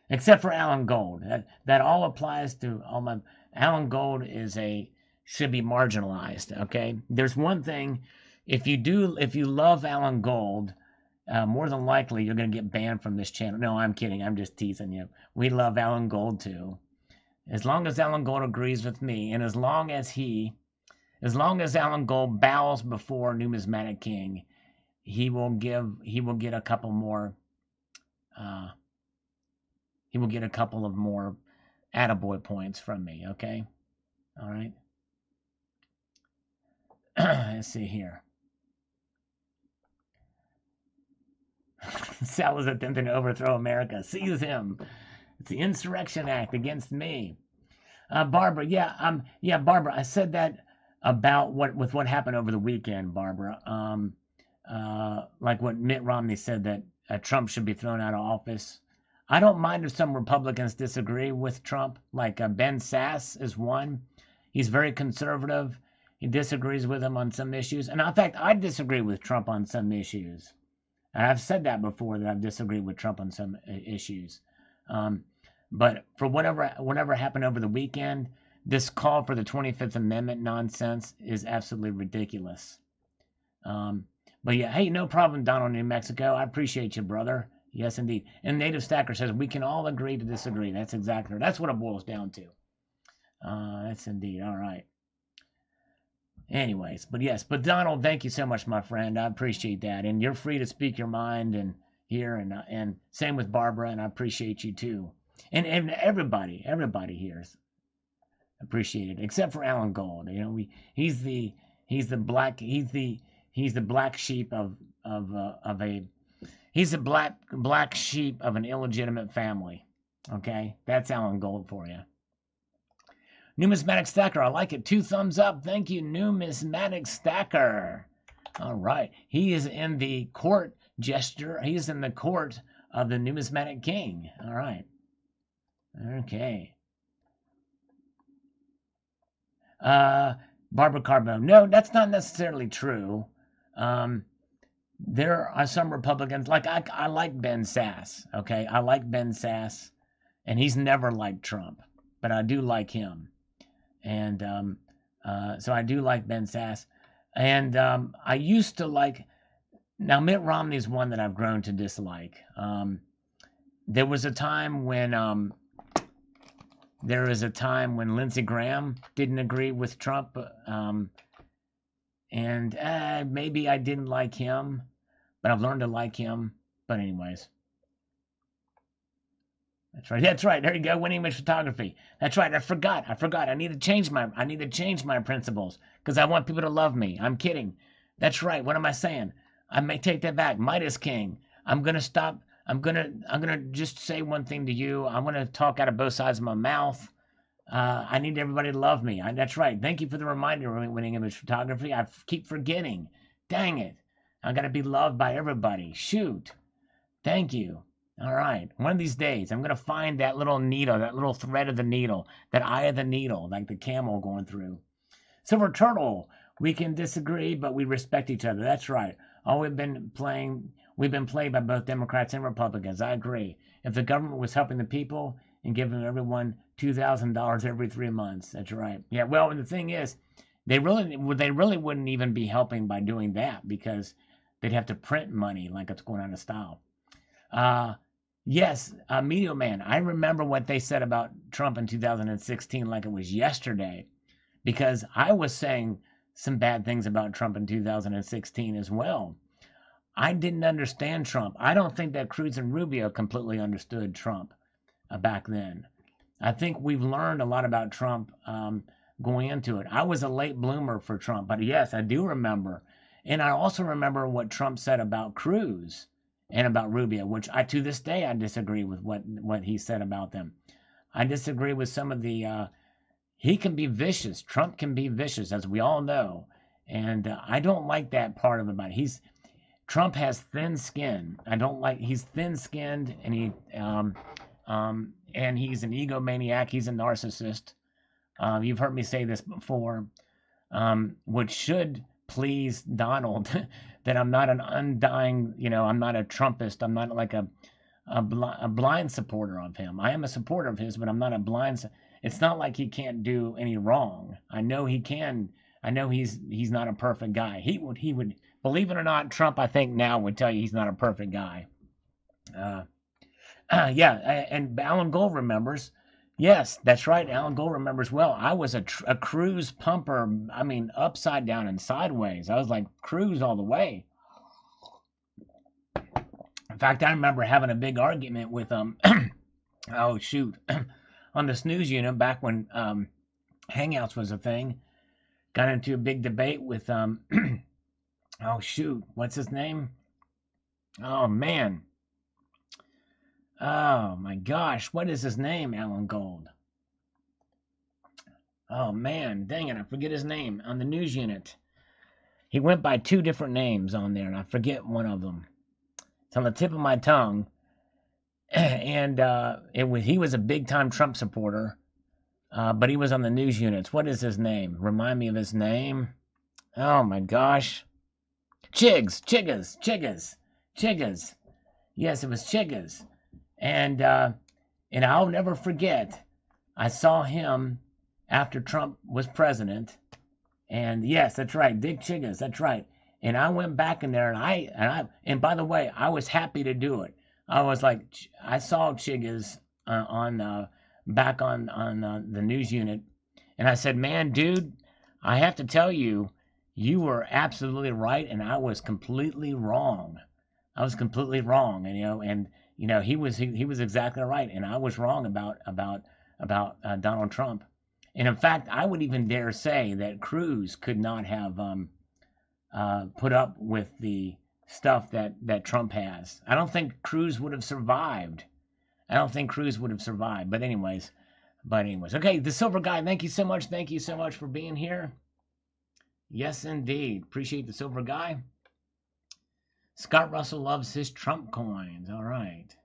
Except for Alan Gold. That all applies to all my... Alan Gold should be marginalized, okay? There's one thing, if you love Alan Gold, more than likely you're going to get banned from this channel. No, I'm kidding. I'm just teasing you. We love Alan Gold too. As long as Alan Gold agrees with me, and as long as Alan Gold bows before Numismatic King, he will get a couple more attaboy points from me, okay? All right. Let's see here. Sal is attempting to overthrow America. Seize him. It's the Insurrection Act against me. Barbara, Barbara, I said that about what happened over the weekend, Barbara. Like what Mitt Romney said, that Trump should be thrown out of office. I don't mind if some Republicans disagree with Trump, like Ben Sass is one. He's very conservative. He disagrees with him on some issues. And in fact, I disagree with Trump on some issues. And I've said that before, that I've disagreed with Trump on some issues. But for whatever happened over the weekend, this call for the 25th Amendment nonsense is absolutely ridiculous. But yeah, hey, no problem, Donald, New Mexico. I appreciate you, brother. Yes, indeed. And Native Stacker says we can all agree to disagree. That's exactly. That's what it boils down to. That's indeed. All right. Anyways, but yes, but Donald, thank you so much, my friend. I appreciate that, and you're free to speak your mind and here, and same with Barbara, and I appreciate you too, and everybody here is appreciated, except for Alan Gold. You know, he's the black sheep of he's a black sheep of an illegitimate family. Okay, that's Alan Gold for you. Numismatic Stacker, I like it. 2 thumbs up. Thank you, Numismatic Stacker. All right. He is in the court gesture. He is in the court of the Numismatic King. All right. Okay. Barbara Carbo. No, that's not necessarily true. There are some Republicans, like I like Ben Sass. Okay. I like Ben Sass, and he's never liked Trump, but I do like him. And so I do like Ben Sass. And I used to like, now Mitt Romney's one that I've grown to dislike. There was a time when Lindsey Graham didn't agree with Trump. And maybe I didn't like him, but I've learned to like him. But anyways. That's right. There you go. Winning image photography. That's right. I forgot. I need to change my principles because I want people to love me. I'm kidding. That's right. What am I saying? I may take that back. Midas King. I'm gonna stop. I'm gonna just say one thing to you. I'm gonna talk out of both sides of my mouth. I need everybody to love me. That's right. Thank you for the reminder, Winning image photography. I keep forgetting. Dang it. I gotta be loved by everybody. Shoot. Thank you. All right. One of these days, I'm going to find that little needle, that little thread of the needle, that eye of the needle, like the camel going through. Silver Turtle, we can disagree, but we respect each other. That's right. We've been played by both Democrats and Republicans. I agree. If the government was helping the people and giving everyone $2,000 every 3 months, that's right. Yeah, well, and the thing is, they really wouldn't even be helping by doing that because they'd have to print money like it's going out of style. Yes, Meteor Man, I remember what they said about Trump in 2016 like it was yesterday, because I was saying some bad things about Trump in 2016 as well. I didn't understand Trump. I don't think that Cruz and Rubio completely understood Trump back then. I think we've learned a lot about Trump going into it. I was a late bloomer for Trump, but yes, I do remember. And I also remember what Trump said about Cruz and about Rubio, which to this day I disagree with what he said about them. I disagree with some of the he can be vicious. Trump can be vicious, as we all know, and I don't like that part of it. But Trump has thin skin. He's thin-skinned, and he's an egomaniac. He's a narcissist. You've heard me say this before, which should please Donald. That I'm not an undying, I'm not a Trumpist. I'm not like a blind supporter of him. I am a supporter of his, but I'm not a blind. It's not like he can't do any wrong. I know he can. I know he's not a perfect guy. He would, believe it or not, Trump, I think now would tell you he's not a perfect guy. Yeah, and Alan Gold remembers. Yes, that's right. Alan Gold remembers well. I was a Cruz pumper. I mean, upside down and sideways. I was like Cruz all the way. In fact, I remember having a big argument with oh shoot, on the snooze unit back when Hangouts was a thing. Got into a big debate with oh shoot, what's his name? Oh man. Oh my gosh, what is his name, Alan Gold? Oh man, dang it, I forget his name on the news unit. He went by 2 different names on there, and I forget one of them. It's on the tip of my tongue. And he was a big-time Trump supporter, but he was on the news units. What is his name? Remind me of his name. Oh, my gosh. Chiggas. Yes, it was Chiggas. And I'll never forget, I saw him after Trump was president. And yes, that's right, Dick Chiggas, that's right. And I went back in there, and by the way, I was happy to do it. I was like, I saw Chiggas back on the news unit, and I said, man, dude, I have to tell you, you were absolutely right, and I was completely wrong. And he was exactly right, and I was wrong about Donald Trump. And in fact, I would even dare say that Cruz could not have put up with the stuff that Trump has. I don't think Cruz would have survived. But anyways. Okay, the Silver Guy, thank you so much. Thank you so much for being here. Yes, indeed. Appreciate the Silver Guy. Scott Russell loves his Trump coins. All right.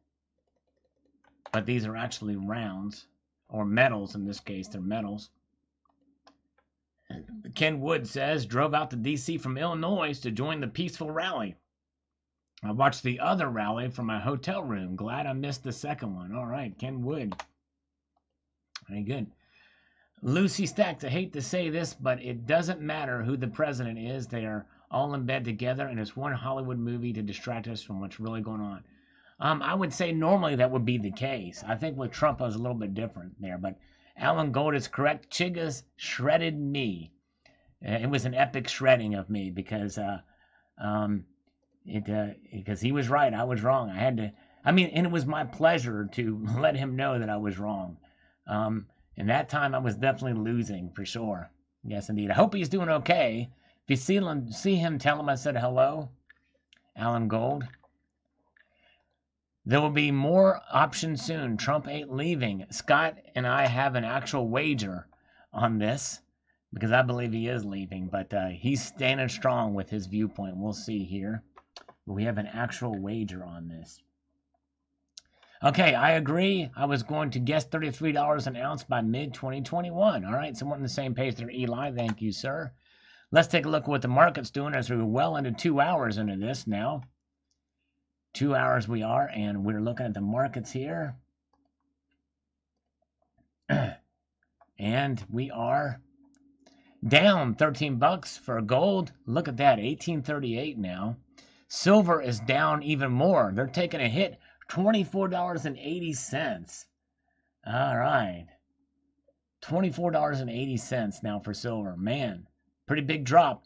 But these are actually rounds, or metals in this case. They're metals. Ken Wood says, drove out to D.C. from Illinois to join the peaceful rally. I watched the other rally from my hotel room. Glad I missed the second one. All right, Ken Wood. Very good. Lucy Stacks, I hate to say this, but it doesn't matter who the president is. They are all in bed together, and it's one Hollywood movie to distract us from what's really going on. I would say normally that would be the case. I think with Trump, it was a little bit different there, but Alan Gold is correct. Chiggas shredded me. It was an epic shredding of me because he was right, I was wrong. And it was my pleasure to let him know that I was wrong. And that time I was definitely losing for sure. Yes, indeed. I hope he's doing okay. If you see him, tell him I said hello. Alan Gold. There will be more options soon. Trump ain't leaving. Scott and I have an actual wager on this because I believe he is leaving, but he's standing strong with his viewpoint. We'll see here. We have an actual wager on this. Okay, I agree. I was going to guess $33 an ounce by mid-2021. All right, so we're on the same page there, Eli. Thank you, sir. Let's take a look at what the market's doing as we're well into 2 hours into this now. 2 hours we are, and we're looking at the markets here. And we are down 13 bucks for gold. Look at that, 1838 now. Silver is down even more. They're taking a hit, $24.80. All right. $24.80 now for silver. Man, pretty big drop.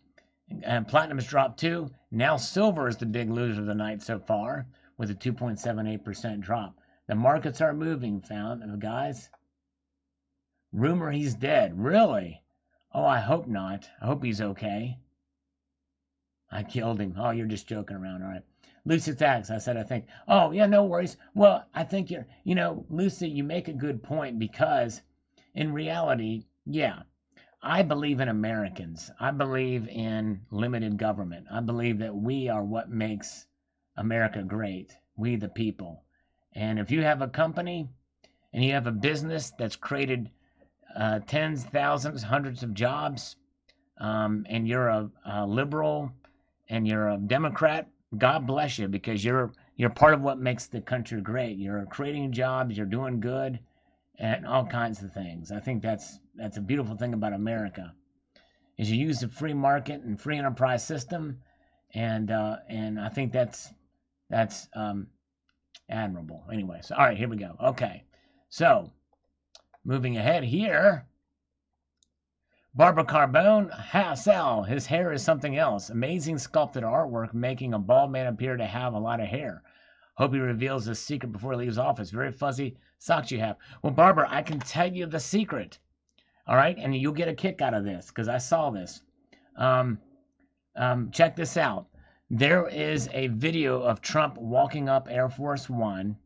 And platinum has dropped too. Now silver is the big loser of the night so far with a 2.78% drop. The markets are moving, guys. Rumor he's dead. Really? Oh, I hope not. I hope he's okay. I killed him. Oh, you're just joking around. All right. Lucy Thags, I think. Oh, yeah, no worries. Well, I think Lucy, you make a good point because in reality, yeah, I believe in Americans. I believe in limited government. I believe that we are what makes America great. We the people. And if you have a company and you have a business that's created tens, thousands, hundreds of jobs, and you're a liberal and you're a Democrat, God bless you because you're part of what makes the country great. You're creating jobs, you're doing good, and all kinds of things. I think that's a beautiful thing about America, is you use the free market and free enterprise system, and I think that's admirable. Anyway, so all right, here we go. Okay, so moving ahead here. Barbara Carbone, Sal, his hair is something else. Amazing sculpted artwork making a bald man appear to have a lot of hair. Hope he reveals his secret before he leaves office. Very fuzzy socks you have. Well, Barbara, I can tell you the secret. All right? And you'll get a kick out of this because I saw this. Check this out. There is a video of Trump walking up Air Force One,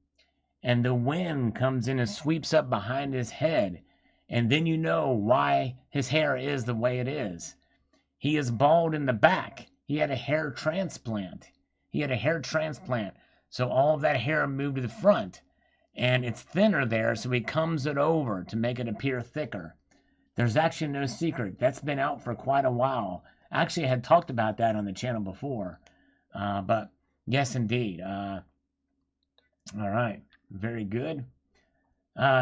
and the wind comes in and sweeps up behind his head. And then you know why his hair is the way it is. He is bald in the back. He had a hair transplant. So all of that hair moved to the front, and it's thinner there, so he combs it over to make it appear thicker. There's actually no secret. That's been out for quite a while. Actually, I had talked about that on the channel before. But yes, indeed. All right. Very good.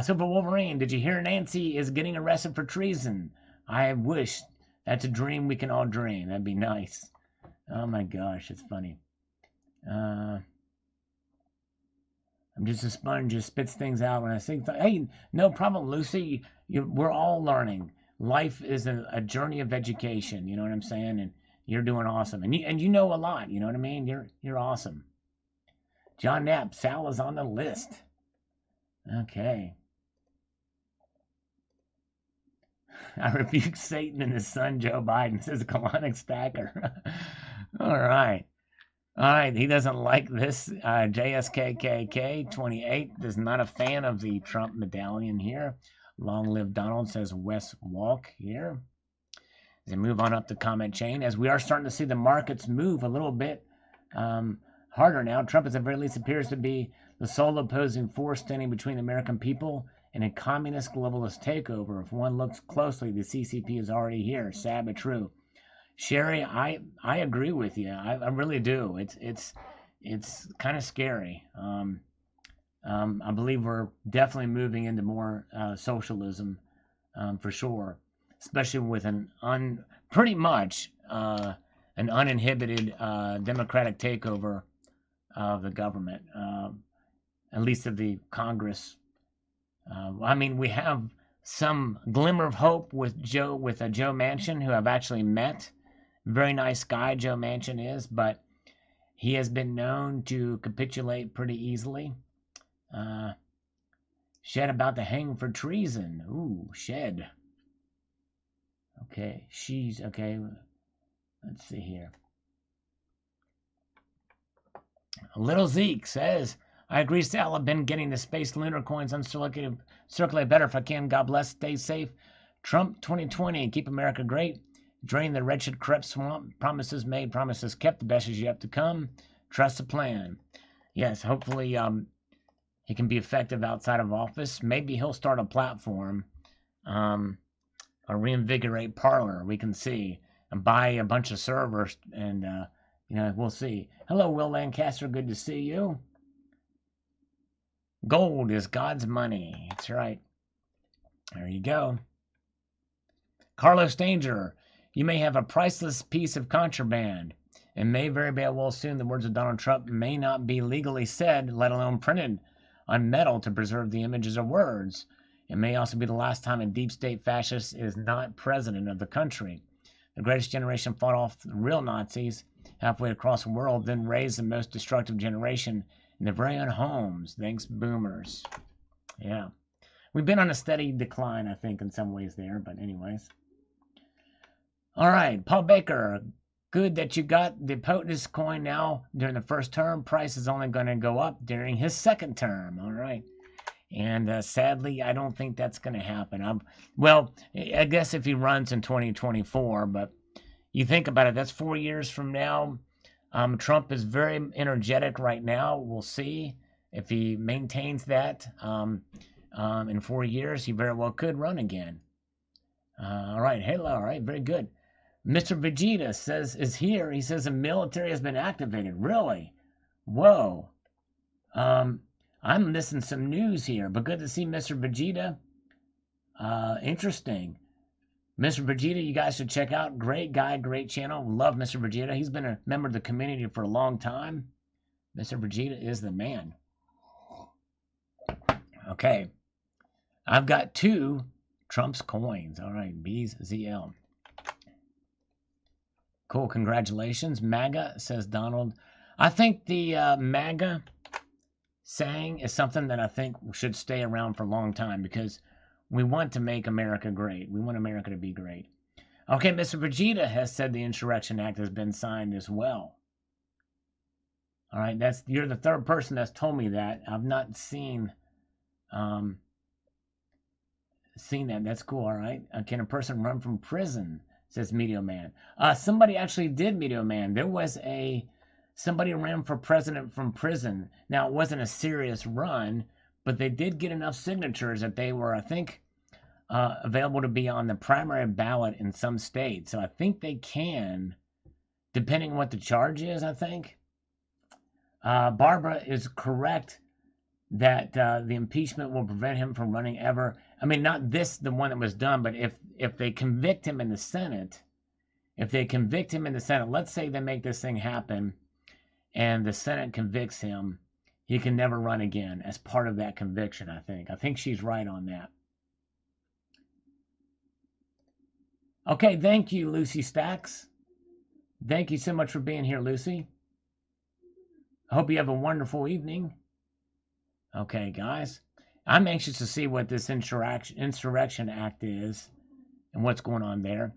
Silver Wolverine, did you hear Nancy is getting arrested for treason? I wish. That's a dream we can all dream. That'd be nice. Oh my gosh, it's funny. I'm just a sponge, just spits things out when I say, hey, no problem, Lucy. We're all learning. Life is a journey of education. You know what I'm saying? And you're doing awesome. And you know a lot. You know what I mean? You're awesome. John Knapp, Sal is on the list. Okay. I rebuke Satan and his son Joe Biden, says Colonic Stacker. All right. All right. He doesn't like this. JSKKK 28 is not a fan of the Trump medallion here. Long live Donald, says Wes Walk here. As they move on up the comment chain, as we are starting to see the markets move a little bit harder now. Trump, at the very least, appears to be the sole opposing force standing between the American people and a communist globalist takeover. If one looks closely, the CCP is already here. Sad but true. Sherry, I agree with you. I really do. It's kind of scary. I believe we're definitely moving into more socialism for sure, especially with pretty much an uninhibited democratic takeover of the government, at least of the Congress. I mean, we have some glimmer of hope with Joe Manchin, who I've actually met. Very nice guy, Joe Manchin is, but he has been known to capitulate pretty easily. Shed about to hang for treason. Ooh, Shed. Okay, she's okay. Let's see here. Little Zeke says, I agree, Sal. I've been getting the space lunar coins circulate better if I can. God bless. Stay safe. Trump 2020. Keep America great. Drain the wretched, corrupt swamp. Promises made, promises kept. The best is yet to come. Trust the plan. Yes, hopefully he can be effective outside of office. Maybe he'll start a platform or reinvigorate Parler. We can see. And buy a bunch of servers and, we'll see. Hello, Will Lancaster. Good to see you. Gold is God's money. That's right. There you go. Carlos Danger. You may have a priceless piece of contraband. It may very well soon the words of Donald Trump may not be legally said, let alone printed on metal to preserve the images or words. It may also be the last time a deep state fascist is not president of the country. The greatest generation fought off the real Nazis halfway across the world, then raised the most destructive generation in their very own homes. Thanks, boomers. Yeah. We've been on a steady decline, I think, in some ways there, but anyways. All right, Paul Baker. Good that you got the POTUS coin now during the first term. Price is only going to go up during his second term. All right. And sadly, I don't think that's going to happen. Well, I guess if he runs in 2024, but you think about it, that's 4 years from now. Trump is very energetic right now. We'll see if he maintains that. In 4 years, he very well could run again. All right, Halo, all right, very good. Mr. Vegeta is here. He says the military has been activated. Really? Whoa. I'm missing some news here, but good to see Mr. Vegeta. Interesting. Mr. Vegeta, you guys should check out. Great guy, great channel. Love Mr. Vegeta. He's been a member of the community for a long time. Mr. Vegeta is the man. Okay. I've got 2 Trump's coins. All right, BZL. Cool, congratulations. MAGA, says Donald. I think the MAGA saying is something that I think should stay around for a long time because we want to make America great. We want America to be great. Okay, Mr. Vegeta has said the Insurrection Act has been signed as well. All right, you're the third person that's told me that. I've not seen that. That's cool. All right. Can a person run from prison? Says Meteor Man. Somebody actually did, Meteor Man. There was somebody ran for president from prison. Now, it wasn't a serious run, but they did get enough signatures that they were, I think, available to be on the primary ballot in some states. So I think they can, depending on what the charge is, I think. Barbara is correct that the impeachment will prevent him from running ever. I mean, not this, the one that was done, but if they convict him in the Senate, let's say they make this thing happen and the Senate convicts him, he can never run again as part of that conviction, I think. I think she's right on that. Okay, thank you, Lucy Stacks. Thank you so much for being here, Lucy. I hope you have a wonderful evening. Okay, guys. I'm anxious to see what this Insurrection Act is and what's going on there.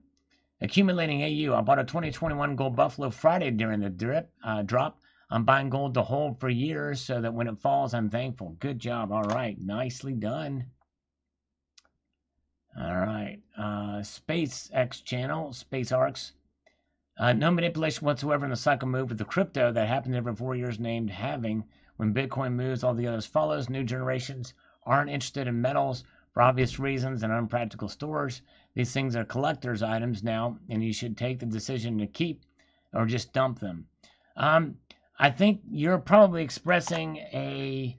Accumulating AU. I bought a 2021 Gold Buffalo Friday during the drop. I'm buying gold to hold for years so that when it falls, I'm thankful. Good job. All right. Nicely done. All right. SpaceX channel, SpaceArcs. No manipulation whatsoever in the cycle move with the crypto that happens every 4 years named halving. When Bitcoin moves, all the others follows. New generations aren't interested in metals for obvious reasons and unpractical stores. These things are collector's items now, and you should take the decision to keep or just dump them. I think you're probably expressing a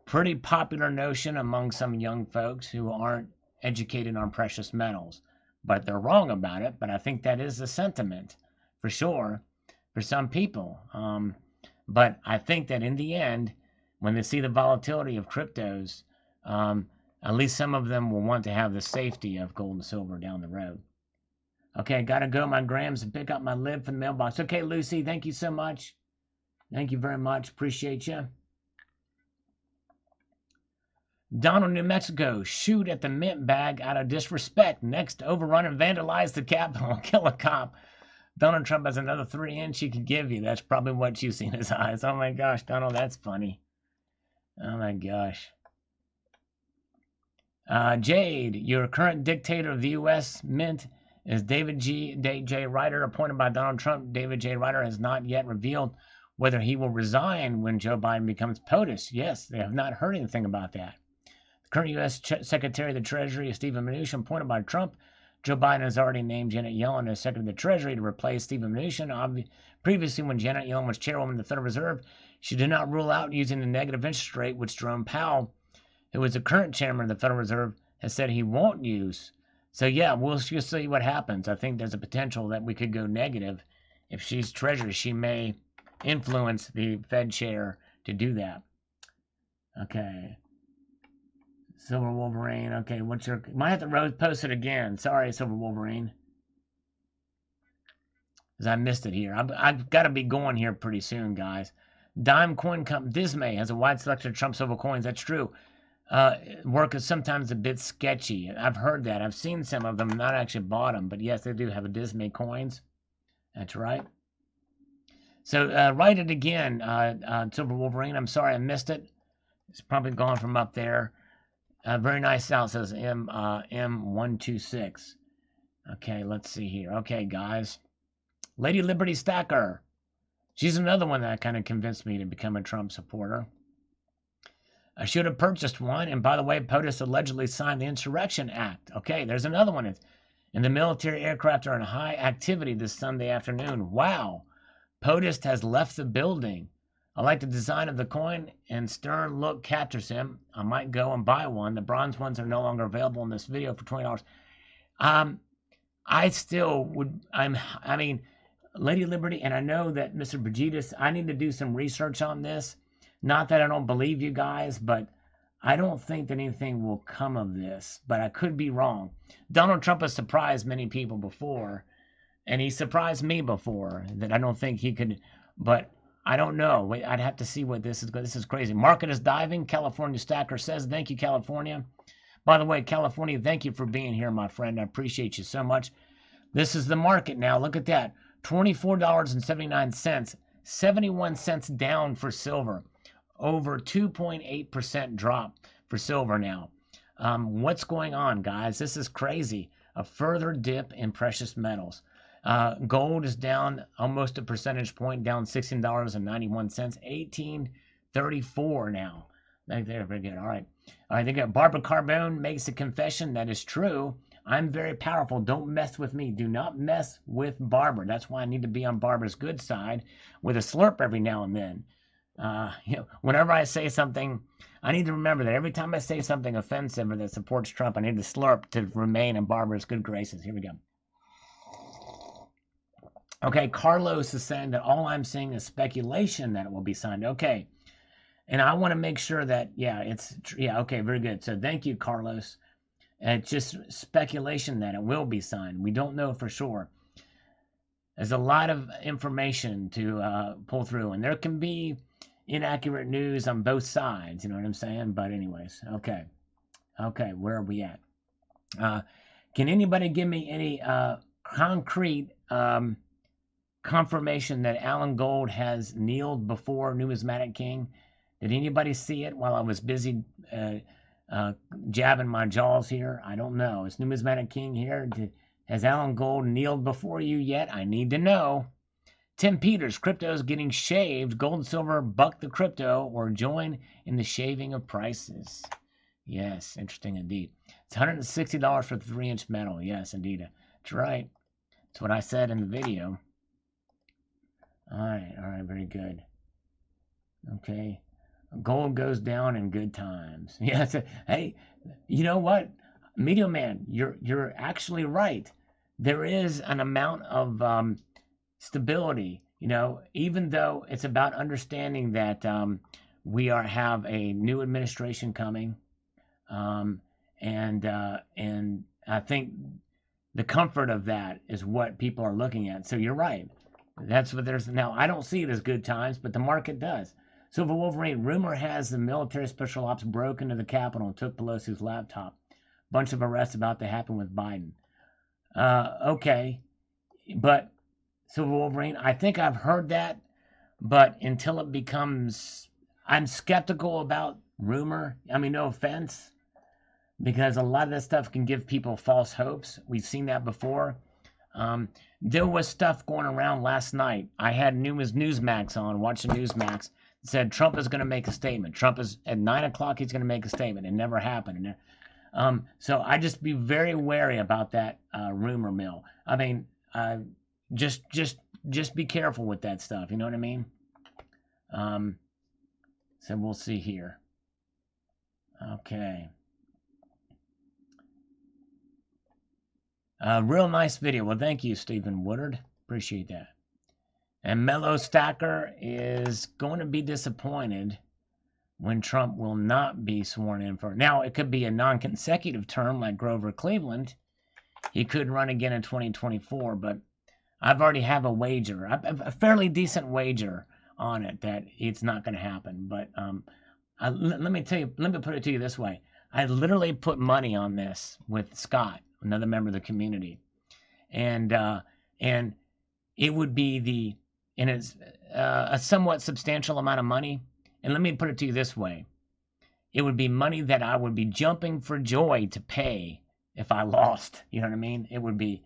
pretty popular notion among some young folks who aren't educated on precious metals. But they're wrong about it. But I think that is the sentiment, for sure, for some people. But I think that in the end, when they see the volatility of cryptos, at least some of them will want to have the safety of gold and silver down the road. Okay, gotta go my grams and pick up my lid from the mailbox. Okay, Lucy, thank you so much. Thank you very much. Appreciate you. Donald, New Mexico, shoot at the mint bag out of disrespect. Next, overrun and vandalize the Capitol. Kill a cop. Donald Trump has another 3 inch he could give you. That's probably what you see in his eyes. Oh my gosh, Donald, that's funny. Oh my gosh. Jade, your current dictator of the U.S. Mint is David J. Ryder, appointed by Donald Trump. David J. Ryder has not yet revealed whether he will resign when Joe Biden becomes POTUS. Yes, they have not heard anything about that. The current U.S. Secretary of the Treasury is Stephen Mnuchin, appointed by Trump. Joe Biden has already named Janet Yellen as Secretary of the Treasury to replace Stephen Mnuchin. Previously, when Janet Yellen was chairwoman of the Federal Reserve, she did not rule out using the negative interest rate, which Jerome Powell, who is the current chairman of the Federal Reserve, has said he won't use. So, yeah, we'll just see what happens. I think there's a potential that we could go negative. If she's Treasury, she may influence the Fed chair to do that. Okay. Silver Wolverine. Okay, what's your... Might have to post it again. Sorry, Silver Wolverine. Because I missed it here. I've got to be going here pretty soon, guys. Dime Coin Company, Dismay, has a wide selection of Trump silver coins. That's true. Work is sometimes a bit sketchy. I've heard that. I've seen some of them, not actually bought them. But yes, they do have a Dismay coins. That's right. So write it again, Silver Wolverine. I'm sorry I missed it. It's probably gone from up there. Very nice out, says M126. Okay, let's see here. Okay, guys. Lady Liberty Stacker. She's another one that kind of convinced me to become a Trump supporter. I should have purchased one. And by the way, POTUS allegedly signed the Insurrection Act. Okay, there's another one. And the military aircraft are in high activity this Sunday afternoon. Wow. POTUS has left the building. I like the design of the coin, and stern look captures him. I might go and buy one. The bronze ones are no longer available in this video for $20. I still would, I mean, Lady Liberty, and I know that Mr. Brigidas, I need to do some research on this. Not that I don't believe you guys, but I don't think that anything will come of this, but I could be wrong. Donald Trump has surprised many people before, and he surprised me before, that I don't think he could, but I don't know. I'd have to see what this is. This is crazy. Market is diving. California Stacker says, thank you, California. By the way, California, thank you for being here, my friend. I appreciate you so much. This is the market now. Look at that. $24.79. 71 cents down for silver. Over 2.8% drop for silver now. What's going on, guys? This is crazy. A further dip in precious metals. Gold is down almost a percentage point, down $16.91, 1834 now. They're very good. All right. All right. They got Barbara Carbone makes a confession that is true. I'm very powerful. Don't mess with me. Do not mess with Barbara. That's why I need to be on Barbara's good side with a slurp every now and then. Whenever I say something, I need to remember that every time I say something offensive or that supports Trump, I need to slurp to remain in Barbara's good graces. Here we go. Okay, Carlos is saying that all I'm seeing is speculation that it will be signed. Okay, and I want to make sure that, okay, very good. So thank you, Carlos. It's just speculation that it will be signed. We don't know for sure. There's a lot of information to pull through, and there can be inaccurate news on both sides. You know what I'm saying? But anyways, okay, where are we at? Can anybody give me any concrete confirmation that Alan Gold has kneeled before Numismatic King? Did anybody see it while I was busy jabbing my jaws here? I don't know. Is Numismatic King here? Has Alan Gold kneeled before you yet? I need to know. Tim Peters, crypto's getting shaved. Gold and silver buck the crypto or join in the shaving of prices. Yes, interesting indeed. It's $160 for 3-inch metal. Yes, indeed. That's right. That's what I said in the video. All right, very good. Okay. Gold goes down in good times. Yes. Hey, you know what? Media Man, you're actually right. There is an amount of stability, even though it's about understanding that we have a new administration coming. And I think the comfort of that is what people are looking at. So you're right. That's what there's now. I don't see it as good times, but the market does. Silver Wolverine, rumor has the military special ops broke into the Capitol and took Pelosi's laptop. Bunch of arrests about to happen with Biden. Okay, but Silver Wolverine, I think I've heard that, but until it becomes, I'm skeptical about rumor. I mean, no offense, because a lot of this stuff can give people false hopes. We've seen that before. There was stuff going around last night. I had Newsmax on, watching Newsmax. It said Trump is going to make a statement. Trump is at 9 o'clock. He's going to make a statement. It never happened. So I just be very wary about that rumor mill. I mean, just be careful with that stuff. You know what I mean? So we'll see here. Okay. Real nice video. Well, thank you, Stephen Woodard. Appreciate that. And Mellow Stacker is going to be disappointed when Trump will not be sworn in for. Now, it could be a non-consecutive term like Grover Cleveland. He could run again in 2024, but I've already have a wager, a fairly decent wager on it that it's not going to happen. But let me put it to you this way. I literally put money on this with Scott, another member of the community, and it would be it's a somewhat substantial amount of money. And let me put it to you this way: it would be money that I would be jumping for joy to pay if I lost. You know what I mean? It would be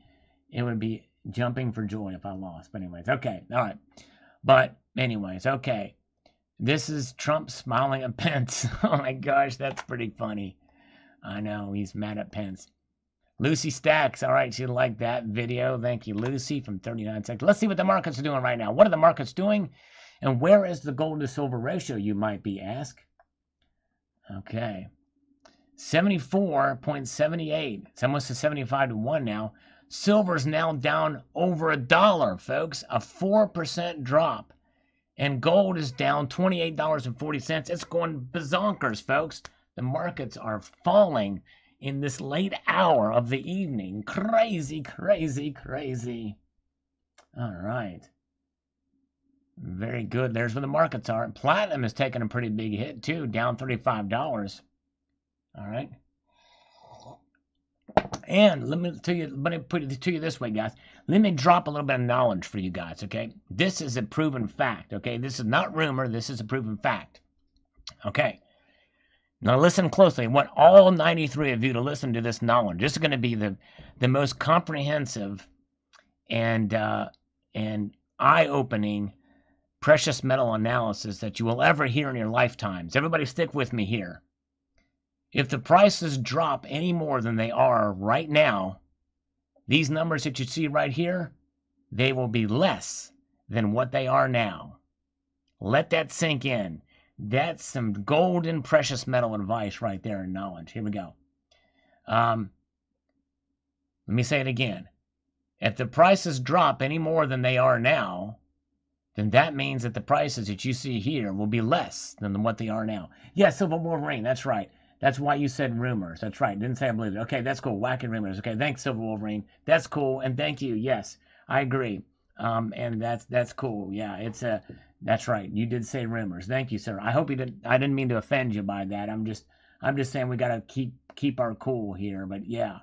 jumping for joy if I lost. But anyways, okay, all right. But anyways, okay. This is Trump smiling at Pence. Oh my gosh, that's pretty funny. I know he's mad at Pence. Lucy Stacks, all right, she liked that video. Thank you, Lucy, from 39 seconds. Let's see what the markets are doing right now. What are the markets doing? And where is the gold to silver ratio, you might be asked? Okay. 74.78. It's almost to 75 to 1 now. Silver's now down over $1, folks. A 4% drop. And gold is down $28.40. It's going bazonkers, folks. The markets are falling in this late hour of the evening. Crazy, crazy, crazy. All right. Very good. There's where the markets are. Platinum is taking a pretty big hit, too. Down $35. All right. And let me put it to you this way, guys. Let me drop a little bit of knowledge for you guys, okay? This is a proven fact, okay? This is not rumor. This is a proven fact. Okay. Now listen closely. I want all 93 of you to listen to this knowledge. This is going to be the most comprehensive and eye-opening precious metal analysis that you will ever hear in your lifetimes. Everybody stick with me here. If the prices drop any more than they are right now, these numbers that you see right here, they will be less than what they are now. Let that sink in. That's some golden precious metal advice right there and knowledge. Here we go. Let me say it again. If the prices drop any more than they are now, then that means that the prices that you see here will be less than what they are now. Yeah, Silver Wolverine, that's right. That's why you said rumors. That's right. Didn't say I believe it. Okay, that's cool. Wacky rumors. Okay, thanks, Silver Wolverine. That's cool, and thank you. Yes, I agree. And that's cool. Yeah, that's right. You did say rumors. Thank you, sir. I hope you didn't. I didn't mean to offend you by that. I'm just saying we gotta keep our cool here. But yeah,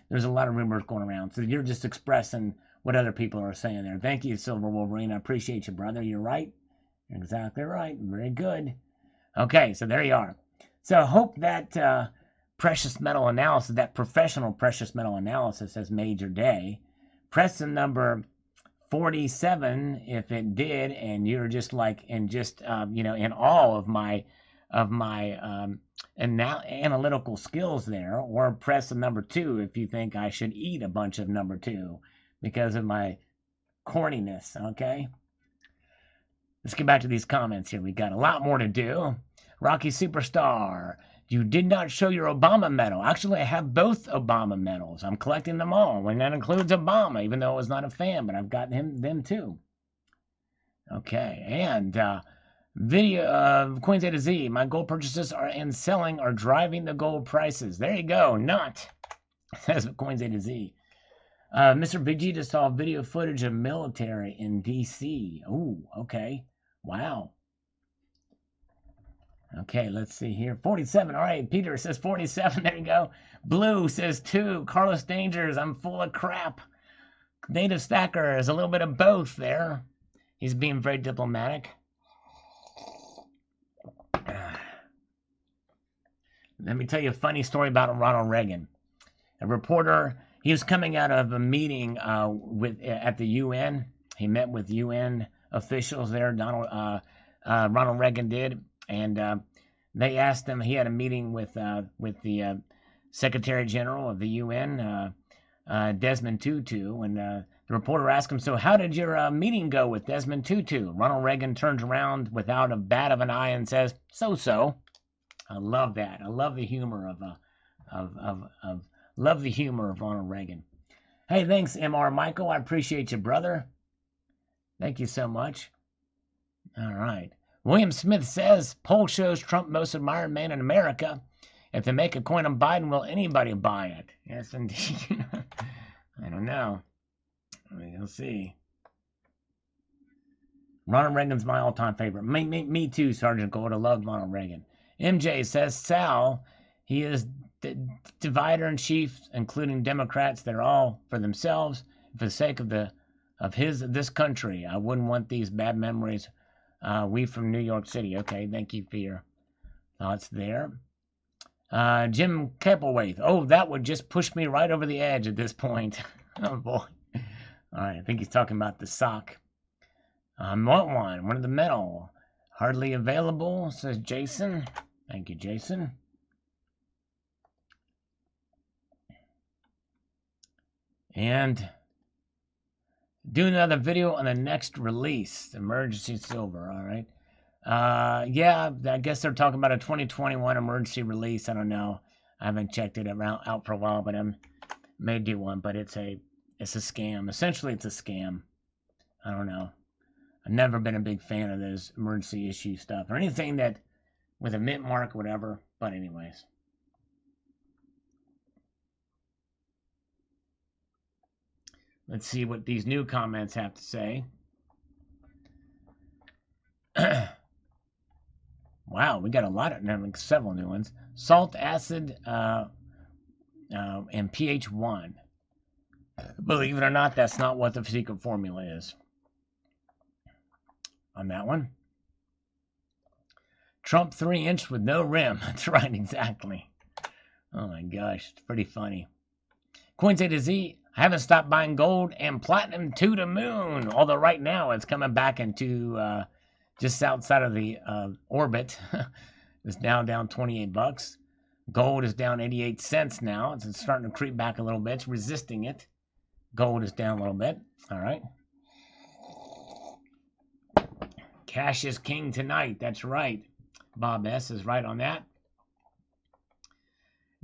there's a lot of rumors going around. So you're just expressing what other people are saying there. Thank you, Silver Wolverine. I appreciate you, brother. You're right. You're exactly right. Very good. Okay, so there you are. So I hope that precious metal analysis, that professional precious metal analysis has made your day. Press the number 47 if it did, and you're just like, and just, in awe of my analytical skills there, or press the number 2 if you think I should eat a bunch of number 2 because of my corniness, okay? Let's get back to these comments here. We got a lot more to do. Rocky Superstar, you did not show your Obama medal. Actually, I have both Obama medals. I'm collecting them all, and that includes Obama, even though I was not a fan, but I've got them too. Okay, and video of Coins A to Z. My gold purchases and selling are driving the gold prices. There you go. Not, says Coins A to Z. Mr. Vegeta saw video footage of military in D.C. Oh, okay. Wow. Okay, let's see here. 47. All right, Peter says 47. There you go. Blue says 2. Carlos Dangers, I'm full of crap. Native Stacker is a little bit of both there. He's being very diplomatic. Let me tell you a funny story about Ronald Reagan. A reporter, he was coming out of a meeting at the UN. He met with UN officials there. Ronald Reagan did. And they asked him, he had a meeting with the Secretary General of the UN, Desmond Tutu, and the reporter asked him, so how did your meeting go with Desmond Tutu? Ronald Reagan turns around without a bat of an eye and says, so-so. I love that. I love the humor love the humor of Ronald Reagan. Hey, thanks, M.R. Michael. I appreciate you, brother. Thank you so much. All right. William Smith says, poll shows Trump most admired man in America. If they make a coin on Biden, will anybody buy it? Yes, indeed. I don't know. We'll see. Ronald Reagan's my all-time favorite. Me too, Sergeant Gold. I love Ronald Reagan. MJ says, Sal, he is the divider in chief, including Democrats. They're all for themselves. For the sake of this country, I wouldn't want these bad memories. We from New York City. Okay, thank you for your thoughts there. Jim Kepelwaith. Oh, that would just push me right over the edge at this point. Oh, boy. All right, I think he's talking about the sock. Want one of the metal. Hardly available, says Jason. Thank you, Jason. And do another video on the next release, Emergency Silver, all right? Yeah, I guess they're talking about a 2021 emergency release. I don't know. I haven't checked it out for a while, but I may do one, but it's a scam. Essentially, it's a scam. I don't know. I've never been a big fan of those emergency issue stuff or anything that with a mint mark or whatever, but anyways. Let's see what these new comments have to say. Wow, we got a lot of several new ones. Salt, acid, and pH 1. Believe it or not, that's not what the secret formula is. On that one. Trump 3-inch with no rim. That's right, exactly. Oh my gosh, it's pretty funny. Coins A to Z. I haven't stopped buying gold and platinum to the moon. Although right now it's coming back into just outside of the orbit. It's now down 28 bucks. Gold is down 88 cents now. It's starting to creep back a little bit. It's resisting it. Gold is down a little bit. All right. Cash is king tonight. That's right. Bob S. is right on that.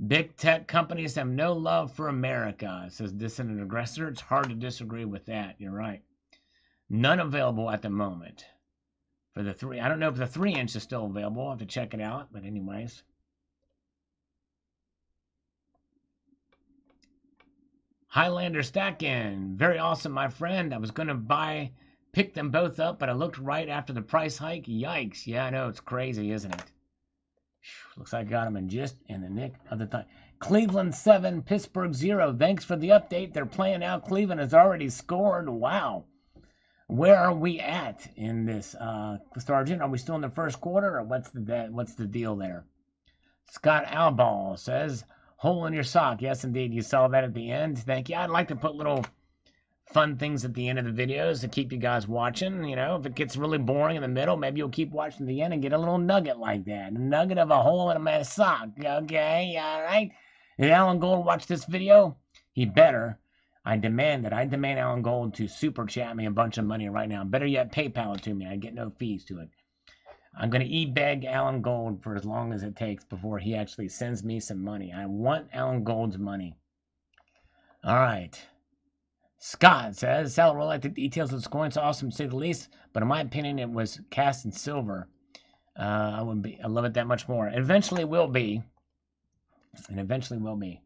Big tech companies have no love for America, says Dissident Aggressor. It's hard to disagree with that. You're right. None available at the moment. For the 3, I don't know if the 3-inch is still available. I'll have to check it out. But anyways. Highlander Stackin. Very awesome, my friend. I was going to pick them both up, but I looked right after the price hike. Yikes. Yeah, I know. It's crazy, isn't it? Looks like I got them in just in the nick of the time. Cleveland 7, Pittsburgh 0. Thanks for the update. They're playing out. Cleveland has already scored. Wow. Where are we at in this, Sergeant? Are we still in the first quarter, or what's the deal there? Scott Alball says, hole in your sock. Yes, indeed. You saw that at the end. Thank you. I'd like to put little fun things at the end of the videos to keep you guys watching. You know, if it gets really boring in the middle, maybe you'll keep watching to the end and get a little nugget like that. A nugget of a hole in my sock. Okay, all right? Did Alan Gold watch this video? He better. I demand that. I demand Alan Gold to super chat me a bunch of money right now. Better yet, PayPal it to me. I get no fees to it. I'm going to e-beg Alan Gold for as long as it takes before he actually sends me some money. I want Alan Gold's money. All right. Scott says, Sal will like the details of the scoring. It's awesome to say the least, but in my opinion, it was cast in silver. I love it that much more. It eventually will be. And eventually will be.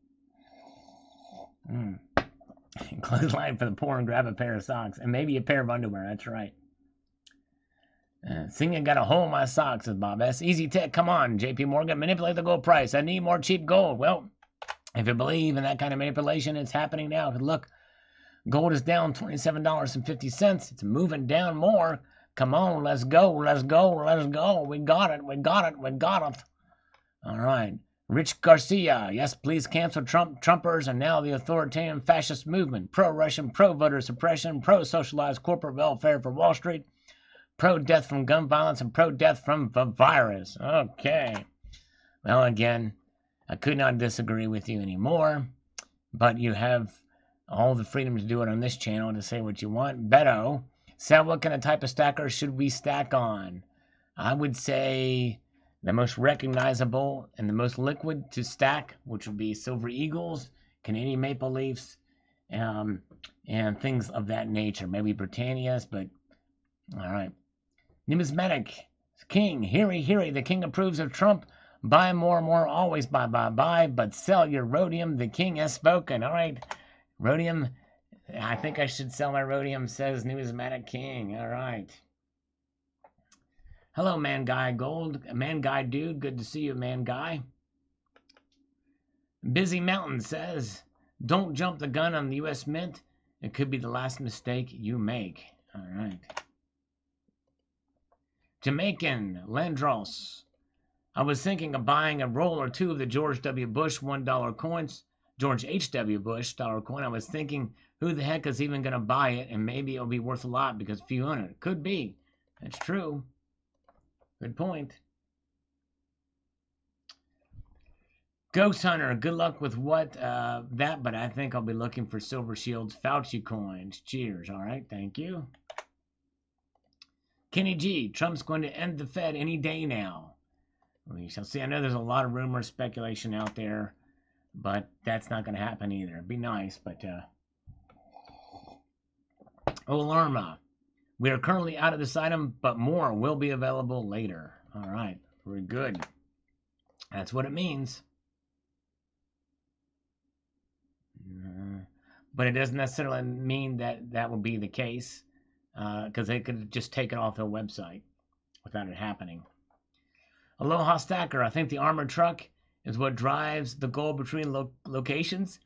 Close line for the poor and grab a pair of socks. And maybe a pair of underwear. That's right. Singing got a hole in my socks, says Bob S. Easy Tech, come on. JP Morgan, manipulate the gold price. I need more cheap gold. Well, if you believe in that kind of manipulation, it's happening now. Look, gold is down $27.50. It's moving down more. Come on, let's go, let's go, let's go. We got it, we got it, we got it. All right. Rich Garcia, yes, please cancel Trumpers and now the authoritarian fascist movement. Pro-Russian, pro-voter suppression, pro-socialized corporate welfare for Wall Street, pro-death from gun violence, and pro-death from the virus. Okay. Well, again, I could not disagree with you anymore, but you have all the freedom to do it on this channel to say what you want. Beto, Sal, what kind of type of stacker should we stack on? I would say the most recognizable and the most liquid to stack, which would be Silver Eagles, Canadian Maple Leafs, and things of that nature. Maybe Britannias, but all right. Numismatic King, hear ye, the king approves of Trump. Buy more, always buy, but sell your rhodium. The king has spoken. All right, rhodium. I think I should sell my rhodium, says Numismatic King. All right. Hello, Man Guy Gold. Man Guy Dude, good to see you, Man Guy. Busy Mountain says, don't jump the gun on the U.S. Mint. It could be the last mistake you make. All right. Jamaican Landros. I was thinking of buying a roll or two of the George W. Bush $1 coins. George H.W. Bush dollar coin. I was thinking, who the heck is even going to buy it? And maybe it'll be worth a lot because few own it. Could be. That's true. Good point. Ghost Hunter, good luck with that, but I think I'll be looking for Silver Shield's Fauci coins. Cheers. All right, thank you. Kenny G, Trump's going to end the Fed any day now. We shall see. I know there's a lot of rumors, speculation out there, but that's not going to happen either. It'd be nice, but Olarma. We are currently out of this item, but more will be available later. All right, very good. That's what it means. But it doesn't necessarily mean that that will be the case, because they could just take it off their website without it happening. Aloha Stacker, I think the armored truck is what drives the goal between locations.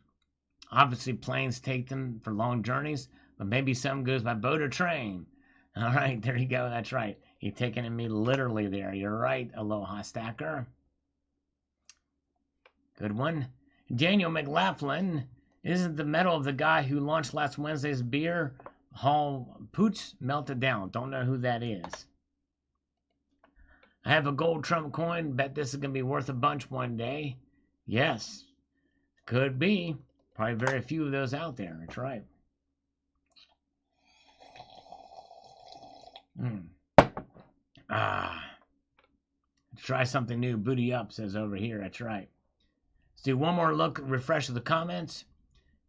Obviously, planes take them for long journeys, but maybe some goes by boat or train. All right, there you go. That's right. You're taking me literally there. You're right, Aloha Stacker. Good one. Daniel McLaughlin. Isn't the metal of the guy who launched last Wednesday's beer hall pooch melted down? Don't know who that is. I have a gold Trump coin. Bet this is going to be worth a bunch one day. Yes, could be. Probably very few of those out there. That's right. Let's try something new. Booty up says over here. That's right. Let's do one more look, refresh of the comments.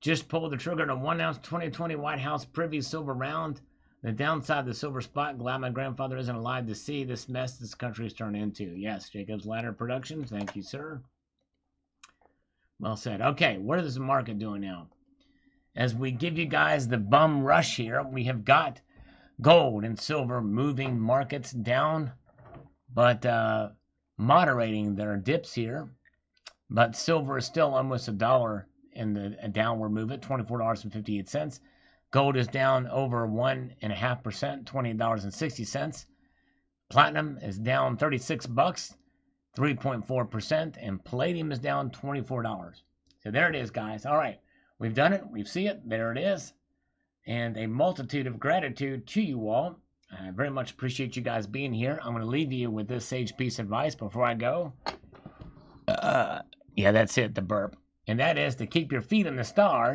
Just pulled the trigger on a 1 ounce 2020 White House Privy silver round. The downside, the silver spot. Glad my grandfather isn't alive to see this mess this country has turned into. Yes, Jacob's Ladder Productions. Thank you, sir. Well said. Okay, what is the market doing now? As we give you guys the bum rush here, we have got gold and silver moving markets down, but moderating their dips here. But silver is still almost $1 in the downward movement, $24.58. Gold is down over 1.5%, $28.60. Platinum is down $36, 3.4%, and palladium is down $24. So there it is, guys. All right, we've done it. We see it. There it is. And a multitude of gratitude to you all. I very much appreciate you guys being here. I'm going to leave you with this sage piece of advice before I go. Yeah, that's it, the burp. And that is to keep your feet in the stars.